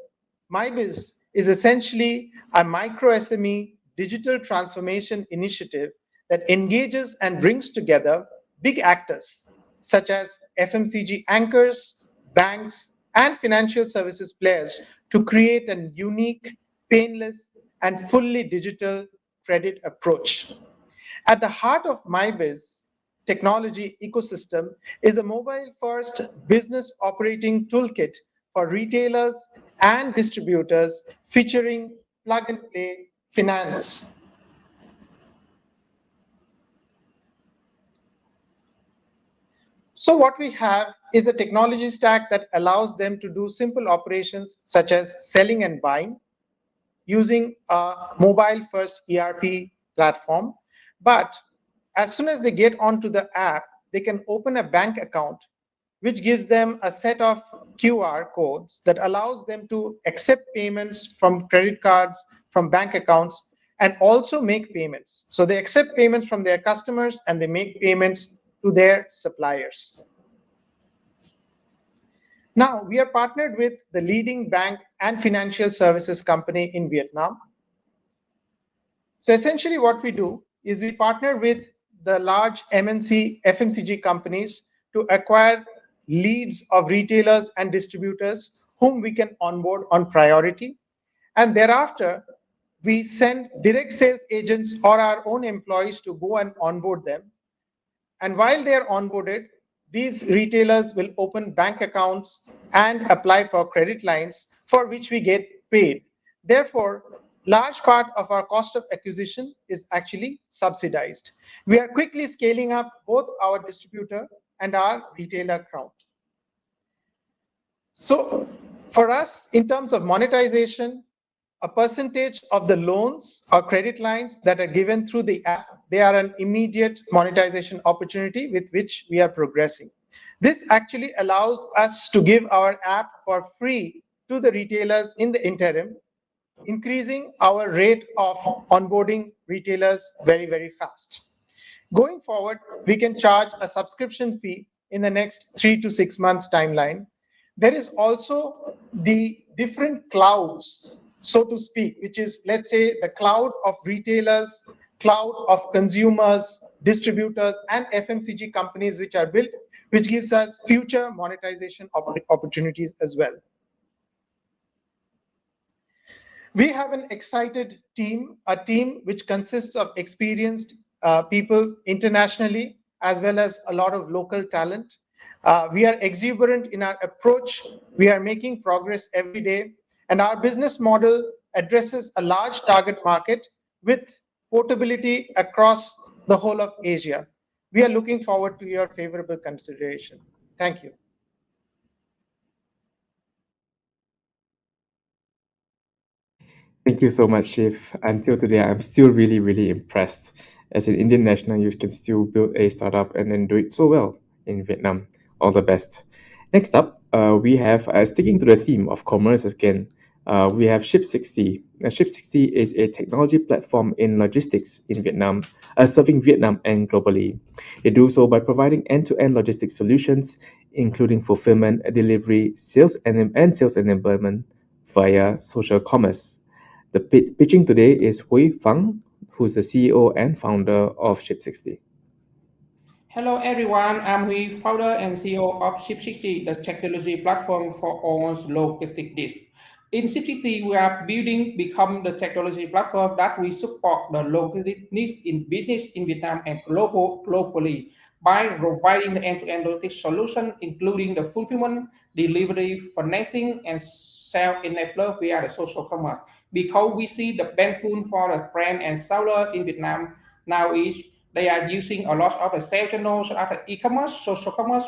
MyBiz is essentially a micro SME digital transformation initiative that engages and brings together big actors such as FMCG anchors, banks, and financial services players to create a unique, painless, and fully digital credit approach. At the heart of MyBiz technology ecosystem is a mobile-first business operating toolkit for retailers and distributors featuring plug-and-play finance. So what we have is a technology stack that allows them to do simple operations such as selling and buying using a mobile-first ERP platform. But as soon as they get onto the app, they can open a bank account, which gives them a set of QR codes that allows them to accept payments from credit cards, from bank accounts, and also make payments. So they accept payments from their customers and they make payments to their suppliers. Now, we are partnered with the leading bank and financial services company in Vietnam. So essentially what we do is we partner with the large MNC, FMCG companies to acquire leads of retailers and distributors whom we can onboard on priority. And thereafter, we send direct sales agents or our own employees to go and onboard them. And while they are onboarded, these retailers will open bank accounts and apply for credit lines for which we get paid. Therefore, large part of our cost of acquisition is actually subsidized. We are quickly scaling up both our distributor and our retailer count. So for us, in terms of monetization, a percentage of the loans or credit lines that are given through the app, they are an immediate monetization opportunity with which we are progressing. This actually allows us to give our app for free to the retailers in the interim, increasing our rate of onboarding retailers very, very fast. Going forward, we can charge a subscription fee in the next 3 to 6 months timeline. There is also the different clouds, so to speak, which is, let's say, the cloud of retailers, cloud of consumers, distributors, and FMCG companies which are built, which gives us future monetization opportunities as well. We have an excited team, a team which consists of experienced people internationally, as well as a lot of local talent. We are exuberant in our approach. We are making progress every day. And our business model addresses a large target market with portability across the whole of Asia. We are looking forward to your favorable consideration. Thank you. Thank you so much, Chief. Until today, I'm still really impressed. As an Indian national, you can still build a startup and then do it so well in Vietnam. All the best. Next up, we have, sticking to the theme of commerce again, We have Ship60. Ship60 is a technology platform in logistics in Vietnam, serving Vietnam and globally. They do so by providing end-to-end logistics solutions, including fulfillment, delivery, sales, and sales enablement via social commerce. The pitching today is Hui Fang, who's the CEO and founder of Ship60. Hello everyone, I'm Hui, founder and CEO of Ship60, the technology platform for all logistic needs. In Ship60, we are become the technology platform that we support the logistic needs in business in Vietnam and globally by providing the end-to-end logistics solution, including the fulfillment, delivery, financing, and sales enabler via the social commerce. Because we see the benefit for the brand and seller in Vietnam now is they are using a lot of the sales channels such as e-commerce, social commerce,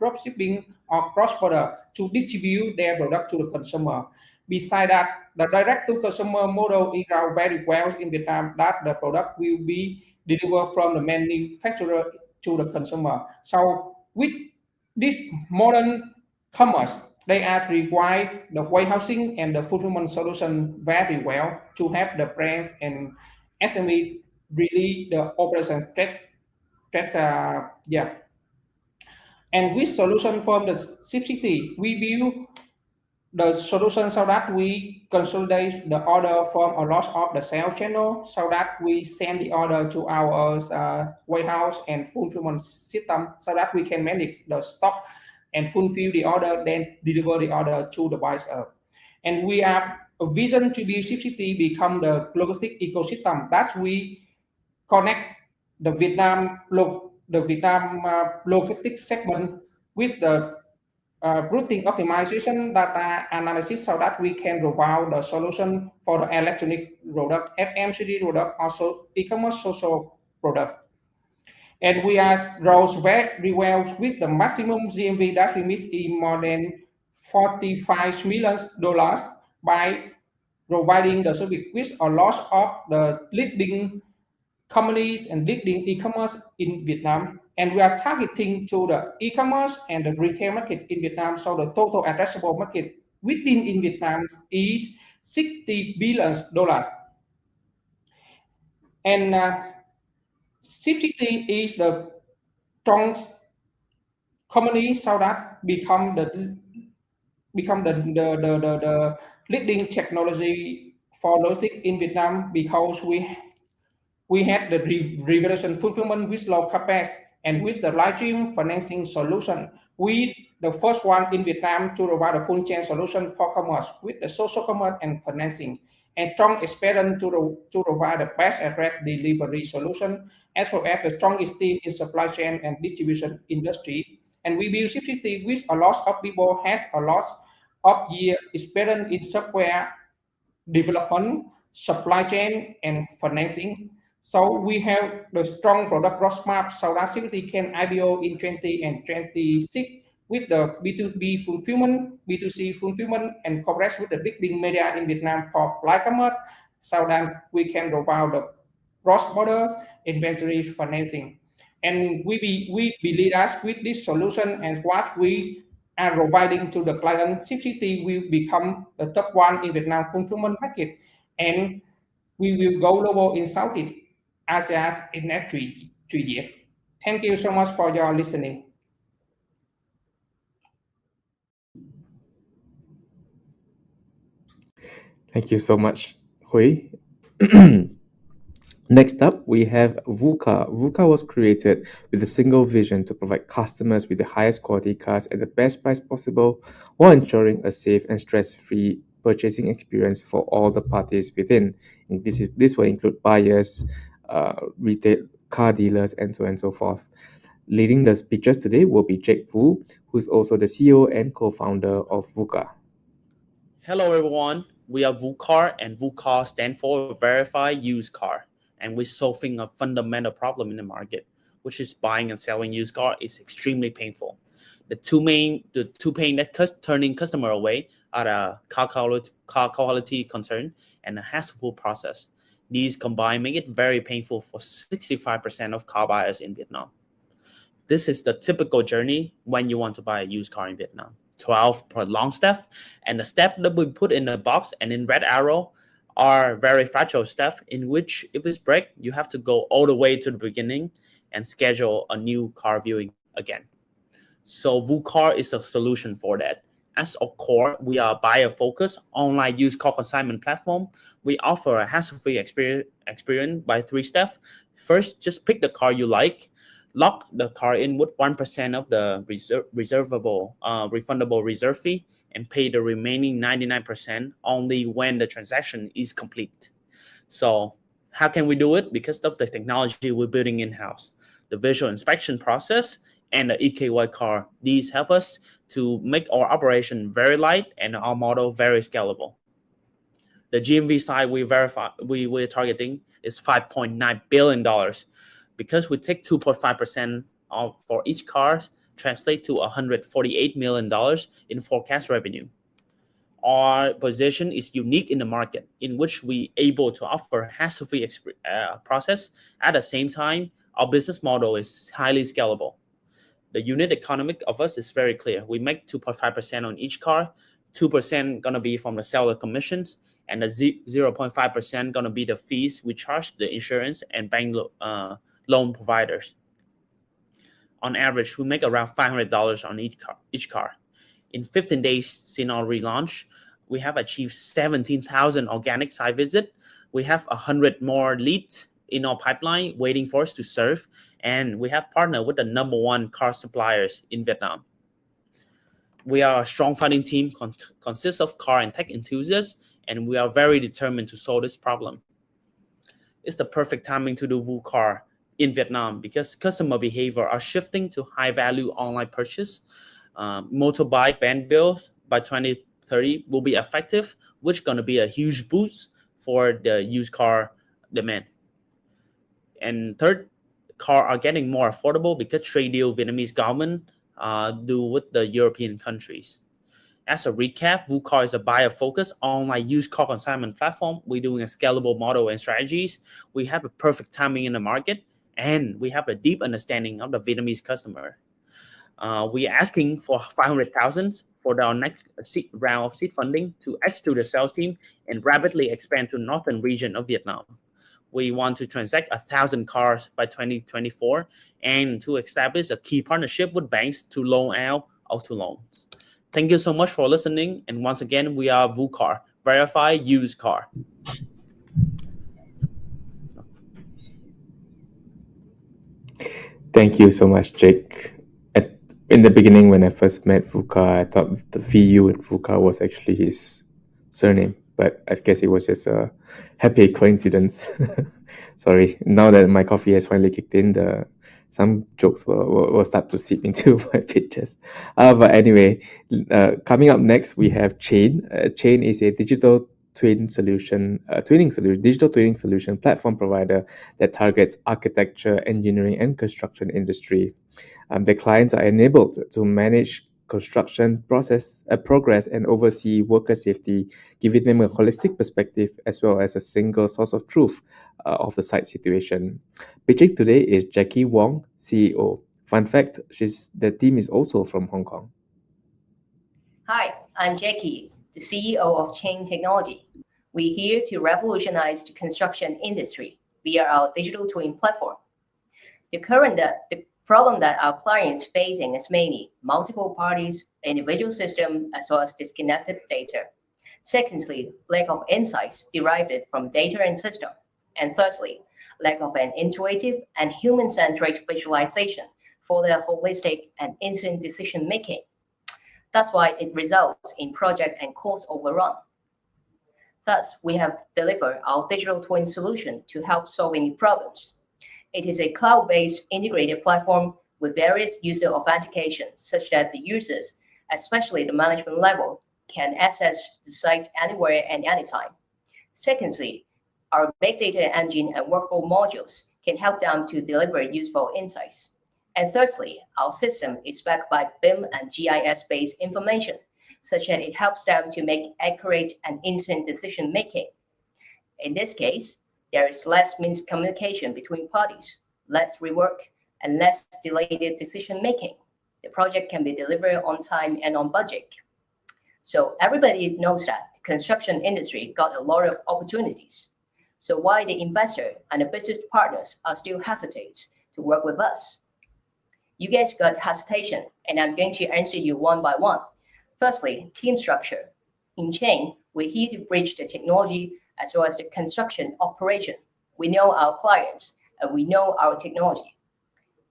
dropshipping, or cross-border to distribute their product to the consumer. Besides that, the direct-to-consumer model is now very well in Vietnam that the product will be delivered from the manufacturer to the consumer. So with this modern commerce, they are required the warehousing and the fulfillment solution very well to help the brands and SME really the operation and with solution from the Ship60, we build the solution so that we consolidate the order from a lot of the sales channel so that we send the order to our warehouse and fulfillment system so that we can manage the stock and fulfill the order, then deliver the order to the buyer. And we have a vision to build Ship60 become the logistic ecosystem that we connect the Vietnam logistics segment with the routing optimization data analysis so that we can provide the solution for the electronic product, FMCG product, also e-commerce social product. And we are grows very well with the maximum GMV that we meet in more than $45 million by providing the service with a lot of the leading companies and leading e-commerce in Vietnam, and we are targeting to the e-commerce and the retail market in Vietnam. So the total addressable market within in Vietnam is $60 billion. And Ship60 is the strong company so that become the leading technology for logistics in Vietnam because we had the revolution fulfillment with low capex and with the live stream financing solution. We the first one in Vietnam to provide a full chain solution for commerce with the social commerce and financing, and strong experience to provide the best direct delivery solution, as well as the strongest team in supply chain and distribution industry. And we build Ship60 with a lot of people has a lot of year experience in software development, supply chain, and financing. So we have the strong product roadmap so that Ship60 can IPO in 20 and 26 with the B2B fulfillment, B2C fulfillment, and cooperate with the leading media in Vietnam for live commerce so that we can provide the cross-border inventory financing. And we believe that with this solution and what we are providing to the client, Ship60 will become the top one in Vietnam fulfillment market, and we will go global in Southeast Asia in next 3 years. Thank you so much for your listening. Thank you so much, Hui. Next up, we have VUCA. VUCA was created with a single vision to provide customers with the highest quality cars at the best price possible while ensuring a safe and stress-free purchasing experience for all the parties within. And this will include buyers, retail car dealers, and so on and so forth. Leading the speeches today will be Jake Wu, who's also the CEO and co-founder of VUCA. Hello, everyone. We are VUCAR, and VUCAR stands for Verified Used Car. And we're solving a fundamental problem in the market, which is buying and selling used car is extremely painful. The two pain that turning customer away are the car quality concern and the hassle process. These combined make it very painful for 65% of car buyers in Vietnam. This is the typical journey when you want to buy a used car in Vietnam. 12 per long step, and the step that we put in the box and in red arrow are very fragile steps in which if it's break, you have to go all the way to the beginning and schedule a new car viewing again. So VuCar is a solution for that. As a core, we are a buyer-focused online used car consignment platform. We offer a hassle-free experience by 3 steps. First, just pick the car you like, lock the car in with 1% of the refundable reserve fee, and pay the remaining 99% only when the transaction is complete. So how can we do it? Because of the technology we're building in-house, the visual inspection process, and the EKY car. These help us to make our operation very light and our model very scalable. The GMV side we're targeting is $5.9 billion. Because we take 2.5% for each car, translate to $148 million in forecast revenue. Our position is unique in the market, in which we able to offer hassle-free process. At the same time, our business model is highly scalable. The unit economic of us is very clear. We make 2.5% on each car, 2% gonna be from the seller commissions, and the 0.5% gonna be the fees we charge the insurance and bank loan providers. On average, we make around $500 on each car. In 15 days since our relaunch, we have achieved 17,000 organic site visits. We have 100 more leads in our pipeline waiting for us to serve, and we have partnered with the #1 car suppliers in Vietnam. We are a strong funding team, consists of car and tech enthusiasts, and we are very determined to solve this problem. It's the perfect timing to do VuCar in Vietnam because customer behavior are shifting to high-value online purchase. Motorbike ban bills by 2030 will be effective, which is going to be a huge boost for the used car demand. And third, cars are getting more affordable because trade deal Vietnamese government do with the European countries. As a recap, VuCar is a buyer-focused online used car consignment platform. We're doing a scalable model and strategies. We have a perfect timing in the market, and we have a deep understanding of the Vietnamese customer. We are asking for $500,000 for our next round of seed funding to execute the sales team and rapidly expand to northern region of Vietnam. We want to transact 1,000 cars by 2024 and to establish a key partnership with banks to loan out auto loans. Thank you so much for listening. And once again, we are VuCar, Verify Used Car. Thank you so much, Jake. In the beginning, when I first met VuCar, I thought the VU in VuCar was actually his surname, but I guess it was just a happy coincidence. Sorry, now that my coffee has finally kicked in, some jokes will start to seep into my pictures. But anyway, coming up next, we have Chain. Chain is a digital twinning solution platform provider that targets architecture, engineering, and construction industry. The clients are enabled to manage construction progress and oversee worker safety, giving them a holistic perspective as well as a single source of truth of the site situation. Pitching today is Jackie Wong, CEO. Fun fact, the team is also from Hong Kong. Hi, I'm Jackie, the CEO of Chain Technology. We're here to revolutionize the construction industry via our digital twin platform. The problem that our clients facing is mainly multiple parties, individual system, as well as disconnected data. Secondly, lack of insights derived from data and system. And thirdly, lack of an intuitive and human-centric visualization for the holistic and instant decision-making. That's why it results in project and cost overrun. Thus, we have delivered our digital twin solution to help solving problems. It is a cloud-based integrated platform with various user authentications such that the users, especially the management level, can access the site anywhere and anytime. Secondly, our big data engine and workflow modules can help them to deliver useful insights. And thirdly, our system is backed by BIM and GIS-based information, such that it helps them to make accurate and instant decision-making. In this case, there is less miscommunication between parties, less rework, and less delayed decision-making. the project can be delivered on time and on budget. So everybody knows that the construction industry got a lot of opportunities. So why the investor and the business partners are still hesitate to work with us? You guys got hesitation, and I'm going to answer you one by one. Firstly, team structure. In Chain, we're here to bridge the technology as well as the construction operation. We know our clients and we know our technology.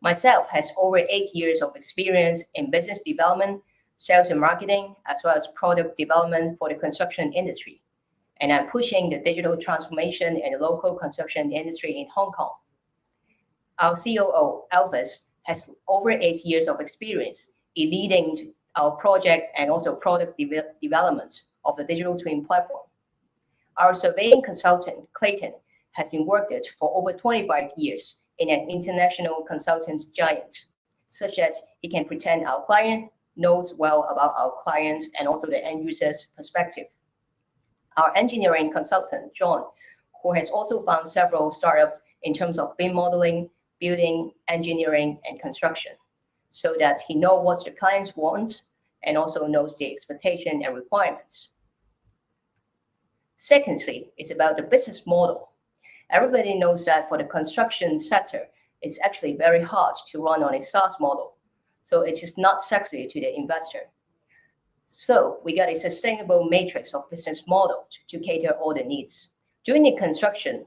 Myself has over 8 years of experience in business development, sales and marketing, as well as product development for the construction industry. And I'm pushing the digital transformation in the local construction industry in Hong Kong. Our COO, Elvis, has over 8 years of experience in leading our project and also product development of the digital twin platform. Our surveying consultant, Clayton, has been worked at for over 25 years in an international consultants giant, such that he can pretend our client knows well about our clients and also the end user's perspective. Our engineering consultant, John, who has also found several startups in terms of BIM modeling, building, engineering, and construction, so that he knows what the clients want and also knows the expectation and requirements. Secondly, it's about the business model. Everybody knows that for the construction sector, it's actually very hard to run on a SaaS model. So it is not sexy to the investor. So we got a sustainable matrix of business model to cater all the needs. During the construction,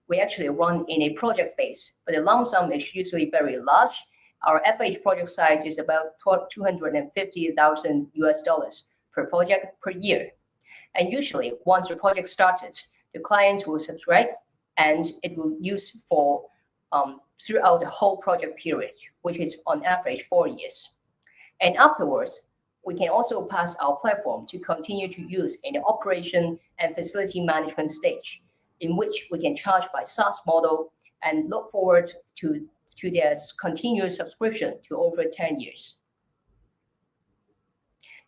we actually run in a project base, but the lump sum is usually very large. Our FH project size is about $250,000 per project per year. And usually, once the project started, the clients will subscribe and it will use for throughout the whole project period, which is on average 4 years. And afterwards, we can also pass our platform to continue to use in the operation and facility management stage, in which we can charge by SaaS model and look forward to their continuous subscription to over 10 years.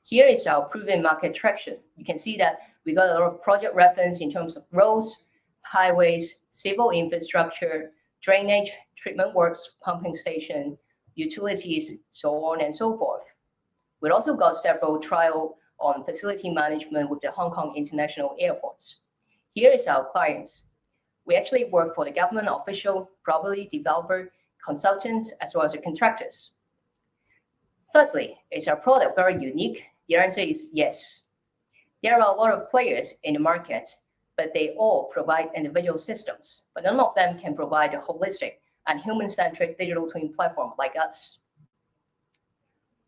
Here is our proven market traction. You can see that we got a lot of project reference in terms of roads, highways, civil infrastructure, drainage, treatment works, pumping station, utilities, so on and so forth. We also got several trial on facility management with the Hong Kong International Airports. Here is our clients. We actually work for the government official, property developer, consultants, as well as the contractors. Thirdly, is our product very unique? The answer is yes. There are a lot of players in the market, but they all provide individual systems, but none of them can provide a holistic and human-centric digital twin platform like us.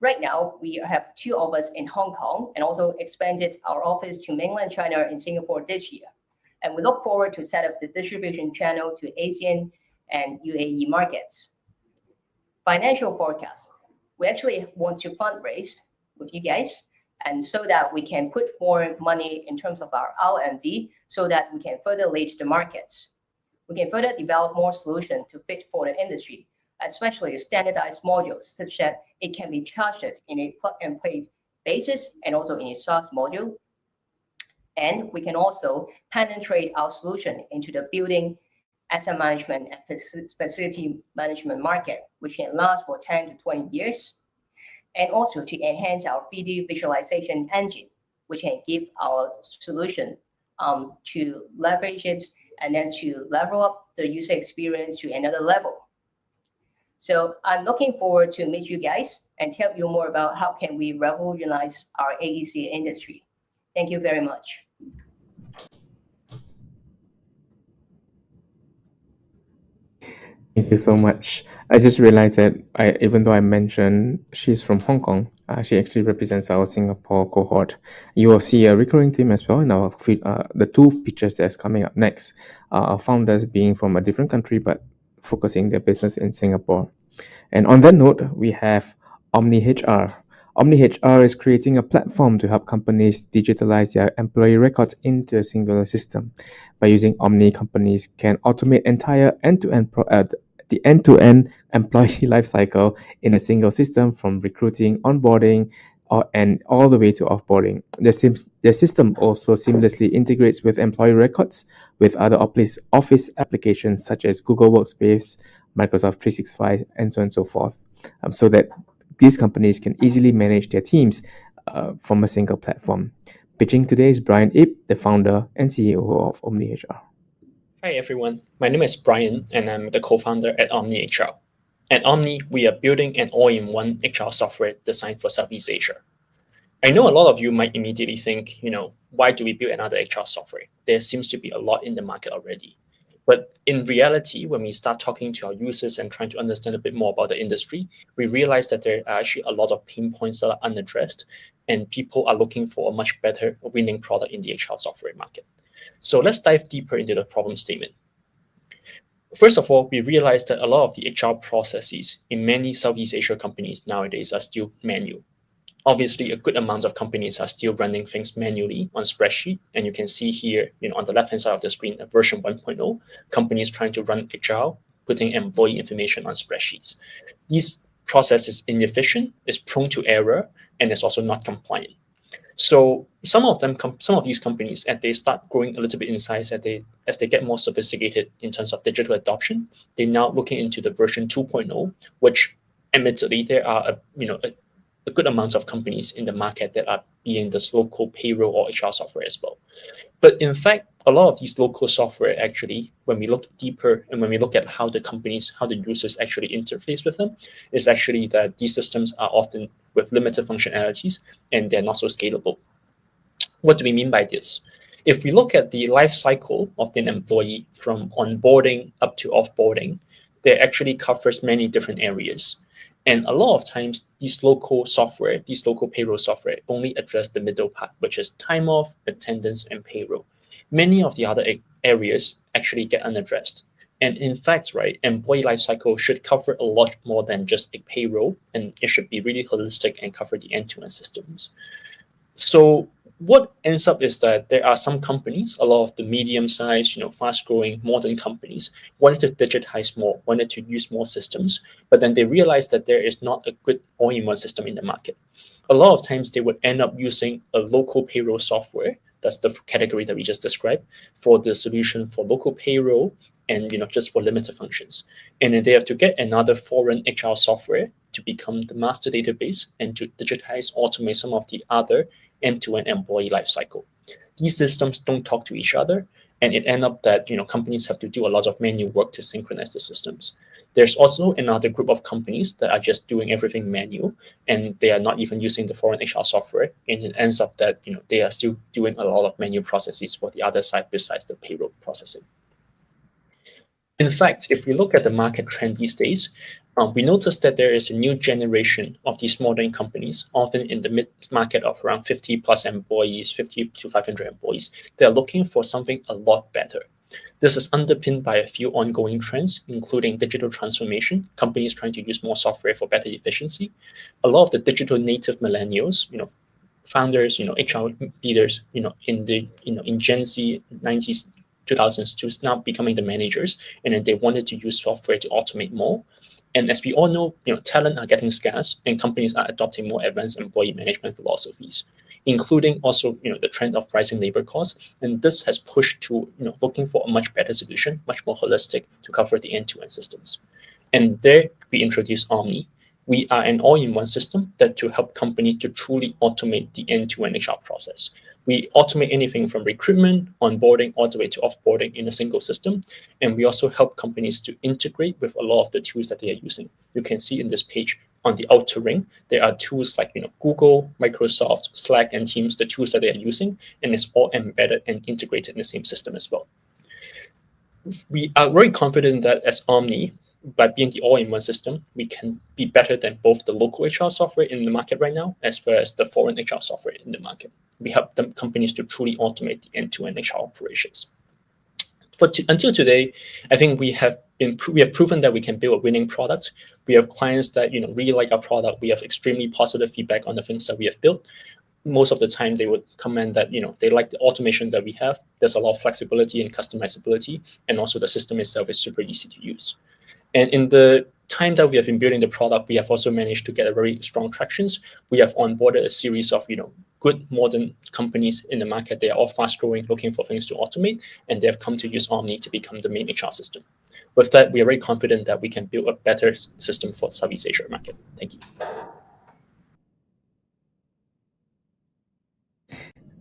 Right now, we have 2 of us in Hong Kong and also expanded our office to mainland China and Singapore this year. And we look forward to set up the distribution channel to Asian and UAE markets. Financial forecast. We actually want to fundraise with you guys, and so that we can put more money in terms of our R&D so that we can further lead the markets. We can further develop more solutions to fit for the industry, especially standardized modules such that it can be charged in a plug-and-play basis and also in a SaaS module. And we can also penetrate our solution into the building, asset management, and facility management market, which can last for 10 to 20 years. And also to enhance our 3D visualization engine, which can give our solution to leverage it and then to level up the user experience to another level. So I'm looking forward to meet you guys and tell you more about how can we revolutionize our AEC industry. Thank you very much. Thank you so much. I just realized that even though I mentioned she's from Hong Kong, she actually represents our Singapore cohort. You will see a recurring theme as well in our the 2 pictures that's coming up next. Our founders being from a different country but focusing their business in Singapore. And on that note, we have OmniHR. OmniHR is creating a platform to help companies digitalize their employee records into a singular system. By using Omni, companies can automate entire end-to-end the end-to-end employee lifecycle in a single system, from recruiting, onboarding, and all the way to offboarding. The system also seamlessly integrates with employee records with other office applications such as Google Workspace, Microsoft 365, and so on and so forth, so that these companies can easily manage their teams from a single platform. Pitching today is Brian Ip, the founder and CEO of OmniHR. Hi everyone, my name is Brian and I'm the co-founder at OmniHR. At Omni, we are building an all-in-one HR software designed for Southeast Asia. I know a lot of you might immediately think, why do we build another HR software? There seems to be a lot in the market already. But in reality, when we start talking to our users and trying to understand a bit more about the industry, we realize that there are actually a lot of pain points that are unaddressed, and people are looking for a much better winning product in the HR software market. So let's dive deeper into the problem statement. First of all, we realize that a lot of the HR processes in many Southeast Asia companies nowadays are still manual. Obviously, a good amount of companies are still running things manually on spreadsheet. And you can see here, on the left-hand side of the screen, version 1.0, companies trying to run HR, putting employee information on spreadsheets. These processes inefficient, is prone to error, and is also not compliant. So some of these companies, as they start growing a little bit in size, as they get more sophisticated in terms of digital adoption, they're now looking into the version 2.0, which admittedly there are a good amount of companies in the market that are being this local payroll or HR software as well. But in fact, a lot of these local software actually, when we look deeper and when we look at how the users actually interface with them, is actually that these systems are often with limited functionalities and they're not so scalable. What do we mean by this? If we look at the life cycle of an employee from onboarding up to offboarding, there actually covers many different areas. And a lot of times, these local payroll software only address the middle part, which is time off, attendance, and payroll. Many of the other areas actually get unaddressed. And in fact, employee lifecycle should cover a lot more than just a payroll, and it should be really holistic and cover the end-to-end systems. So what ends up is that there are some companies, a lot of the medium-sized, fast-growing, modern companies, wanted to digitize more, wanted to use more systems, but then they realized that there is not a good all-in-one system in the market. A lot of times they would end up using a local payroll software, that's the category that we just described, for the solution for local payroll and just for limited functions. And then they have to get another foreign HR software to become the master database and to digitize, automate some of the other end-to-end employee lifecycle. These systems don't talk to each other, and it ends up that companies have to do a lot of manual work to synchronize the systems. There's also another group of companies that are just doing everything manual, and they are not even using the foreign HR software, and it ends up that they are still doing a lot of manual processes for the other side besides the payroll processing. In fact, if we look at the market trend these days, we noticed that there is a new generation of these modern companies, often in the mid-market of around 50 plus employees, 50 to 500 employees. They're looking for something a lot better. This is underpinned by a few ongoing trends, including digital transformation, companies trying to use more software for better efficiency. A lot of the digital native millennials, founders, HR leaders, in Gen Z, 90s, 2000s, to now becoming the managers, and then they wanted to use software to automate more. And as we all know, talent are getting scarce, and companies are adopting more advanced employee management philosophies, including also the trend of rising labor costs. And this has pushed to looking for a much better solution, much more holistic to cover the end-to-end systems. And there we introduce Omni. We are an all-in-one system that to help company to truly automate the end-to-end HR process. We automate anything from recruitment, onboarding, all the way to offboarding in a single system. And we also help companies to integrate with a lot of the tools that they are using. You can see in this page on the outer ring, there are tools like Google, Microsoft, Slack, and Teams, the tools that they are using, and it's all embedded and integrated in the same system as well. We are very confident that as Omni, by being the all-in-one system, we can be better than both the local HR software in the market right now, as well as the foreign HR software in the market. We help them companies to truly automate the end-to-end HR operations. Until today, I think we have proven that we can build a winning product. We have clients that really like our product. We have extremely positive feedback on the things that we have built. Most of the time, they would comment that they like the automation that we have. There's a lot of flexibility and customizability, and also the system itself is super easy to use. And in the time that we have been building the product, we have also managed to get a very strong tractions. We have onboarded a series of good modern companies in the market. They are all fast growing, looking for things to automate, and they have come to use Omni to become the main HR system. With that, we are very confident that we can build a better system for the Southeast Asia market. Thank you.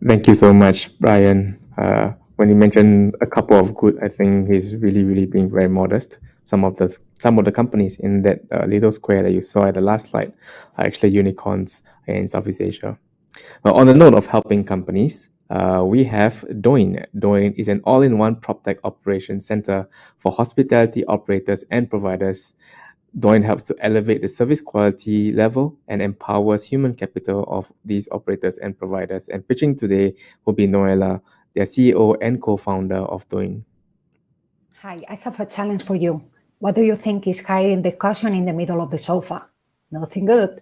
Thank you so much, Brian. When you mentioned a couple of good, I think he's really being very modest. Some of the companies in that little square that you saw at the last slide are actually unicorns in Southeast Asia. Well, on the note of helping companies, we have Doin. Doin is an all-in-one PropTech operations center for hospitality operators and providers. Doin helps to elevate the service quality level and empowers human capital of these operators and providers. And pitching today will be Noella, their CEO and co-founder of Doin. Hi, I have a challenge for you. What do you think is hiding the cushion in the middle of the sofa? Nothing good.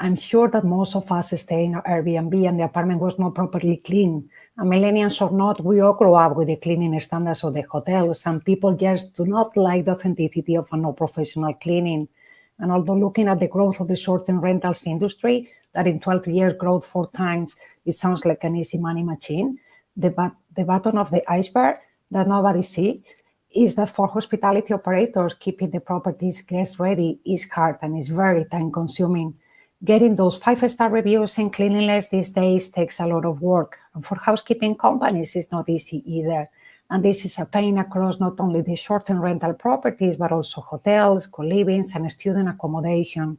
I'm sure that most of us stay in our Airbnb and the apartment was not properly clean. And millennials or not, we all grow up with the cleaning standards of the hotels. Some people just do not like the authenticity of a no professional cleaning. And although looking at the growth of the short-term rentals industry, that in 12 years growth 4 times, it sounds like an easy money machine. The bottom of the iceberg that nobody sees is that for hospitality operators, keeping the properties guest ready is hard and is very time consuming. Getting those 5-star reviews and cleanliness these days takes a lot of work. And for housekeeping companies, it's not easy either. And this is a pain across not only the short-term rental properties, but also hotels, co-livings, and student accommodation.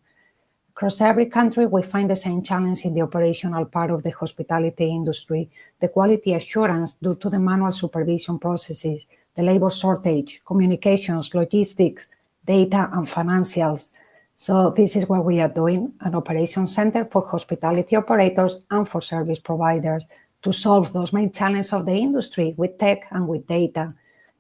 Across every country, we find the same challenge in the operational part of the hospitality industry, the quality assurance due to the manual supervision processes, the labor shortage, communications, logistics, data, and financials. So this is what we are doing, an operations center for hospitality operators and for service providers to solve those main challenges of the industry with tech and with data.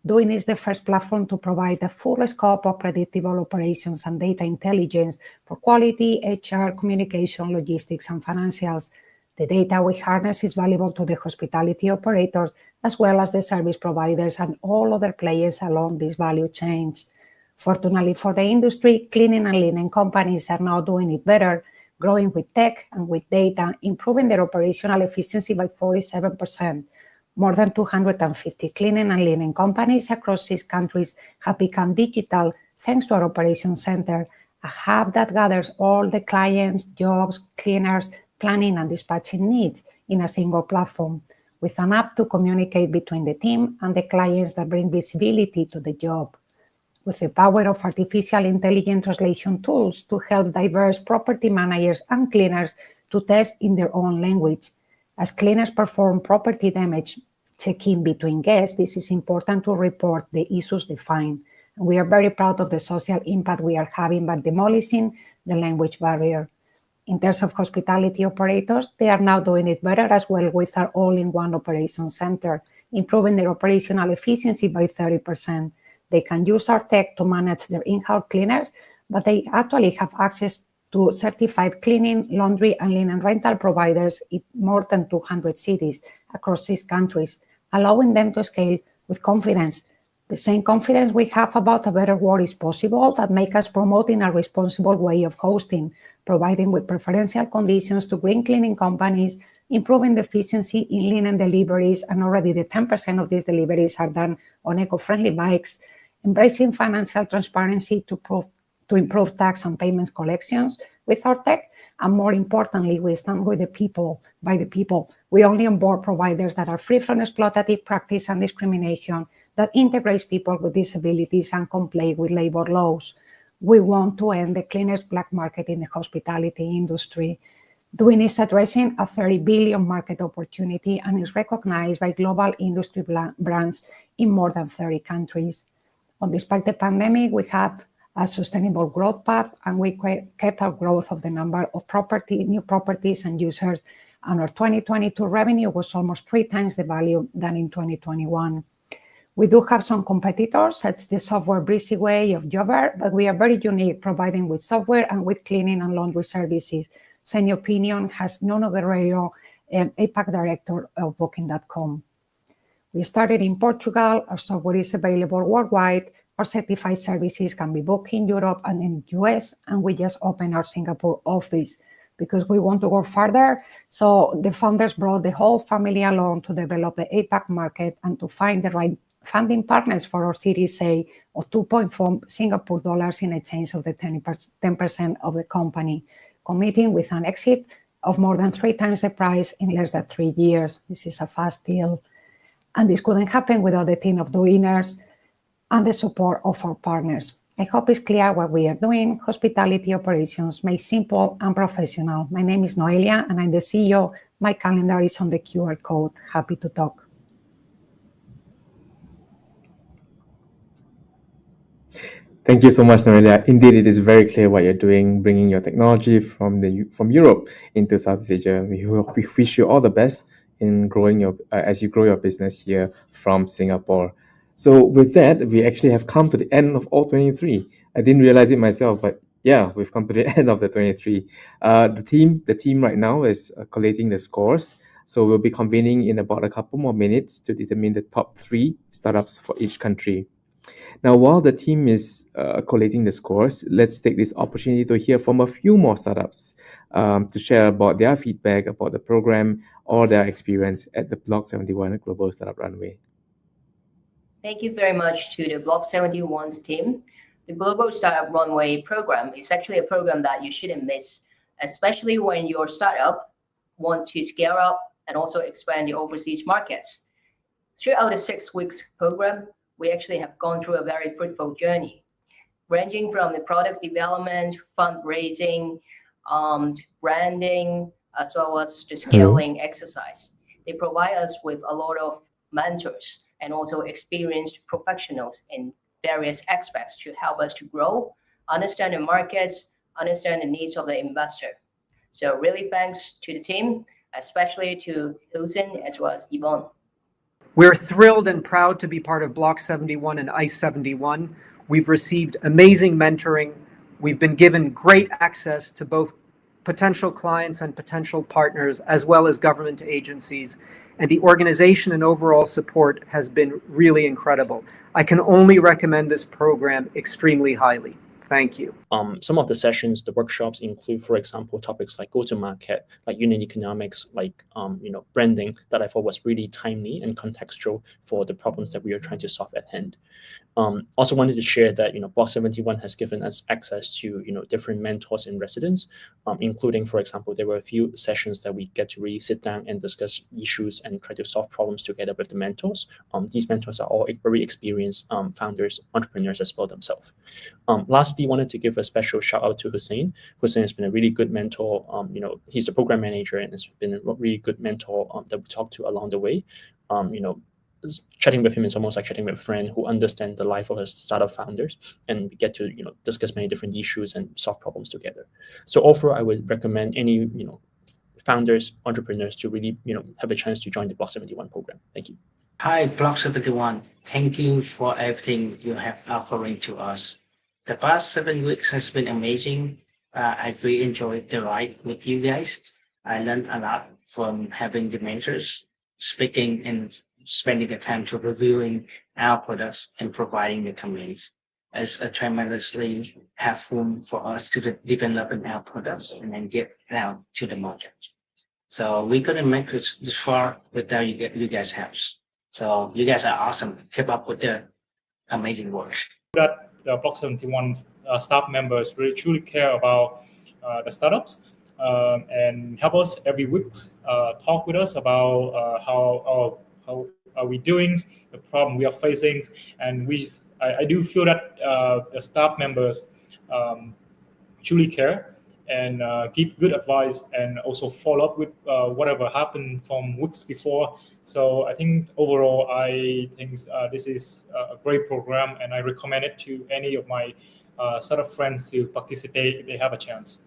Doin is the first platform to provide a full scope of predictable operations and data intelligence for quality, HR, communication, logistics, and financials. The data we harness is valuable to the hospitality operators as well as the service providers and all other players along this value chain. Fortunately for the industry, cleaning and linen companies are now doing it better, growing with tech and with data, improving their operational efficiency by 47%. More than 250 cleaning and linen companies across 6 countries have become digital thanks to our operations center, a hub that gathers all the clients, jobs, cleaners, planning and dispatching needs in a single platform, with an app to communicate between the team and the clients that bring visibility to the job. With the power of artificial intelligence translation tools to help diverse property managers and cleaners to test in their own language. As cleaners perform property damage check-in between guests, this is important to report the issues they find. And we are very proud of the social impact we are having by demolishing the language barrier. In terms of hospitality operators, they are now doing it better as well with our all-in-one operations center, improving their operational efficiency by 30%. They can use our tech to manage their in-house cleaners, but they actually have access to certified cleaning, laundry, and linen rental providers in more than 200 cities across 6 countries, allowing them to scale with confidence. The same confidence we have about a better world is possible that make us promoting a responsible way of hosting, providing with preferential conditions to green cleaning companies, improving the efficiency in linen deliveries, and already the 10% of these deliveries are done on eco-friendly bikes, embracing financial transparency to improve tax and payments collections with our tech, and more importantly, we stand with the people, by the people. We only onboard providers that are free from exploitative practice and discrimination, that integrates people with disabilities and comply with labor laws. We want to end the cleanest black market in the hospitality industry. Doin is addressing a 30 billion market opportunity and is recognized by global industry brands in more than 30 countries. Despite the pandemic, we have a sustainable growth path, and we kept our growth of the number of new properties and users, and our 2022 revenue was almost 3 times the value than in 2021. We do have some competitors, such as the software Breezeway of Jobber, but we are very unique, providing with software and with cleaning and laundry services. Same opinion has Nuno Guerreiro, APAC Director of Booking.com. We started in Portugal. Our software is available worldwide. Our certified services can be booked in Europe and in the US, and we just opened our Singapore office because we want to go further. So the founders brought the whole family along to develop the APAC market and to find the right funding partners for our Series A of 2.4 Singapore dollars in exchange of the 10% of the company, committing with an exit of more than 3 times the price in less than 3 years. This is a fast deal. And this couldn't happen without the team of doers and the support of our partners. I hope it's clear what we are doing. Hospitality operations made simple and professional. My name is Noelia and I'm the CEO. My calendar is on the QR code. Happy to talk. Thank you so much, Noelia. Indeed, it is very clear what you're doing, bringing your technology from Europe into Southeast Asia. We wish you all the best in growing as you grow your business here from Singapore. So with that, we actually have come to the end of all 23. I didn't realize it myself, but yeah, we've come to the end of the 23. The team right now is collating the scores. So we'll be convening in about a couple more minutes to determine the top 3 startups for each country. Now, while the team is collating the scores, let's take this opportunity to hear from a few more startups to share about their feedback about the program or their experience at the BLOCK71 Global Startup Runway. Thank you very much to the BLOCK71's team. The Global Startup Runway program is actually a program that you shouldn't miss, especially when your startup wants to scale up and also expand the overseas markets. Throughout the 6 weeks program, we actually have gone through a very fruitful journey, ranging from the product development, fundraising, branding, as well as the scaling exercise. They provide us with a lot of mentors and also experienced professionals in various aspects to help us to grow, understand the markets, understand the needs of the investor. So really thanks to the team, especially to Hussein as well as Yvonne. We're thrilled and proud to be part of BLOCK71 and ICE71. We've received amazing mentoring. We've been given great access to both potential clients and potential partners, as well as government agencies. And the organization and overall support has been really incredible. I can only recommend this program extremely highly. Thank you. Some of the sessions, the workshops include, for example, topics like go-to-market, like unit economics, like branding, that I thought was really timely and contextual for the problems that we are trying to solve at hand. Also wanted to share that BLOCK71 has given us access to different mentors in residence, including, for example, there were a few sessions that we get to really sit down and discuss issues and try to solve problems together with the mentors. These mentors are all very experienced founders, entrepreneurs as well themselves. Lastly, wanted to give a special shout out to Hussein. Hussein has been a really good mentor. He's the program manager and has been a really good mentor that we talked to along the way. Chatting with him is almost like chatting with a friend who understands the life of a startup founders, and we get to discuss many different issues and solve problems together. So overall, I would recommend any founders, entrepreneurs to really have a chance to join the BLOCK71 program. Thank you. Hi, BLOCK71. Thank you for everything you have offering to us. The past 7 weeks has been amazing. I've really enjoyed the ride with you guys. I learned a lot from having the mentors, speaking and spending the time to reviewing our products and providing the comments. It's a tremendously helpful for us to develop our products and then get it out to the market. So we couldn't make this far without you guys' help. So you guys are awesome. Keep up with the amazing work. That the BLOCK71 staff members really truly care about the startups and help us every week, talk with us about how are we doing, the problem we are facing, and I do feel that the staff members truly care and give good advice and also follow up with whatever happened from weeks before. So I think overall, I think this is a great program, and I recommend it to any of my startup friends to participate if they have a chance.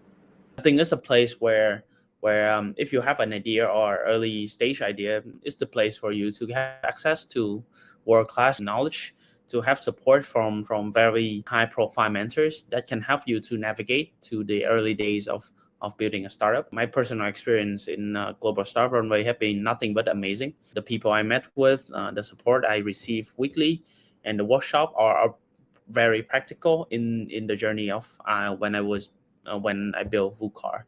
I think it's a place where if you have an idea or early stage idea, it's the place for you to have access to world-class knowledge, to have support from very high-profile mentors that can help you to navigate to the early days of building a startup. My personal experience in Global Startup Runway have been nothing but amazing. The people I met with, the support I receive weekly, and the workshop are very practical in the journey of when I built VUCAR.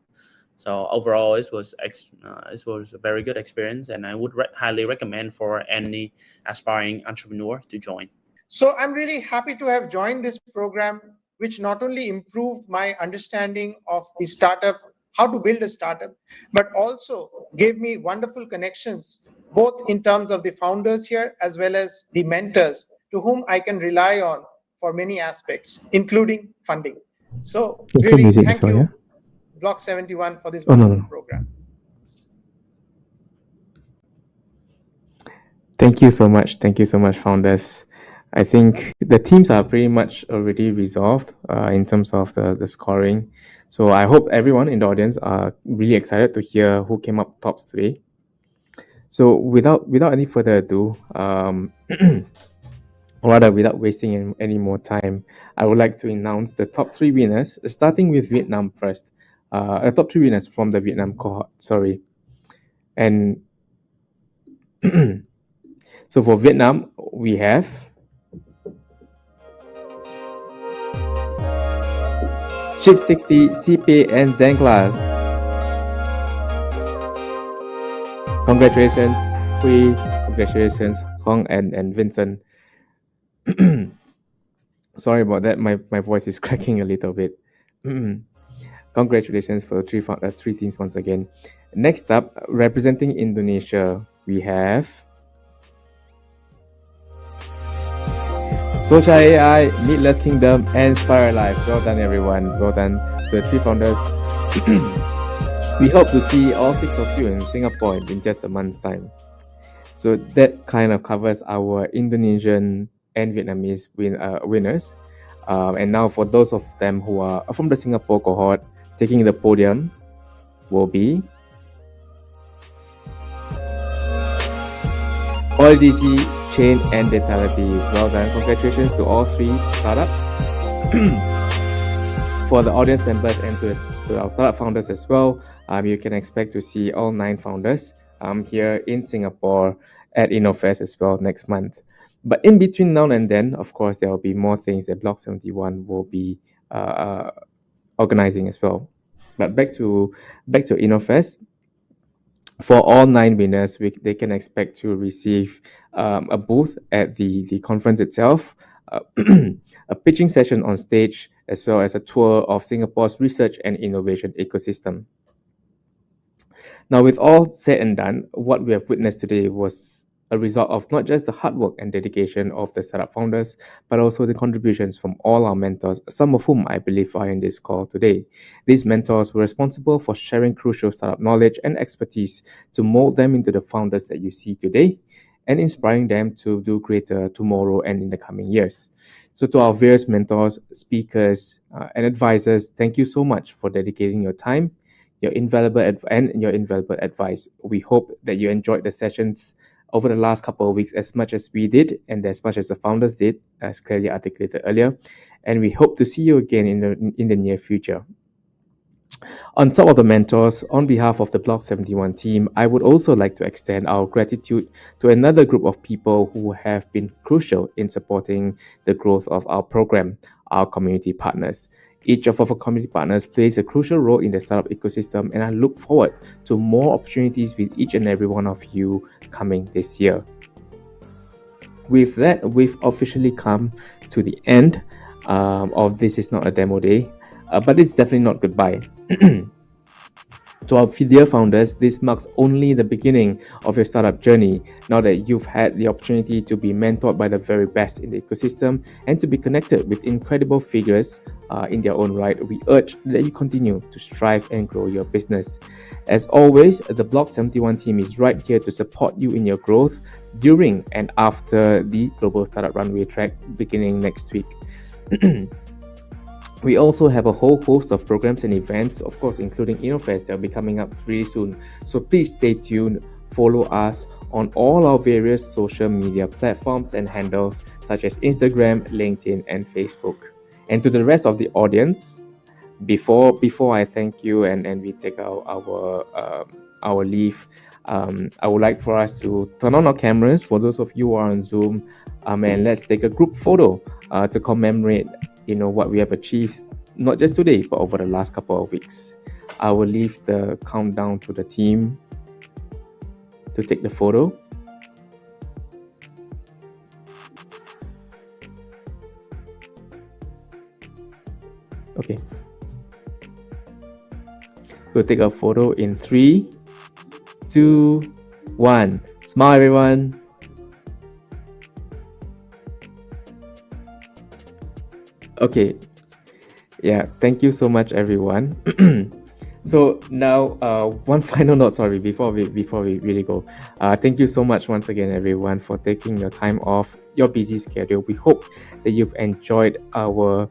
So overall, it was a very good experience, and I would highly recommend for any aspiring entrepreneur to join. So I'm really happy to have joined this program, which not only improved my understanding of the startup how to build a startup, but also gave me wonderful connections, both in terms of the founders here as well as the mentors to whom I can rely on for many aspects, including funding. So Include really, music as thank well, yeah? you, Block 71, for this Oh, no, wonderful no. program. Thank you so much. Thank you so much, founders. I think the teams are pretty much already resolved in terms of the scoring. So I hope everyone in the audience are really excited to hear who came up tops today. So without any further ado, or rather without wasting any more time, I would like to announce the top 3 winners, starting with Vietnam first. Top 3 winners from the Vietnam cohort, sorry. And so for Vietnam, we have Chip 60, CP, and Zen Class. Congratulations, Hui. Congratulations, Hong and Vincent. Sorry about that. My voice is cracking a little bit. Congratulations for the 3 teams once again. Next up, representing Indonesia, we have Socha AI, Meatless Kingdom, and Spire Life. Well done, everyone. Well done to the 3 founders. We hope to see all 6 of you in Singapore in just a month's time. So that kind of covers our Indonesian and Vietnamese winners. And now for those of them who are from the Singapore cohort, taking the podium will be OLDG, Chain, and Datality. Well done. Congratulations to all 3 startups. For the audience members and to our startup founders as well, you can expect to see all 9 founders here in Singapore at InnoFest as well next month. But in between now and then, of course, there will be more things that Block 71 will be organizing as well. But back to InnoFest. For all 9 winners, they can expect to receive a booth at the conference itself, a pitching session on stage, as well as a tour of Singapore's research and innovation ecosystem. Now, with all said and done, what we have witnessed today was a result of not just the hard work and dedication of the startup founders, but also the contributions from all our mentors, some of whom I believe are in this call today. These mentors were responsible for sharing crucial startup knowledge and expertise to mold them into the founders that you see today, and inspiring them to do greater tomorrow and in the coming years. So to our various mentors, speakers, and advisors, thank you so much for dedicating your time, your invaluable advice. We hope that you enjoyed the sessions over the last couple of weeks as much as we did, and as much as the founders did, as clearly articulated earlier. And we hope to see you again in the near future. On top of the mentors, on behalf of the Block 71 team, I would also like to extend our gratitude to another group of people who have been crucial in supporting the growth of our program, our community partners. Each of our community partners plays a crucial role in the startup ecosystem, and I look forward to more opportunities with each and every one of you coming this year. With that, we've officially come to the end of This Is Not a Demo Day, but it's definitely not goodbye. To our dear founders, this marks only the beginning of your startup journey. Now that you've had the opportunity to be mentored by the very best in the ecosystem and to be connected with incredible figures in their own right, we urge that you continue to strive and grow your business. As always, the Block 71 team is right here to support you in your growth during and after the Global Startup Runway track beginning next week. We also have a whole host of programs and events, of course, including InnoFest that will be coming up really soon. So please stay tuned, follow us on all our various social media platforms and handles such as Instagram, LinkedIn, and Facebook. And to the rest of the audience, before I thank you and we take our leave, I would like for us to turn on our cameras for those of you who are on Zoom, and let's take a group photo to commemorate what we have achieved, not just today, but over the last couple of weeks. I will leave the countdown to the team to take the photo. Okay. We'll take a photo in 3, 2, 1. Smile, everyone. Okay. Yeah, thank you so much, everyone. So now, one final note. Sorry, before we really go, thank you so much once again, everyone, for taking your time off your busy schedule. We hope that you've enjoyed our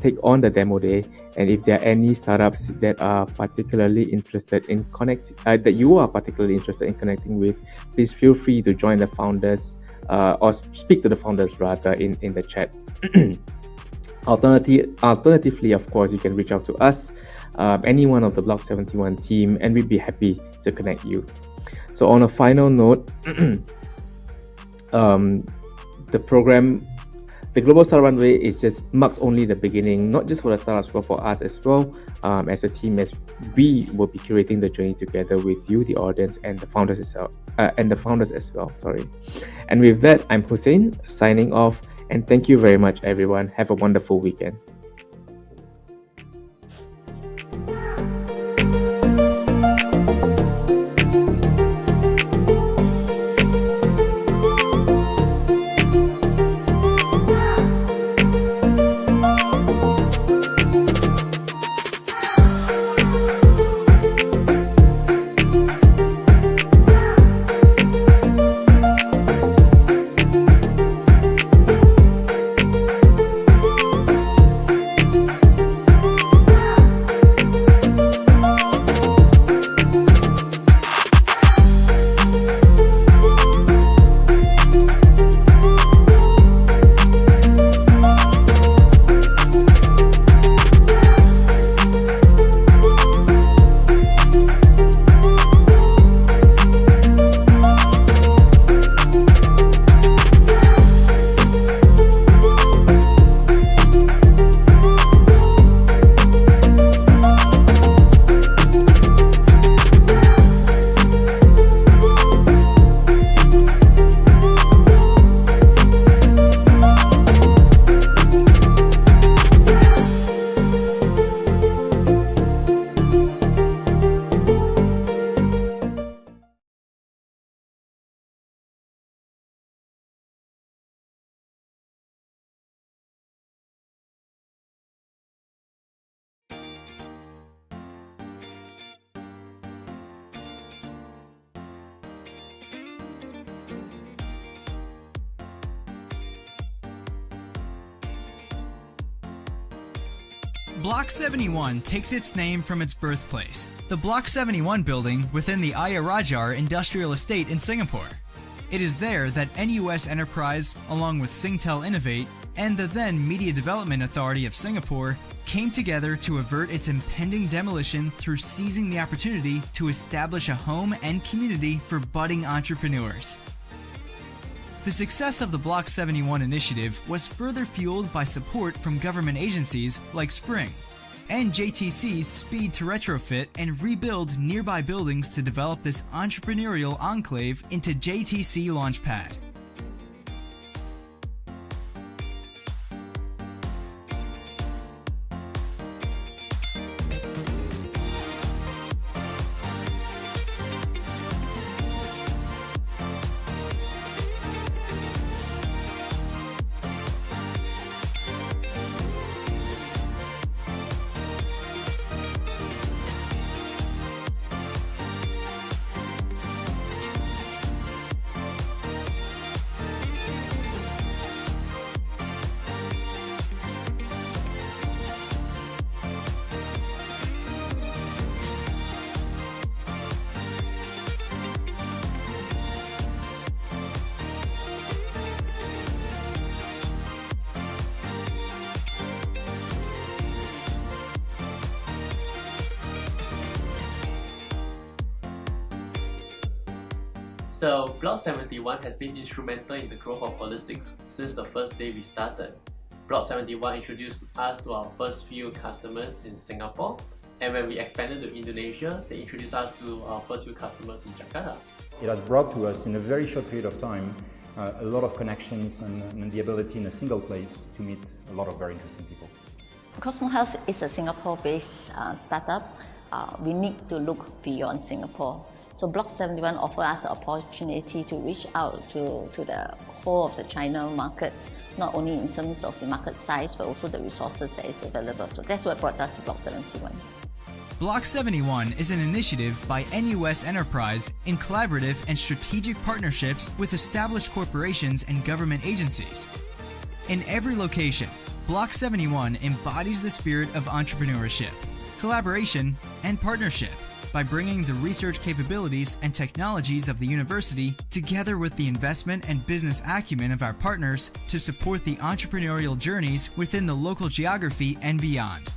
take on the demo day. And if there are any startups that are particularly interested in that you are particularly interested in connecting with, please feel free to join the founders or speak to the founders rather in the chat. Alternatively, of course, you can reach out to us, any one of the Block71 team, and we'd be happy to connect you. So on a final note, the program, the Global Startup Runway, marks only the beginning, not just for the startups, but for us as well, as a team, as we will be curating the journey together with you, the audience, and the founders as well. Sorry. And with that, I'm Hussein, signing off, and thank you very much, everyone. Have a wonderful weekend. Block71 takes its name from its birthplace, the Block71 building within the Ayer Rajah Industrial Estate in Singapore. It is there that NUS Enterprise, along with Singtel Innovate and the then Media Development Authority of Singapore, came together to avert its impending demolition through seizing the opportunity to establish a home and community for budding entrepreneurs. The success of the Block71 initiative was further fueled by support from government agencies like Spring, and JTC's speed to retrofit and rebuild nearby buildings to develop this entrepreneurial enclave into JTC Launchpad. So Block71 has been instrumental in the growth of holistics since the first day we started. Block71 introduced us to our first few customers in Singapore, and when we expanded to Indonesia, they introduced us to our first few customers in Jakarta. It has brought to us in a very short period of time a lot of connections and the ability in a single place to meet a lot of very interesting people. Cosmo Health is a Singapore-based startup we need to look beyond Singapore. So Block71 offers us the opportunity to reach out to the whole of the China market, not only in terms of the market size, but also the resources that is available. So that's what brought us to Block71. Block71 is an initiative by NUS Enterprise in collaborative and strategic partnerships with established corporations and government agencies. In every location, Block71 embodies the spirit of entrepreneurship, collaboration, and partnership by bringing the research capabilities and technologies of the university together with the investment and business acumen of our partners to support the entrepreneurial journeys within the local geography and beyond.